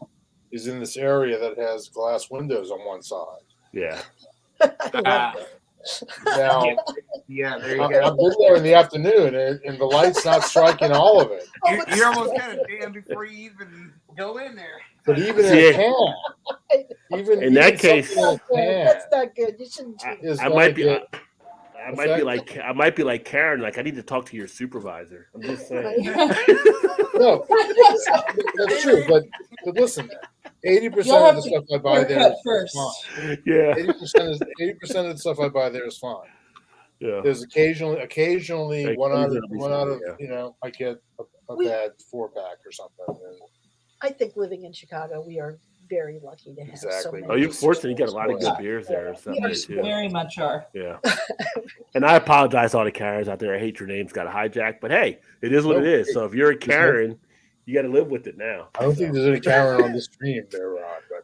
is in this area that has glass windows on one side. Yeah. Now, Yeah, there you I've go. been there in the afternoon, and the light's not striking all of it. You're almost kind of damn before you even go in there. But even in See, a can, even in that even case- something in a can That's not good. You shouldn't do that. is I gonna might be. get I might be like Karen. Like I need to talk to your supervisor. I'm just saying. no. That's true, but listen, 80% You'll of have the to stuff I buy there haircut is first. fine. Yeah. 80% of the stuff I buy there is fine. Yeah. There's occasionally one out of Yeah. I get a bad 4-pack or something. And I think living in Chicago, we are very lucky to have so Exactly. many. Oh, you're fortunate. You got a lot of good beers there and stuff We are there too. Very much are. Yeah. And I apologize to all the Karens out there. I hate your names got hijacked, but hey, it is what it is. So if you're a Karen, you got to live with it now. I don't think there's any Karen on the stream there, Ron. But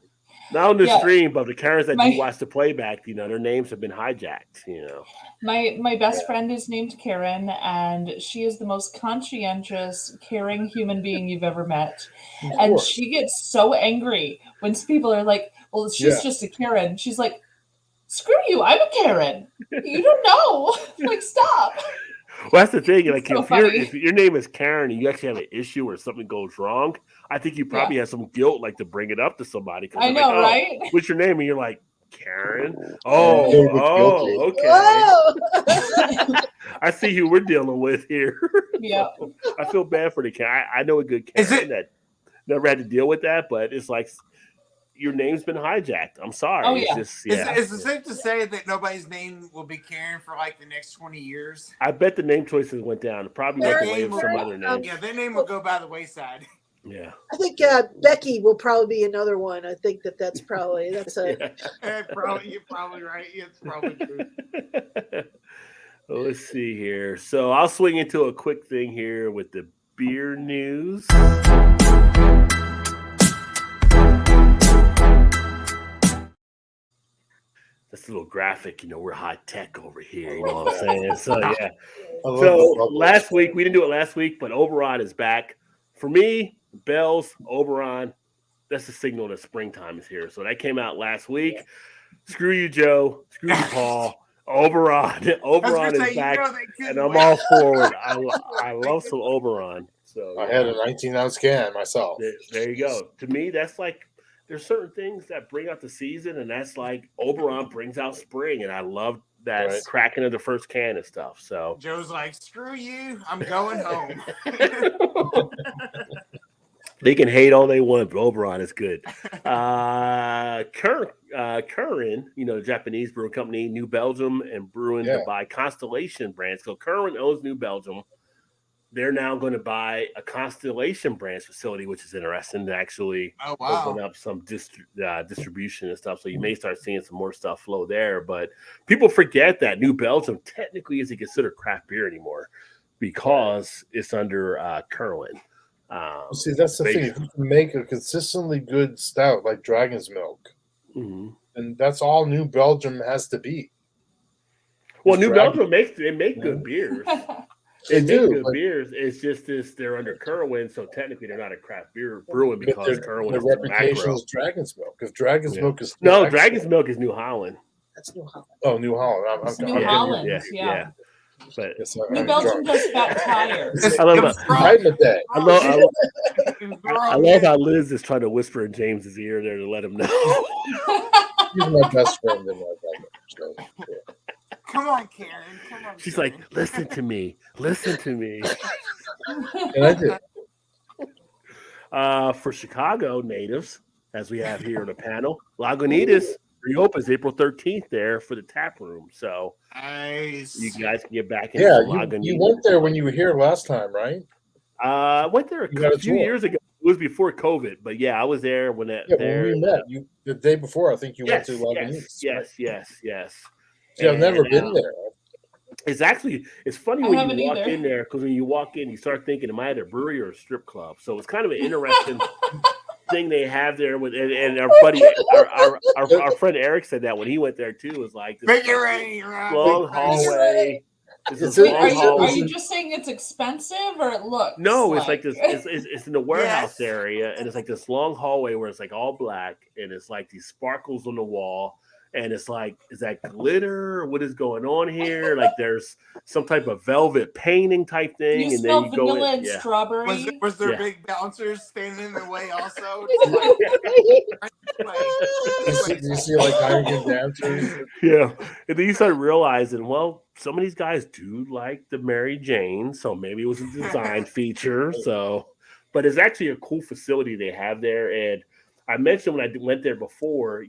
Not on the Yeah. stream, but the Karens that My- you watch the playback, their names have been hijacked. My best friend is named Karen, and she is the most conscientious, caring human being you've ever met. of And course. she gets so angry when people are like, "Well, she's Yeah. just a Karen." She's like, "Screw you! I'm a Karen. You don't know. Like, stop." Well, that's the thing. Like, So if funny. your name is Karen and you actually have an issue or something goes wrong, I think you probably have some guilt, like to bring it up to somebody. 'Cause I they're know, like, "Oh, right? what's your name?" And you're like, Karen. Guilty. Oh, okay. Whoa! I see who we're dealing with here. Yeah. I feel bad for the Karen. I know a good Is Karen it- that never had to deal with that, but it's like your name's been hijacked. I'm sorry. Oh, It's yeah. just, Is it safe to say that nobody's name will be Karen for like the next 20 years? I bet the name choices went down. It probably went the way of some other names. Yeah, their name will go by the wayside. Yeah. I think Becky will probably be another one. I think that's a You're probably right. It's probably true. Well, let's see here. So I'll swing into a quick thing here with the beer news. This little graphic, we're high tech over here. You know what I'm saying? So yeah. I love So the bubbles. last week we didn't do it last week, but Oberon is back. For me, Bell's Oberon. That's the signal that springtime is here. So that came out last week. Screw you, Joe. Screw you, Paul. Oberon is back, and I'm all for it. I love some Oberon. So I had a 19-ounce can myself. there you go. To me, that's like there's certain things that bring out the season, and that's like Oberon brings out spring, and I love that Right. cracking of the first can and stuff. So Joe's like, screw you, I'm going home. they can hate all they want, but Oberon is good. Curran, the Japanese brewing company, New Belgium, and brewing to buy Constellation brands. So Curran owns New Belgium. They're now going to buy a Constellation brands facility, which is interesting to actually open up some distribution and stuff. So you may start seeing some more stuff flow there. But people forget that New Belgium technically isn't considered craft beer anymore because it's under Curran. See, that's the thing. If you can make a consistently good stout like Dragon's Milk, and that's all New Belgium has to be. Well, New Belgium make good beers. They do good beers. It's just they're under Curran, so technically they're not a craft beer brewing because Curran their is the reputation macro. is Dragon's Milk. If Dragon's Milk is Dragon's Milk is New Holland. That's New Holland. Oh, New Holland. It's New Holland. Yeah. But New Belgium does fat tires. I love how Liz is trying to whisper in James's ear there to let him know. He's my best friend in my family. So, yeah. Come on, Karen. Come on. She's Karen. like, listen to me. Listen to me. And I did. For Chicago natives, as we have here on the panel, Lagunitas reopens April 13th there for the tap room. So nice. You guys can get back into Lagunitas. You went there when you were here last time, right? I went there a few years ago. It was before COVID, but yeah, I was there when that. When we met, the day before, I think you went to Lagunitas. Yes. See, I've never been there. It's funny when you walk in there because when you walk in, you start thinking, am I at a brewery or a strip club? So it's kind of an interesting. thing they have there with, and our buddy, our friend Eric said that when he went there too, was like this Make it rain, Rob. long Make it rain. hallway. It's This a- Wait, long are you hallway. just saying it's expensive or it looks? No, it's like this. It's in the warehouse Yes. area, and it's like this long hallway where it's like all black, and it's like these sparkles on the wall, and it's like, is that glitter? What is going on here? Like there's some type of velvet painting type thing, You and smell then you go vanilla in. and Yeah. strawberry. Was there Yeah. big bouncers standing in the way also? You see like Heineken dancers. Yeah, and then you start realizing, well, some of these guys do like the Mary Jane, so maybe it was a design feature. So, but it's actually a cool facility they have there. And I mentioned when I went there before,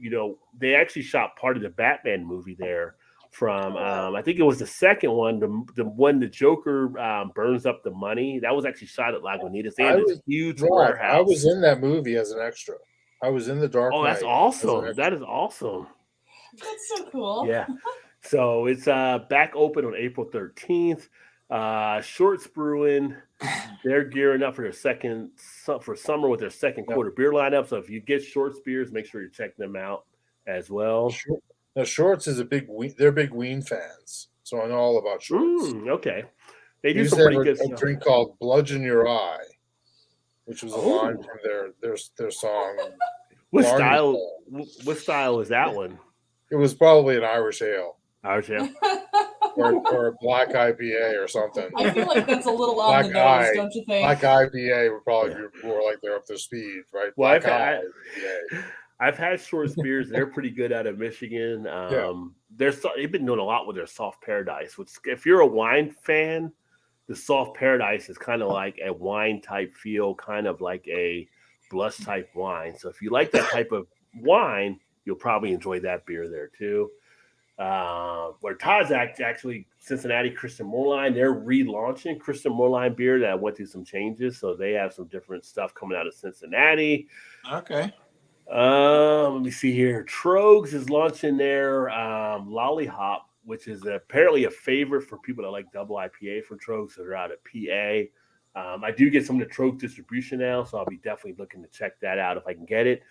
they actually shot part of the Batman movie there. From I think it was the second one, the one the Joker burns up the money. That was actually shot at Lagunitas. They had this huge warehouse. I was in that movie as an extra. I was in the Dark Oh, Knight. that's as an awesome! extra. That is awesome. That's so cool. Yeah. So it's back open on April 13th. Shorts Brewing, they're gearing up for for summer with their second quarter beer lineup. So if you get Shorts beers, make sure you check them out as well. Now, Shorts is they're big Ween fans, so I know all about Shorts. Okay. They They do used some to pretty have good a stuff. drink called "Bludgeon Your Eye," which was a line Oh. from their song. What Barney style? Ball. What style is that one? It was probably an Irish ale Irish ale. or a black IPA or something. I feel like that's a little on the Black nose, eye. don't you think? Black IPA would probably be more like they're up to speed, right? Well, Black IPA. I've had Shorts beers. They're pretty good out of Michigan. They've been doing a lot with their Soft Paradise. Which, if you're a wine fan, the Soft Paradise is kind of like a wine type feel, kind of like a blush type wine. So if you like that type of wine, you'll probably enjoy that beer there too. Where Todd's actually Cincinnati Christian Moorline, they're relaunching Christian Moorline beer that went through some changes. So they have some different stuff coming out of Cincinnati. Okay. Let me see here. Trogs is launching their Lollihop, which is apparently a favorite for people that like double IPA for Trogs. So they're out at PA. I do get some of the Trogs distribution now, so I'll be definitely looking to check that out if I can get it.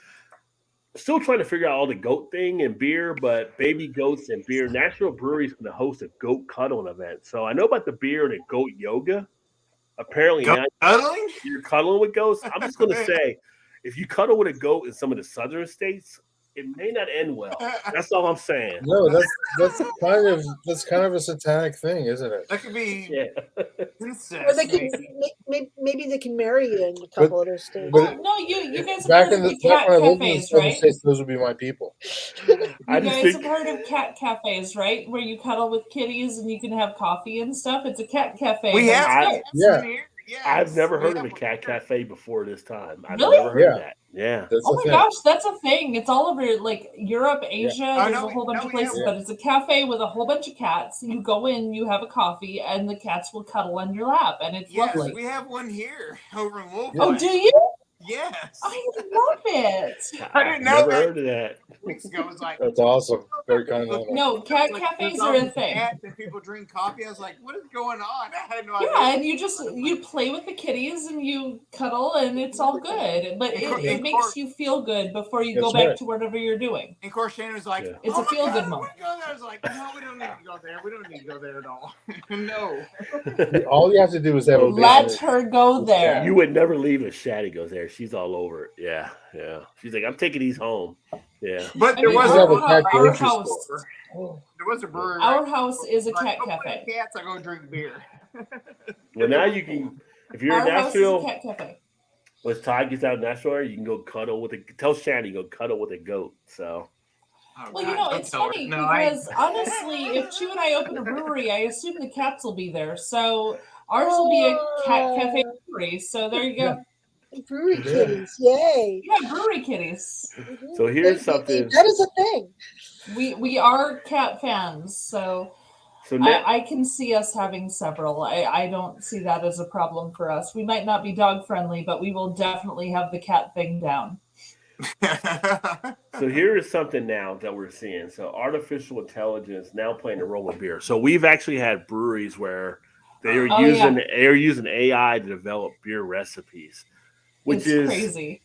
Still trying to figure out all the goat thing and beer, but baby goats and beer. National Brewery is going to host a goat cuddling event. So I know about the beer and the goat yoga. Apparently now Cuddling? you're cuddling with goats. I'm just going to say, if you cuddle with a goat in some of the southern states, it may not end well. That's all I'm saying. No, that's kind of a satanic thing, isn't it? That could be Yeah. incest. Or they can maybe they can marry you in a couple of those states. But No, you guys have back heard in of the the cat when I lived in the cafes, southern right? states, those would be my people. You I just guys think- have heard of cat cafes, right? Where you cuddle with kitties and you can have coffee and stuff. It's a cat cafe. We but have it's Yeah. here. Yes. I've never heard of We a have cat one here. cafe before this time. I've Really? never heard Yeah. of that. Yeah. That's Oh the my thing. gosh, that's a thing. It's all over like Europe, Asia. Oh, There's no, a whole bunch of we have places, one. but it's a cafe with a whole bunch of cats. You go in, you have a coffee, and the cats will cuddle on your lap, and it's Yes, lovely. we have one here over in Louisville. Oh, do you? Yes. I love it. I didn't know Never that. heard of that. Weeks ago, it was like, That's awesome. Very kind of. No, cat like, cafes there's are all a these thing. cats and people drink coffee. I was like, what is going on? I had no idea. Yeah, and you play with the kitties and you cuddle and it's all good. But it makes you feel good before you go That's back right. to whatever you're doing. And of course, Shannon was like, Yeah. It's oh a my feel-good God, I moment. wanna go there. I was like, no, we don't need to go there. We don't need to go there at all. No. All you have to do is have a Let business. her go there. You would never leave if Shaddy goes there. She's all over it. Yeah. Yeah. She's like, I'm taking these home. Yeah. But I there mean, was have a our, cat our grocery house. store. there was a brewery. Our right house is a there. cat Like, go play cafe. with Cats, I go drink beer. Well, now you can, if you're Our in house is a Nashville, cat cafe. once Todd gets out of Nashville, you can go cuddle with tell Shaddy, go cuddle with a goat. So, Oh, Well, you God, know, don't it's tell her. funny No, I- because honestly, if Chew and I open a brewery, I assume the cats will be there. So ours will be a cat cafe brewery. So there you go. Brewery kitties, yay! Yeah, brewery kitties. So here's something- That is a thing. We are cat fans, so so now, I can see us having several. I don't see that as a problem for us. We might not be dog friendly, but we will definitely have the cat thing down. So here is something now that we're seeing. So artificial intelligence now playing a role in beer. So we've actually had breweries where they're Oh, using AI to develop beer recipes, which It's is crazy.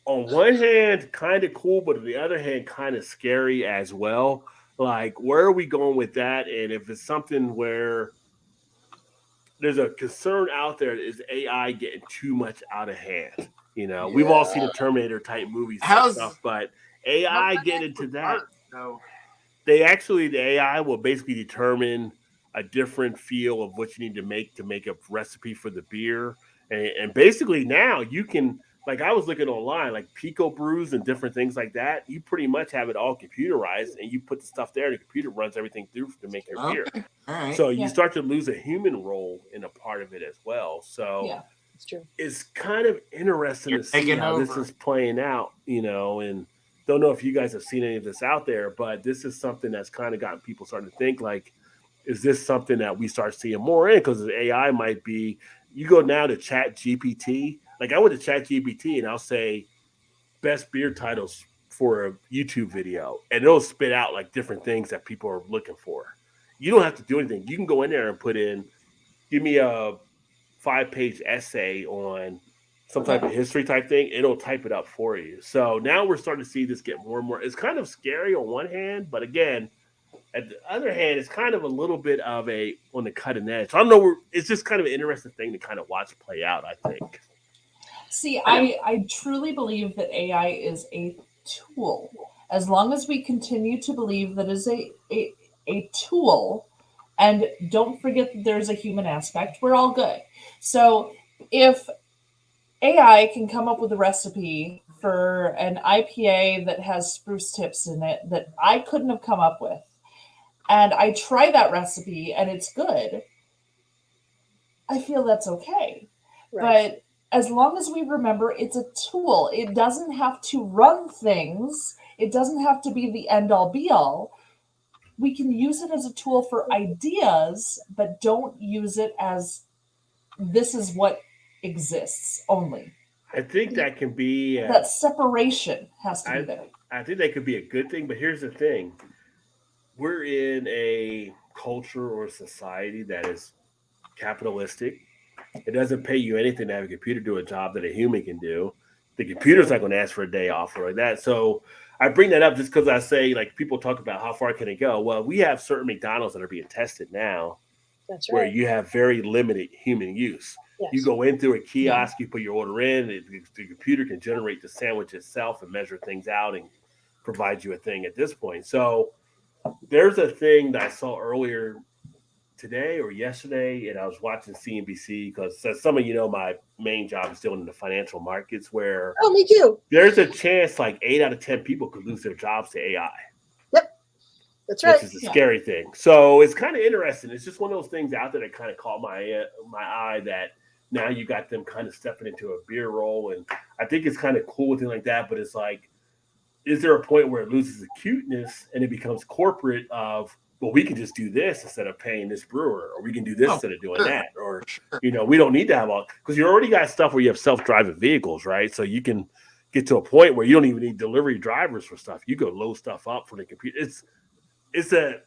on one hand, kind of cool, but on the other hand, kind of scary as well. Like, where are we going with that? And if it's something where there's a concern out there, is AI getting too much out of hand? We've all seen the Terminator type movies and stuff, but AI get into that. No. The AI will basically determine a different feel of what you need to make a recipe for the beer. And basically now you can, like, I was looking online, like pico brews and different things like that. You pretty much have it all computerized, and you put the stuff there, and the computer runs everything through to make your beer. Okay. All right. So you Yeah. start to lose a human role in a part of it as well. So Yeah. It's true. it's kind of interesting You're to see taking how this over. is playing out, and don't know if you guys have seen any of this out there, but this is something that's kind of gotten people starting to think, like, is this something that we start seeing more in? Because the AI might be, you go now to Chat GPT. Like, I went to Chat GPT and I'll say best beer titles for a YouTube video, and it'll spit out like different things that people are looking for. You don't have to do anything. You can go in there and put in, give me a 5-page essay on some type of history type thing. It'll type it up for you. So now we're starting to see this get more and more. It's kind of scary on one hand, but again, at the other hand, it's kind of a little bit of a on the cutting edge. So I don't know. It's just kind of an interesting thing to kind of watch play out, I think. See, I truly believe that AI is a tool. As long as we continue to believe that is a tool, and don't forget that there's a human aspect, we're all good. So if AI can come up with a recipe for an IPA that has spruce tips in it that I couldn't have come up with, and I try that recipe and it's good, I feel that's okay. Right. But as long as we remember it's a tool, it doesn't have to run things, it doesn't have to be the end all be all. We can use it as a tool for ideas, but don't use it as this is what exists only. I think that can be. That separation has to be there. I think that could be a good thing, but here's the thing: we're in a culture or society that is capitalistic. It doesn't pay you anything to have a computer do a job that a human can do. The computer's not going to ask for a day off or like that. So I bring that up just because I say, like, people talk about how far can it go. Well, we have certain McDonald's that are being tested now, That's where right. you have very limited human use. Yes. You go in through a kiosk, you put your order in, the computer can generate the sandwich itself and measure things out and provide you a thing at this point. So there's a thing that I saw earlier today or yesterday, and I was watching CNBC because, as some of you know, my main job is still in the financial markets, where Oh, me too. there's a chance like 8 out of 10 people could lose their jobs to AI. That's right. Which is a scary thing. So it's kind of interesting. It's just one of those things out there that kind of caught my eye, that now you got them kind of stepping into a beer role. And I think it's kind of cool with things like that. But it's like, is there a point where it loses the cuteness and it becomes corporate of, well, we can just do this instead of paying this brewer, or we can do this instead of doing that, or, we don't need to have all, because you already got stuff where you have self-driving vehicles, right? So you can get to a point where you don't even need delivery drivers for stuff. You go load stuff up for the computer. It's a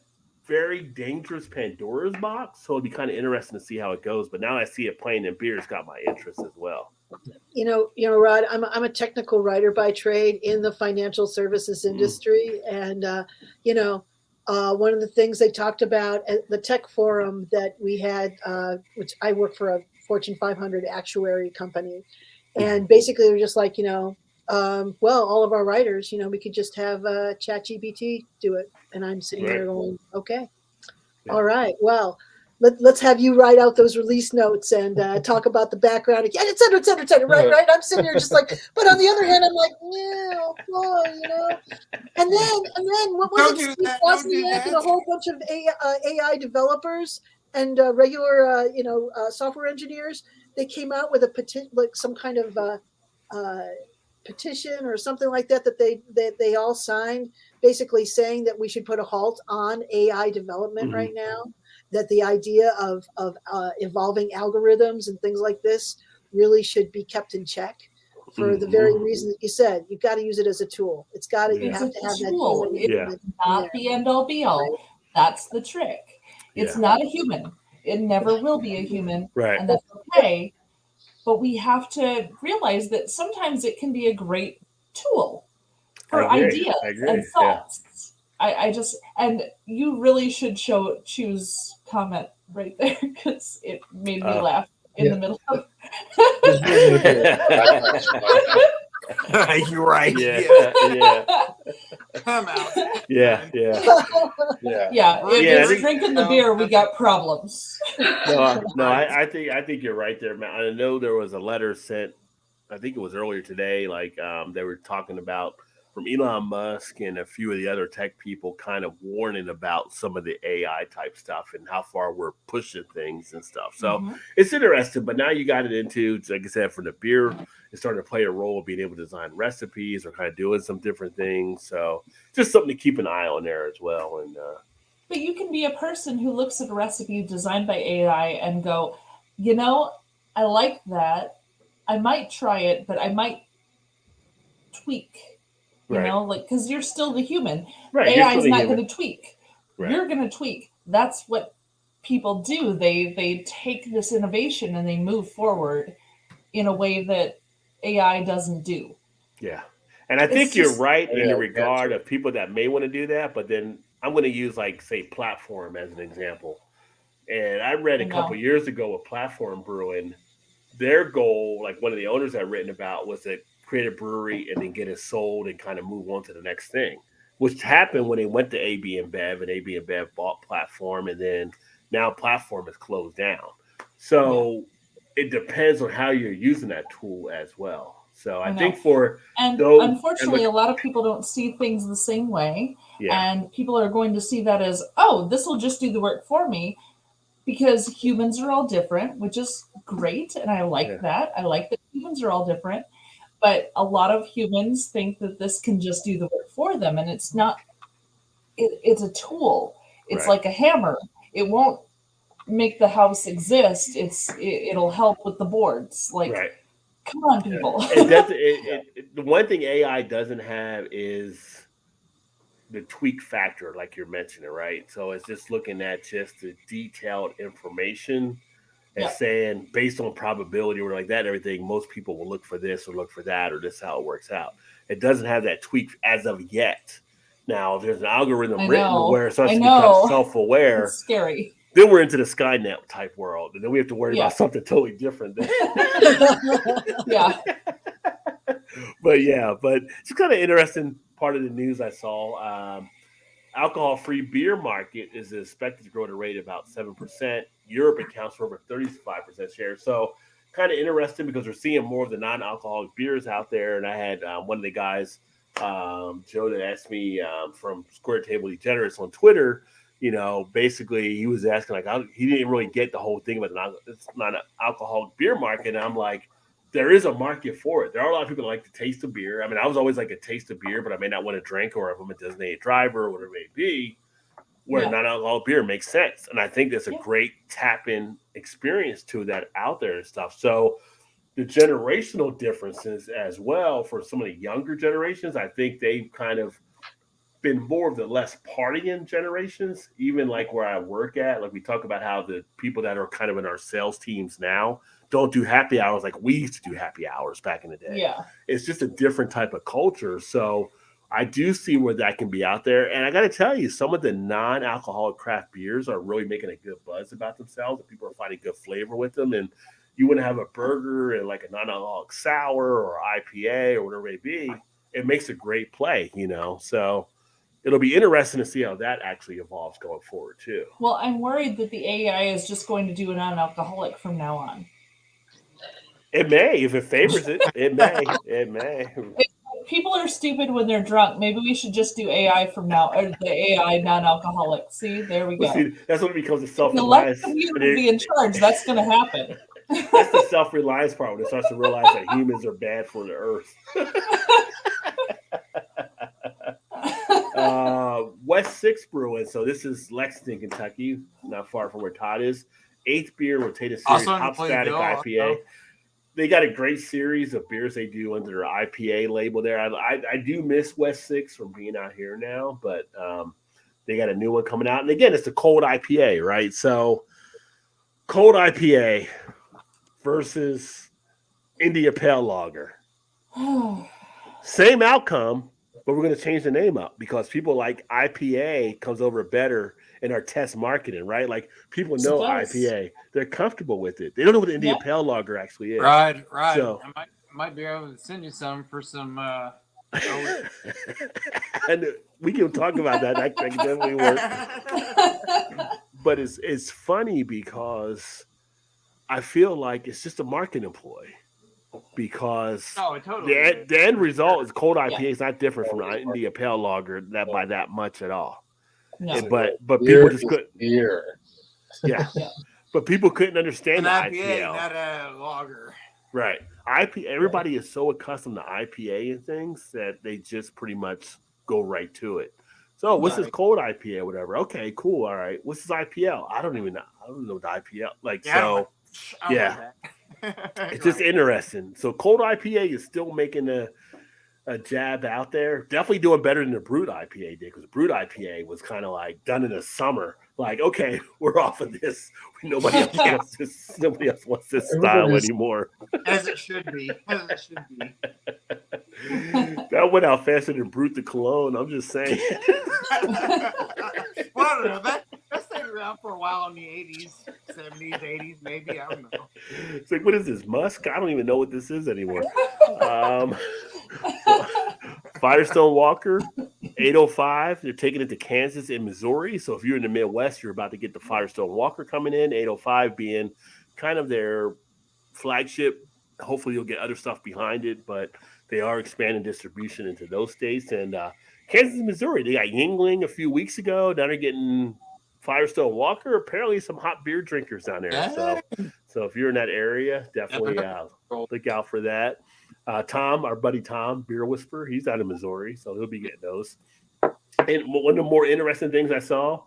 very dangerous Pandora's box, so it'd be kind of interesting to see how it goes. But now I see it playing in beer, it's got my interest as well. You know, Rod, I'm a technical writer by trade in the financial services industry, and one of the things they talked about at the tech forum that we had, which I work for a Fortune 500 actuary company, and basically they're just like, well, all of our writers, we could just have ChatGPT do it. And I'm sitting there going, okay, all right, well, let's have you write out those release notes and talk about the background again, et cetera, et cetera, et cetera. Right. I'm sitting here just like, but on the other hand, I'm like, yeah, boy, And then what was it? Steve Wozniak and a whole bunch of AI developers and regular, software engineers. They came out with a petition, like some kind of petition or something like that they all signed, basically saying that we should put a halt on AI development right now, that the idea of evolving algorithms and things like this really should be kept in check for the very reason that you said. You've got to use it as a tool. You have to have that tool. It's not the end all be all. Right. That's the trick. It's not a human. It never will be a human. Right. And that's okay. But we have to realize that sometimes it can be a great tool I for agree. ideas I agree. and thoughts. I just, and you really should choose comment right there because it made me laugh in the middle of Just give me a bit. You're right. Yeah. Come out. Yeah. Yeah. Yeah, if Yeah, I it's think- drinking the beer, we got problems. No, I think you're right there, man. I know there was a letter sent, I think it was earlier today, like they were talking about from Elon Musk and a few of the other tech people kind of warning about some of the AI type stuff and how far we're pushing things and stuff. So it's interesting, but now you got it into, like I said, for the beer, it's starting to play a role of being able to design recipes or kind of doing some different things. So just something to keep an eye on there as well. And But you can be a person who looks at a recipe designed by AI and go, you know, I like that. I might try it, but I might tweak. You know, like, because you're still the human. Right, AI is not going to tweak. Right. You're going to tweak. That's what people do. They take this innovation and they move forward in a way that AI doesn't do. Yeah. And I think you're right in the regard of people that may want to do that, but then I'm going to use, like, say, Platform as an example. And I read a couple years ago with Platform Brewing, their goal, like one of the owners I've written about, was to create a brewery and then get it sold and kind of move on to the next thing, which happened when they went to AB InBev, and AB InBev bought Platform, and then now Platform is closed down. So it depends on how you're using that tool as well. So I think unfortunately, a lot of people don't see things the same way, and people are going to see that as, oh, this will just do the work for me, because humans are all different, which is great, and I like that. I like that humans are all different, but a lot of humans think that this can just do the work for them, and it's not. It's a tool. It's like a hammer. It won't make the house exist. It'll help with the boards. Like, come on, people. The one thing AI doesn't have is the tweak factor, like you're mentioning, right? So it's just looking at just the detailed information and saying, based on probability or like that, everything, most people will look for this or look for that, or this is how it works out. It doesn't have that tweak as of yet. Now, if there's an algorithm written where it starts to become self-aware, it's scary. Then we're into the Skynet type world, and then we have to worry about something totally different. But it's kind of interesting part of the news I saw. Alcohol-free beer market is expected to grow at a rate of about 7%. Europe accounts for over 35% share. So kind of interesting because we're seeing more of the non-alcoholic beers out there. And I had one of the guys, Joe, that asked me from Square Table Degenerates on Twitter. You know, basically he was asking, like, he didn't really get the whole thing about it's not an alcoholic beer market. And I'm like, there is a market for it. There are a lot of people that like the taste of beer. I mean, I was always like a taste of beer, but I may not want to drink, or if I'm a designated driver or whatever it may be, where non-alcoholic beer makes sense. And I think there's a great tap-in experience to that out there and stuff. So the generational differences as well for some of the younger generations, I think they've kind of been more of the less partying generations, even like where I work at. Like we talk about how the people that are kind of in our sales teams now don't do happy hours like we used to do happy hours back in the day. Yeah. It's just a different type of culture. So I do see where that can be out there. And I got to tell you, some of the non-alcoholic craft beers are really making a good buzz about themselves, and people are finding good flavor with them. And you want to have a burger and like a non-alcoholic sour or IPA or whatever it may be, it makes a great play, you know? So it'll be interesting to see how that actually evolves going forward too. Well, I'm worried that the AI is just going to do a non-alcoholic from now on. It may, if it favors it. It may. It may. If people are stupid when they're drunk, maybe we should just do AI from now, or the AI non-alcoholic. See, there we go. Well, see, that's when it becomes a self-reliance. self-reliance. You be in charge. That's going to happen. That's the self-reliance part when it starts to realize that humans are bad for the earth. West 6 Brewing. So this is Lexington, Kentucky, not far from where Todd is. 8th beer Rotated Series Hop Static IPA. They got a great series of beers they do under their IPA label there. I do miss West 6 from being out here now, but they got a new one coming out. And again, it's a cold IPA, right? So cold IPA versus India Pale Lager. Same outcome, but we're going to change the name up because people like IPA comes over better in our test marketing, right? Like people Yes, it know does. IPA, they're comfortable with it. They don't know what the India Yeah. Pale Lager actually is. Right. So, I might be able to send you some for some. and we can talk about that. That can definitely work. But it's funny because I feel like it's just a marketing ploy because No, it totally is. the end result is cold Yeah. IPA is not different from the India Pale Lager that by that much at all. No. But Beer people just is couldn't. beer. Yeah. Yeah. But people couldn't understand An the IPA, IPL. not a lager. Right. IPA. Everybody is so accustomed to IPA and things that they just pretty much go right to it. So what's this Right. cold IPA or whatever? Okay, cool. All right. What's this IPL? I don't even know. I don't know the IPL. Like Yeah, I don't so. know. I don't Yeah. know that. It's just Right. interesting. So cold IPA is still making a jab out there. Definitely doing better than the brewed IPA did because the brewed IPA was kind of like done in the summer. Like, okay, we're off of this. Nobody else Yeah. wants this. Nobody else wants this style Everybody's- anymore. As it should be. As it should be. That went out faster than Brute the Cologne. I'm just saying. Well, I don't know. That stayed around for a while in the 80s, 70s, 80s, maybe. I don't know. It's like, what is this, Musk? I don't even know what this is anymore. Firestone Walker, 805. They're taking it to Kansas and Missouri. So if you're in the Midwest, you're about to get the Firestone Walker coming in. 805 being kind of their flagship. Hopefully, you'll get other stuff behind it, but they are expanding distribution into those states. And Kansas and Missouri, they got Yingling a few weeks ago. Now they're getting Firestone Walker. Apparently, some hot beer drinkers down there. So if you're in that area, definitely look out for that. Tom, our buddy Tom, Beer Whisperer, he's out of Missouri, so he'll be getting those. And one of the more interesting things I saw,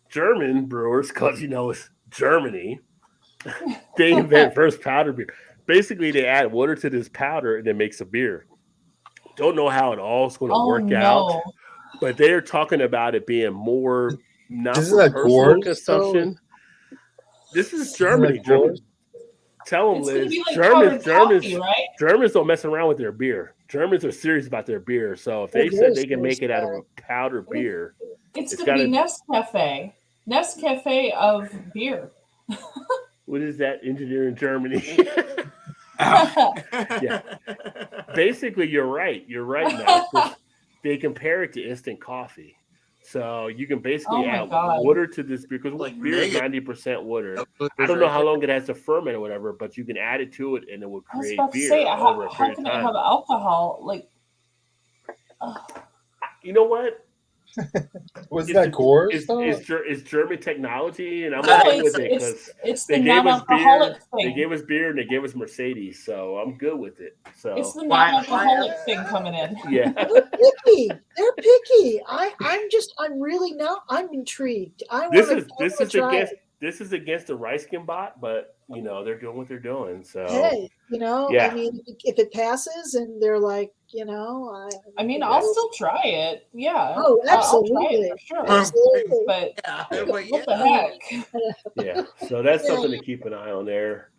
German brewers, because it's Germany, they invent first powder beer. Basically, they add water to this powder and it makes a beer. Don't know how it all is going to work out, but they're talking about it being more not Isn't for that personal Coors, consumption. This is Germany. Germany. Tell them, It's going to Liz. be like powdered coffee, right? Germans don't mess around with their beer. Germans are serious about their beer. So if they said they can make it out of powder beer, it's going to be Nescafe. Nescafe of beer. What is that? Engineer in Germany. Yeah. Basically, you're right. You're right, Matt. They compare it to instant coffee. So you can basically add water to this beer because beer is 90% water. I don't know how long it has to ferment or whatever, but you can add it to it and it will create beer over a period of time. How can it have alcohol? Like, you know what? Was that Coors? It's German technology, and I'm no, okay with it because it's they the gave us beer. non-alcoholic thing. They gave us beer and they gave us Mercedes, so I'm good with it. So it's the non-alcoholic thing coming in. Yeah, They're picky. I'm really now. I'm intrigued. This is against the Reiskin bot, but they're doing what they're doing. So hey, yeah. I mean, if it passes and they're like, I'll still try it. Yeah. Oh, absolutely. I'll try it for sure. Absolutely. But what the heck? Yeah. So that's something to keep an eye on there.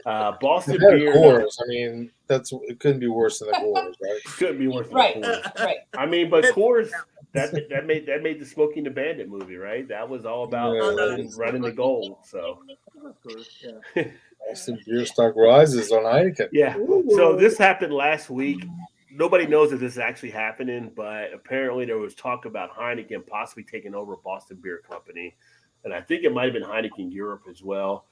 Boston beer. Coors. I mean, it couldn't be worse than the Coors, right? Couldn't be worse than Right. the Coors. Right. I mean, but Coors that made the Smokey and the Bandit movie, right? That was all about running the gold. So Boston beer stock rises on Heineken. Yeah. So this happened last week. Nobody knows if this is actually happening, but apparently there was talk about Heineken possibly taking over Boston Beer Company. And I think it might have been Heineken Europe as well,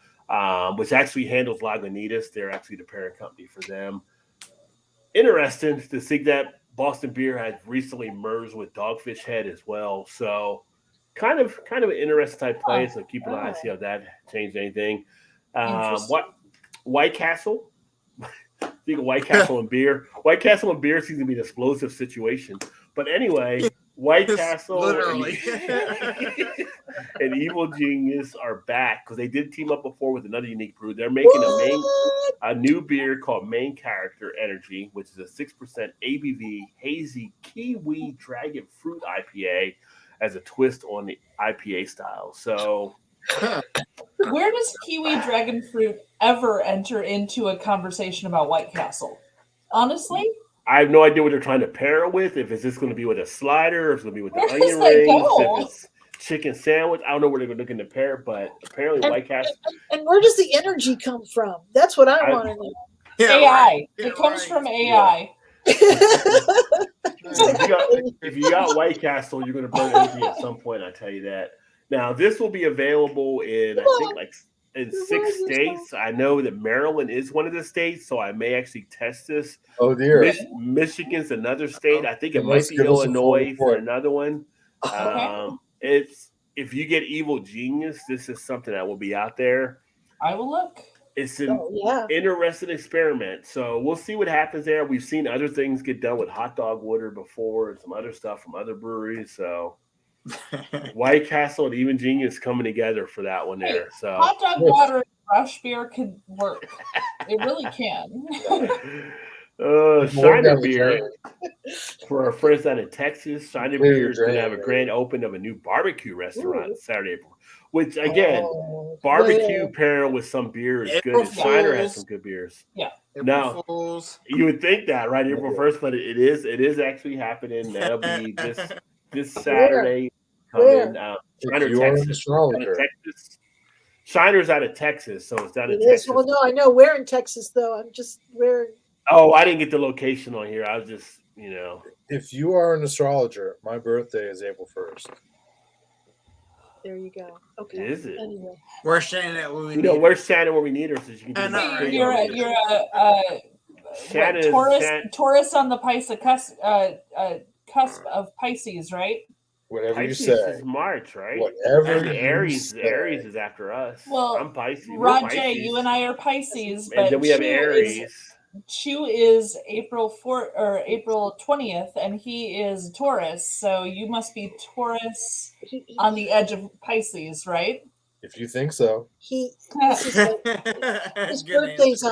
which actually handles Lagunitas. They're actually the parent company for them. Interesting to see that Boston Beer had recently merged with Dogfish Head as well. So kind of an interesting type play. So keep an eye, see how that changed anything. White Castle. Think of White Castle and beer. White Castle and beer seems to be an explosive situation. But anyway, White Castle and Evil Genius are back because they did team up before with another unique brew. They're making a new beer called Main Character Energy, which is a 6% ABV hazy kiwi dragon fruit IPA as a twist on the IPA style. So where does kiwi dragon fruit ever enter into a conversation about White Castle? Honestly, I have no idea what they're trying to pair it with. If it's just going to be with a slider, if it's going to be with the Where does onion that rings, go? if it's chicken sandwich. I don't know where they're looking to pair, but apparently And, White Castle. and where does the energy come from? That's what I I- want to know. Yeah, AI. right. Yeah, It comes right. from AI. If you got White Castle, you're going to burn energy at some point. I tell you that. Now this will be available in I think like in 6 states. I know that Maryland is one of the states, so I may actually test this. Oh dear. Michigan's another state. I think it Give might us- be give us a full Illinois for report. another one. Okay. It's if you get Evil Genius, this is something that will be out there. I will look. It's an Oh, yeah. interesting experiment. So we'll see what happens there. We've seen other things get done with hot dog water before and some other stuff from other breweries. So White Castle and Even Genius coming together for that one there. So Hot dog water and rush beer could work. It really can. Shiner Beer for our friends out in Texas. Shiner Beer is going to have a grand open of a new barbecue restaurant Saturday, April. Which again, barbecue pairing with some beer is good. And Shiner has some good beers. Yeah. No, you would think that, right? April 1st, but it is actually happening. That'll be this Saturday. Coming Shiner, Texas. Shiner's out of Texas, so it's down in Texas. Well, no, I know where in Texas though. I'm just where. Oh, I didn't get the location on here. I was just, If you are an astrologer, my birthday is April 1st. There you go. Okay. Is it? Anyway. Where's Shannon at where we need where's Shannon where we need her so she can do You're a Taurus on the cusp of Pisces, right? Whatever Pisces you say. is March, right? Whatever and Aries is after us. Well, I'm Pisces. Roger, you and I are Pisces, but and then we have Aries. Chu is April 4th or April 20th, and he is Taurus. So you must be Taurus on the edge of Pisces, right? If you think so. His birthday's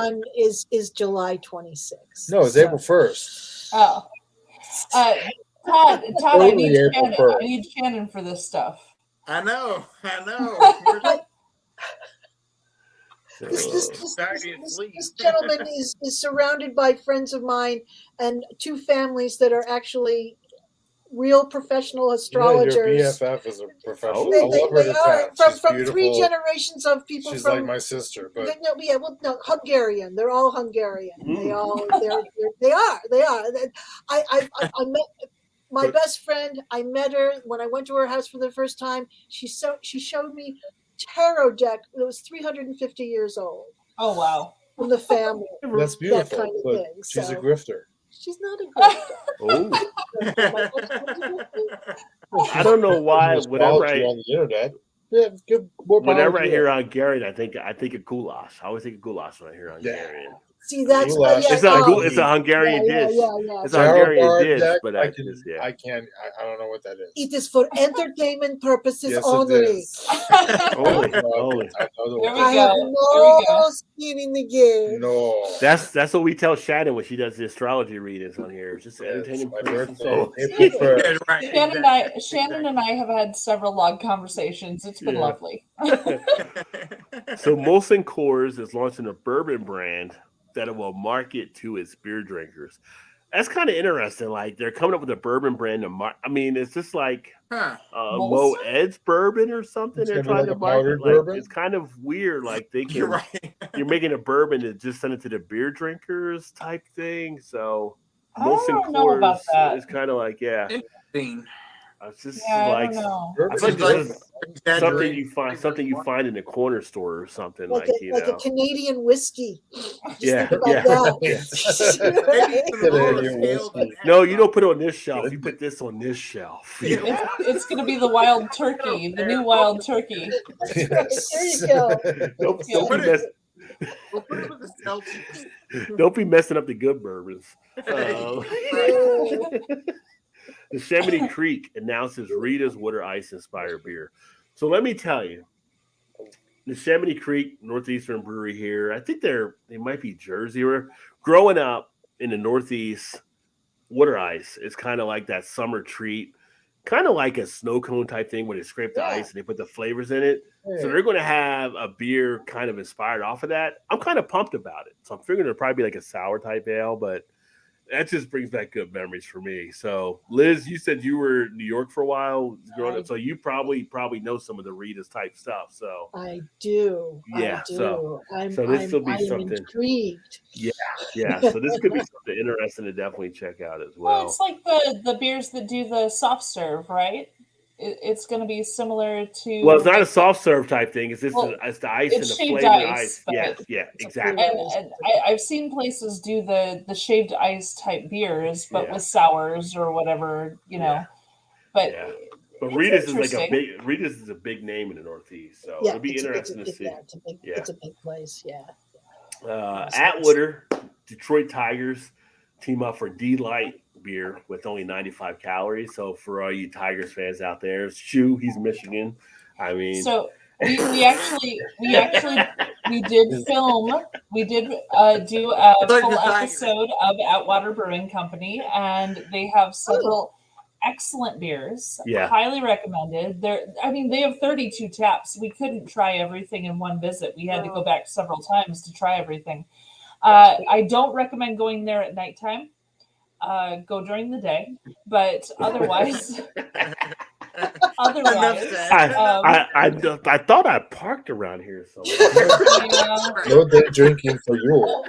is July 26th. No, it's April 1st. Oh. Todd, I need Shannon for this stuff. I know. This gentleman is surrounded by friends of mine and two families that are actually real professional astrologers. Your BFF is a professional. They I love her to are death. from 3 generations of people. She's from, like my sister, but Hungarian. They're all Hungarian. They are. I met my best friend. I met her when I went to her house for the first time. She showed me tarot deck that was 350 years old. Oh wow! From the family. That's beautiful. That kind of but thing. She's a grifter. She's not a grifter. I don't know why. Whenever on the internet, whenever I hear Hungarian, I think of goulash. I always think of goulash when I hear Hungarian. See, that's it's a Hungarian dish. Yeah. It's a Hungarian dish, deck, but I don't know what that is. It is for entertainment purposes Yes, only. Only. I have no skin in the game. No. That's what we tell Shannon when she does the astrology readings on here. It's just entertaining. Shannon and I have had several long conversations. It's been lovely. So Molson Coors is launching a bourbon brand that it will market to its beer drinkers. That's kind of interesting. Like they're coming up with a bourbon brand. It's just like Mo Ed's bourbon or something. They're trying to market. It's kind of weird. Like they can, you're making a bourbon to just send it to the beer drinkers type thing. So Molson Coors is kind of like It's just like something you find in the corner store or something like a Canadian whiskey. No, you don't put it on this shelf. You put this on this shelf. It's going to be the wild turkey, the new wild turkey. There you go. Don't be messing up the good bourbons. The Yosemite Creek announces Rita's Water Ice inspired beer. So let me tell you, the Yosemite Creek Northeastern Brewery here, I think they might be Jersey. Growing up in the Northeast, water ice is kind of like that summer treat, kind of like a snow cone type thing where they scrape the ice and they put the flavors in it. So they're going to have a beer kind of inspired off of that. I'm kind of pumped about it. So I'm figuring it'll probably be like a sour type ale, but that just brings back good memories for me. So, Liz, you said you were in New York for a while growing up, so you probably know some of the Rita's type stuff. So, I do. yeah, so this will I be am something. intrigued. Yeah, yeah. So this could be something interesting to definitely check out as Well, well. it's like the beers that do the soft serve, right? It's going to be similar to Well, it's not a like soft serve type thing. well, It's the ice it's and the shaved flavored ice, ice. but Yes, yeah, exactly. and I've seen places do the shaved ice type beers, but Yeah. with sours or whatever, you know. But Yeah. But it's Rita's is like interesting. Rita's is a big name in the Northeast, so Yeah, it'll be interesting to see. yeah, it's a big place. Yeah. Atwater, Detroit Tigers team up for D-Light beer with only 95 calories. So for all you Tigers fans out there, Shu, he's Michigan. I mean, So we actually we did film. We did do a full episode of Atwater Brewing Company, and they have several excellent beers. Yeah. Highly recommended. I mean, they have 32 taps. We couldn't try everything in one visit. We had to go back several times to try everything. I don't recommend going there at nighttime. Go during the day, but otherwise. I thought I parked around here somewhere. No day drinking for you.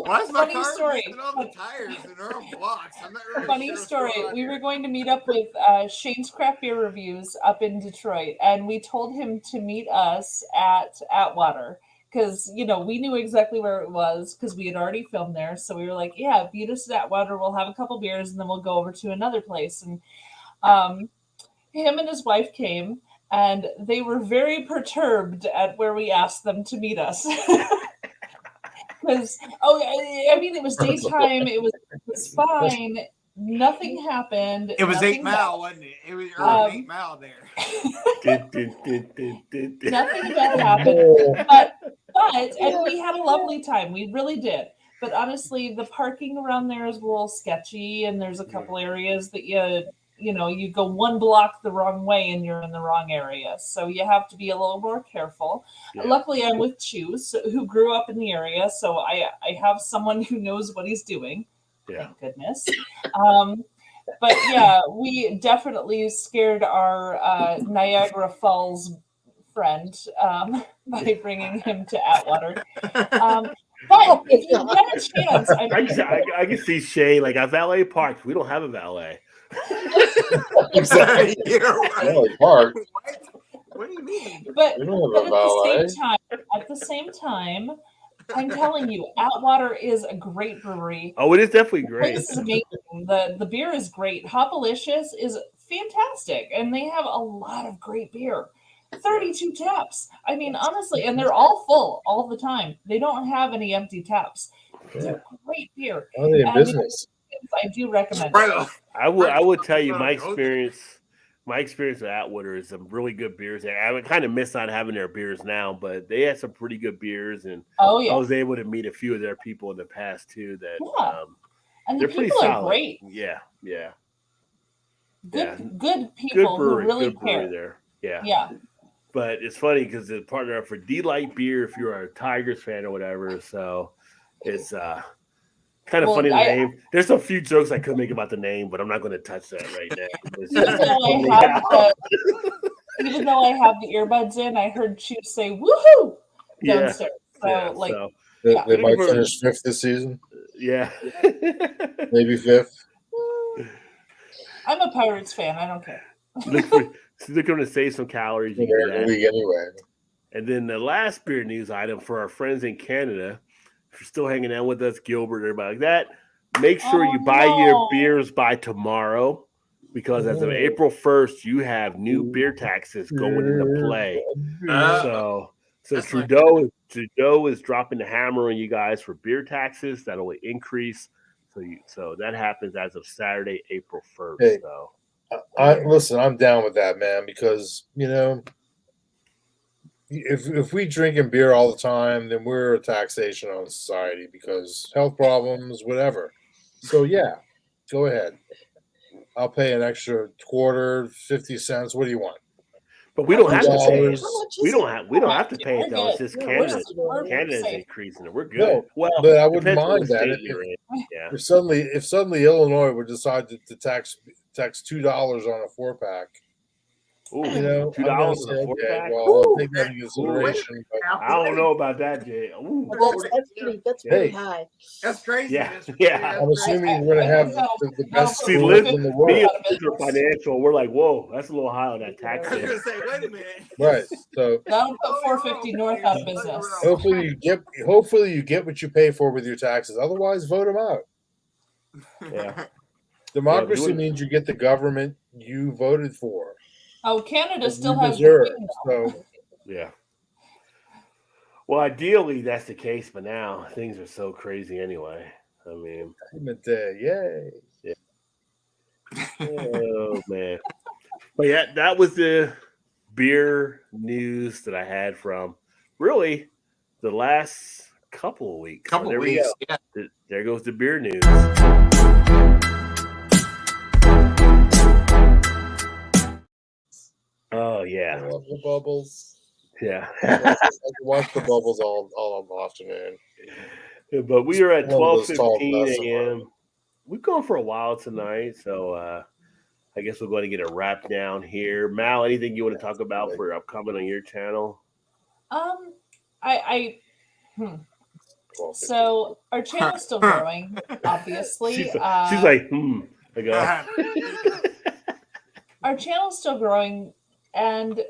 Why is my funny car story. missing all the tires and they're on blocks? I'm not really Funny sure what's story. going on We here. were going to meet up with Shane's Craft Beer Reviews up in Detroit, and we told him to meet us at Atwater because we knew exactly where it was because we had already filmed there. So we were like, "Yeah, meet us at Atwater. We'll have a couple beers, and then we'll go over to another place." And him and his wife came, and they were very perturbed at where we asked them to meet us. Because, I mean, it was daytime. It was fine. Nothing happened. It was nothing 8 Mile, wasn't it? It was 8 Mile there. Nothing bad happened. But and we had a lovely time. We really did. But honestly, the parking around there is a little sketchy, and there's a couple areas that you go one block the wrong way and you're in the wrong area. So you have to be a little more careful. Yeah. Luckily, I'm with Choose, who grew up in the area. So I have someone who knows what he's doing. Yeah. Thank goodness. But yeah, we definitely scared our Niagara Falls friend by bringing him to Atwater. But if you get a chance, I can see Shane like a valet parked. We don't have a valet. Exactly. You're right. Valet park. What do you mean? But We don't have a valet. at the same time, I'm telling you, Atwater is a great brewery. Oh, it is definitely The great. place is amazing. The beer is great. Hopalicious is fantastic, and they have a lot of great beer. 32 taps. I mean, honestly, and they're all full all the time. They don't have any empty taps. They're great beer. How are they in And business? I do recommend it. Right. I would tell you my experience with Atwater is some really good beers. I would kind of miss not having their beers now, but they had some pretty good beers, and Oh yeah, I was able to meet a few of their people in the past too. That and they're the pretty people are solid. great. Yeah. Good Good people brewery, who really good brewery care. there. Yeah. Yeah. But it's funny because the partner up for D-Light beer if you're a Tigers fan or whatever. So it's kind of funny the name. There's a few jokes I could make about the name, but I'm not going to touch that right now. Even though I have the earbuds in, I heard Chu say "woohoo" downstairs. They might finish 5th this season. Yeah. Maybe 5th. I'm a Pirates fan. I don't care. They're going to save some calories. They're in the league anyway. And then the last beer news item for our friends in Canada, if you're still hanging out with us, Gilbert, everybody like that, make sure you buy your beers by tomorrow because as of April 1st, you have new beer taxes going into play. So Trudeau is dropping the hammer on you guys for beer taxes. That'll increase. So that happens as of Saturday, April 1st. Hey. So. Listen, I'm down with that, man, because if we drinking beer all the time, then we're a taxation on society because health problems, whatever. So yeah, go ahead. I'll pay an extra quarter, 50 cents. What do you want? But we don't have to pay it. $2. How much We is don't it? have. We don't have to pay it We're though. It's good. just Yeah, Canada. we're Canada's safe. increasing it. We're good. No, Well, but I wouldn't depends on mind the that state if, you're in. Yeah. if suddenly Illinois would decide to tax $2 on a 4-pack. Ooh, You know, $2 I'm going to on say, a 4-pack. well, I'll Ooh, take that into consideration. But Now, I don't know about that, Jay. Ooh, well, that's pretty Hey. high. That's crazy. Yeah, That's yeah. that's I'm crazy. assuming we're going to have the best See, schools Liz, in the me world. and Liz are financial. We're like, whoa, that's a little high on that tax. I was rate. gonna say, wait a minute. Right. So That'll put 450 North out of business. hopefully you get what you pay for with your taxes. Otherwise, vote them out. Yeah. Democracy wouldn't- means you get the government you voted for. Oh, Canada that still you has the deserve. Queen, though. So Yeah. Well, ideally that's the case, but now things are so crazy anyway. I mean, yay. oh man. But yeah, that was the beer news that I had from really the last couple of weeks. Couple so there weeks. we go. Yeah. There goes the beer news. Oh I yeah. love the bubbles. Yeah. I can watch the bubbles all afternoon. But we are at One of those tall 12:15 glass of a.m. We've gone for a while tonight, so I guess we're going to get a wrap down here. Mal, anything you want to talk about for upcoming on your channel? I 12:15. so our channel's still growing, obviously. She's like, I go. Our channel's still growing, and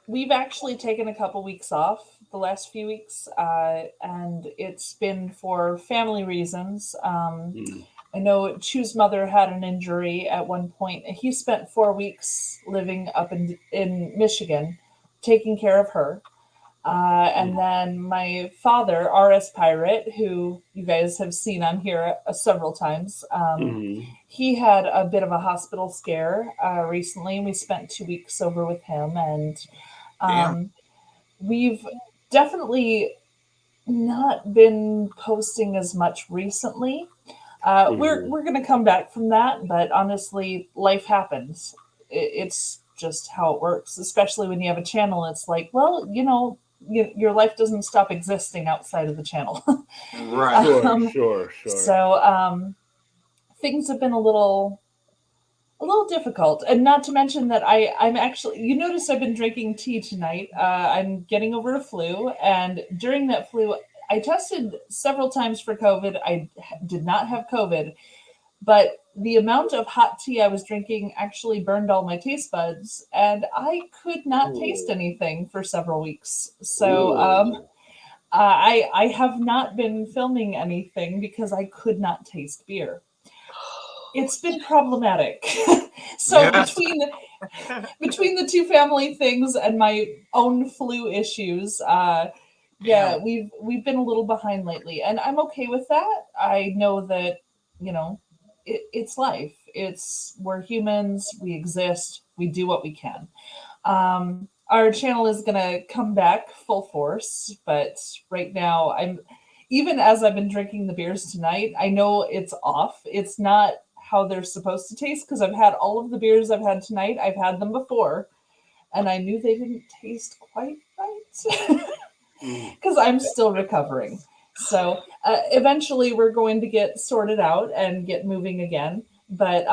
we've actually taken a couple weeks off the last few weeks, and it's been for family reasons. I know Chu's mother had an injury at one point. He spent 4 weeks living up in Michigan, taking care of her. And then my father, RS Pirate, who you guys have seen on here several times, he had a bit of a hospital scare recently, and we spent 2 weeks over with him. And we've definitely not been posting as much recently. We're going to come back from that, but honestly, life happens. It's just how it works, especially when you have a channel. It's like, well, your life doesn't stop existing outside of the channel. Right. Sure. So things have been a little difficult, and not to mention that I'm actually, you notice I've been drinking tea tonight. I'm getting over a flu, and during that flu, I tested several times for COVID. I did not have COVID, but the amount of hot tea I was drinking actually burned all my taste buds, and I could not taste anything for several weeks. So I have not been filming anything because I could not taste beer. It's been problematic. So Yes. between the two family things and my own flu issues, we've been a little behind lately, and I'm okay with that. I know that it's life. We're humans. We exist. We do what we can. Our channel is gonna come back full force, but right now even as I've been drinking the beers tonight, I know it's off. It's not how they're supposed to taste, because I've had all of the beers I've had tonight. I've had them before, and I knew they didn't taste quite right because I'm still recovering. So eventually we're going to get sorted out and get moving again. But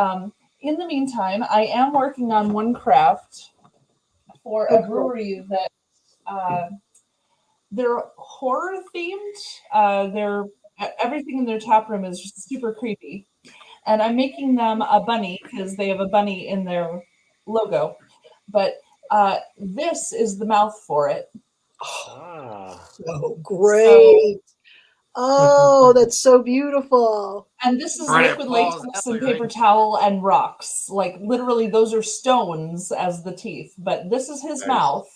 in the meantime, I am working on one craft for a brewery that they're horror themed. Everything in their tap room is just super creepy. And I'm making them a bunny because they have a bunny in their logo. But this is the mouth for it. So great. Oh, that's so beautiful. And this is Right, liquid Paul's latex alley, and paper right? towel and rocks. Like literally those are stones as the teeth. But this is his mouth.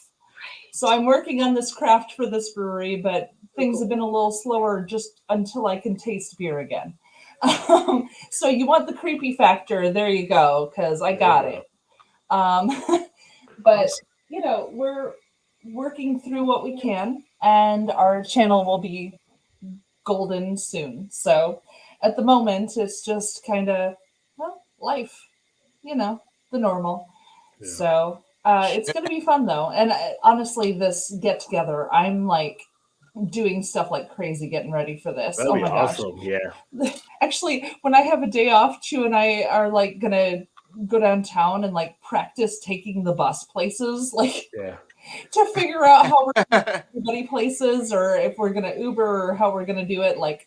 So I'm working on this craft for this brewery, but things have been a little slower just until I can taste beer again. So you want the creepy factor, there you go, because I got it. But we're working through what we can, and our channel will be golden soon. So at the moment it's just kind of life, the normal. So It's going to be fun though. And honestly, this get together, I'm like doing stuff like crazy getting ready for this. That'd Oh be my gosh. awesome. Yeah. Actually, when I have a day off, Chu and I are like going to go downtown and like practice taking the bus places, like Yeah. to figure out how we're going to everybody places or if we're going to Uber or how we're going to do it. Like,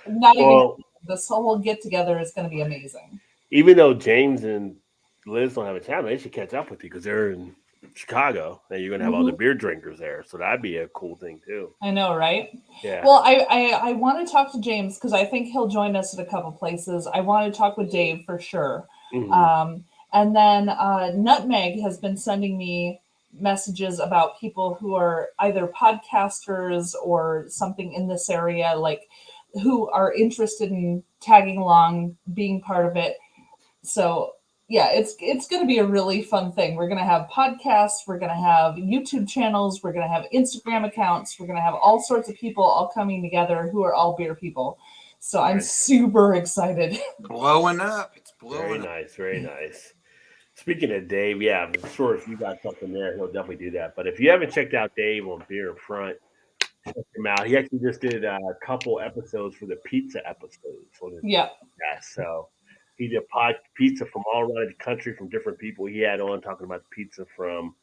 not even Well, this whole get together is going to be amazing. even though James and Liz don't have a channel, they should catch up with you because they're in Chicago and you're gonna have all the beer drinkers there. So that'd be a cool thing too. I know, right? Yeah. Well, I want to talk to James because I think he'll join us at a couple places. I want to talk with Dave for sure. Mhm. And then Nutmeg has been sending me messages about people who are either podcasters or something in this area, like who are interested in tagging along, being part of it. So yeah, it's going to be a really fun thing. We're going to have podcasts, we're going to have YouTube channels, we're going to have Instagram accounts, we're going to have all sorts of people all coming together who are all beer people. So I'm super excited. Blowing up. It's Very blowing up. nice, very nice. Speaking of Dave, yeah, I'm sure if you got something there, he'll definitely do that. But if you haven't checked out Dave on Beer in Front, check him out. He actually just did a couple episodes for the pizza episodes. Yeah. So he did pizza from all around the country from different people he had on talking about pizza from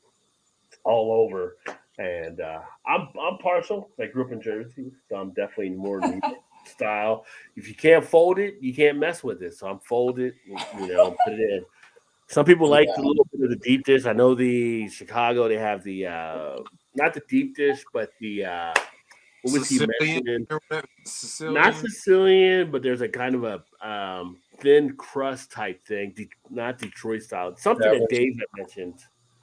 all over. And I'm partial. I grew up in Jersey, so I'm definitely more New York style. If you can't fold it, you can't mess with it. So I'm fold it, put it in. Some people like a little bit of the deep dish. I know the Chicago, they have the not the deep dish, but the what was he Sicilian mentioning? or whatever. Not Sicilian. Sicilian, but there's a kind of a thin crust type thing, not Detroit style. Something that Dave had mentioned.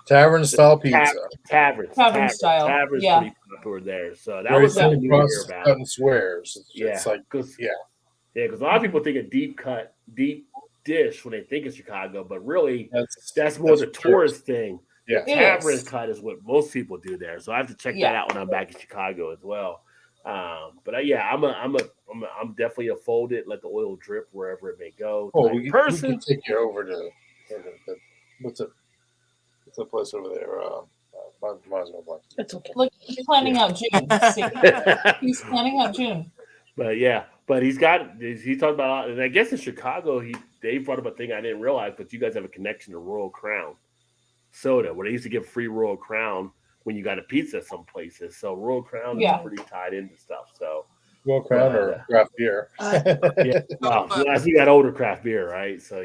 Tavern style pizza. Taverns style. Taverns Yeah. pretty popular there. So that Very was something thin new to hear crust, about. cut and squares. It's like because a lot of people think a deep dish when they think of Chicago, but really that's more the tourist thing. Yeah, Tavern cut is what most people do there. So I have to check that out when I'm back in Chicago as well. I'm definitely a fold it, let the oil drip wherever it may go. Oh, we can take you over to what's the place over there? It's okay. Look, he's planning out June. See? He's planning out June. But he talked about, and I guess in Chicago, they brought up a thing I didn't realize, but you guys have a connection to Royal Crown soda, where they used to give free Royal Crown when you got a pizza some places. So Royal Crown is pretty tied into stuff. So Royal Crown or craft beer. Well, as we got older craft beer, right? So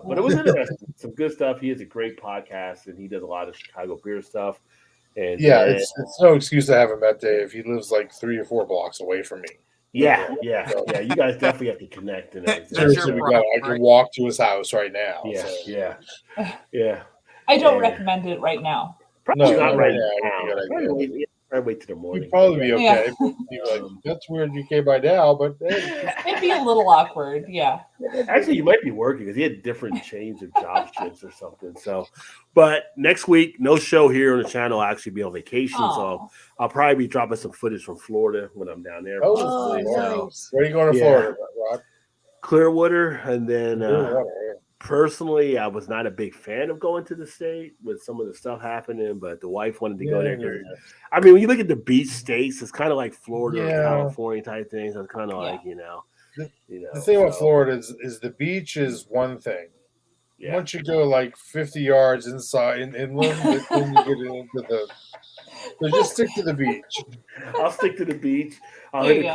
but it was interesting. Some good stuff. He has a great podcast, and he does a lot of Chicago beer stuff. And it's no excuse to have him that day if he lives like 3 or 4 blocks away from me. Yeah. You guys definitely have to connect and everything. Seriously, I can walk to his house right now. Yeah. I don't recommend it right now. Probably not right now. Probably wait till the morning. You'd probably be okay. Like, that's weird you came by now, but it'd be a little awkward. Yeah. Actually, you might be working because he had different chains of job shifts or something. So, but next week, no show here on the channel. I'll actually be on vacation, so I'll probably be dropping some footage from Florida when I'm down there. Nice. Where are you going to Florida, Rod? Clearwater, and then personally, I was not a big fan of going to the state with some of the stuff happening, but the wife wanted to go there. I mean, when you look at the beach states, it's kind of like Florida or California type things. So it's kind of like, The thing about Florida is the beach is one thing. Yeah. Once you go like 50 yards inside inland, then you get into the. So just stick to the beach. I'll stick to the beach. I'll hit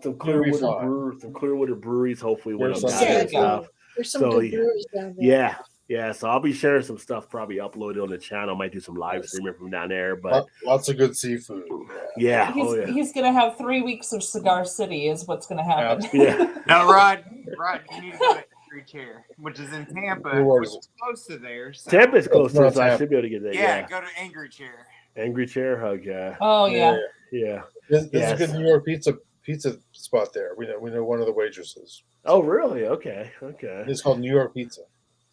some Clearwater breweries. Hopefully, when I'm down there and stuff. There's some good breweries down there. Yeah. So I'll be sharing some stuff, probably uploaded on the channel. Might do some live streaming from down there, but lots of good seafood. Yeah. He's gonna have 3 weeks of Cigar City, is what's gonna happen. Yeah. Now, Rod, you need to go to Angry Chair, which is in Tampa, which is close to there. So. Tampa's close to us, so I should be able to get there. Yeah, go to Angry Chair. Angry Chair hug, yeah. Oh yeah. There's a good New York pizza spot there. We know one of the waitresses. Oh really? Okay. It's called New York Pizza.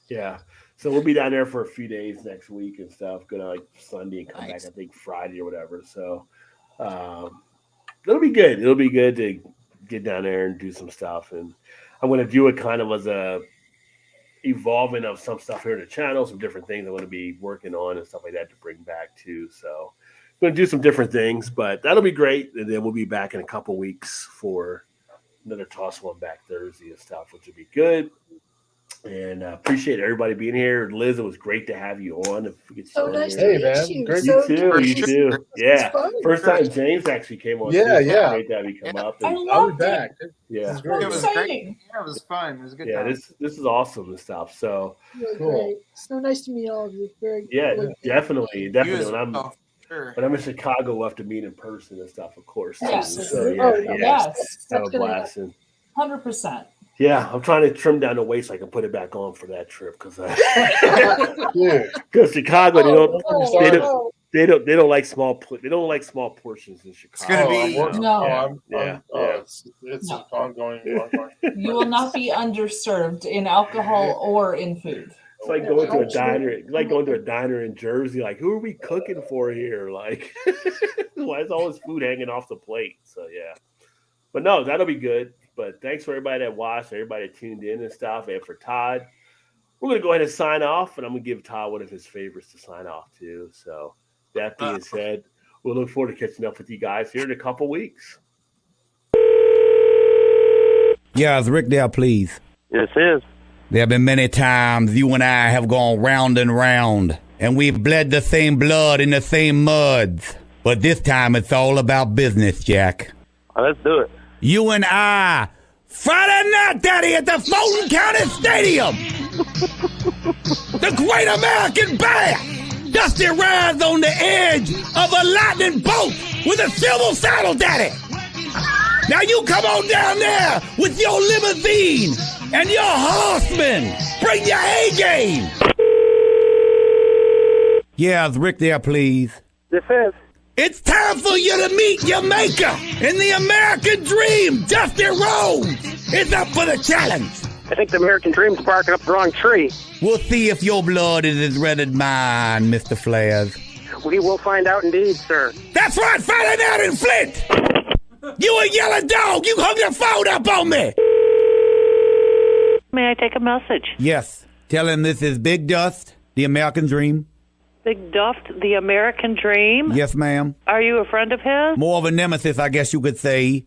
Yeah. So we'll be down there for a few days next week and stuff. Go to like Sunday and come back, I think Friday or whatever. So it'll be good. It'll be good to get down there and do some stuff. And I'm going to do it kind of as evolving of some stuff here in the channel, some different things I'm going to be working on and stuff like that to bring back too. So I'm going to do some different things, but that'll be great. And then we'll be back in a couple weeks for another Toss One Back Thursday and stuff, which will be good. And appreciate everybody being here. Liz, it was great to have you on. If we get So started nice here. to Hey, meet man. you. Great. So You too. You too. Yeah. fun. First time James actually came on. Yeah, too, so yeah. Great to have you come up. I And, I'll be loved back. it. yeah. This is great. It was Exciting. Yeah, it was fun. It was a good Yeah. time. This is awesome and stuff. So Really Cool. great. So nice to meet all of you. Very yeah, really- definitely. You Definitely. as When I'm well, sure. When I'm in Chicago, we'll have to meet in person and stuff, of course. Too. Yes. So, yeah, Oh, yeah. Yes, Have a That's gonna blast. And 100%. yeah, I'm trying to trim down the weight so I can put it back on for that trip because Dude, Chicago Oh, they don't like small portions in Chicago. It's gonna be- I'm working. No. It's No. ongoing. You will not be underserved in alcohol or in food. It's like going to a diner. It's like going to a diner in Jersey. Like, who are we cooking for here? Like, why is all this food hanging off the plate? So yeah, but no, that'll be good. But thanks for everybody that watched, everybody that tuned in and stuff, and for Todd. We're gonna go ahead and sign off, and I'm gonna give Todd one of his favorites to sign off too. So that being said, we'll look forward to catching up with you guys here in a couple weeks. Yeah, is Rick there, please? Yes, it is. There have been many times you and I have gone round and round, and we've bled the same blood in the same muds. But this time it's all about business, Jack. Let's do it. You and I, Friday night, Daddy, at the Fulton County Stadium. The Great American Bear. Dusty rides on the edge of a lightning bolt with a silver saddle, Daddy. Now you come on down there with your limousine and your horsemen. Bring your A-game. Yeah, is Rick there, please? This is. It's time for you to meet your maker in the American dream. Dusty Rhodes is up for the challenge. I think the American Dream's barking up the wrong tree. We'll see if your blood is as red as mine, Mr. Flares. We will find out indeed, sir. That's right, find out in Flint. You a yellow dog. You hung your phone up on me. May I take a message? Yes. Tell him this is Big Dust, the American dream. Big Duft, the American Dream? Yes, ma'am. Are you a friend of his? More of a nemesis, I guess you could say.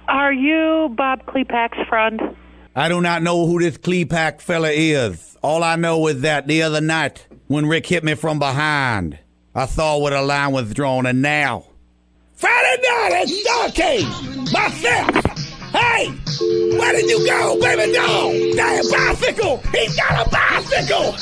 Are you Bob Klepak's friend? I do not know who this Klepak fella is. All I know is that the other night, when Rick hit me from behind, I saw where the line was drawn, and now, Friday night at Starcade, myself. Hey, where did you go, baby doll? That bicycle, he's got a bicycle.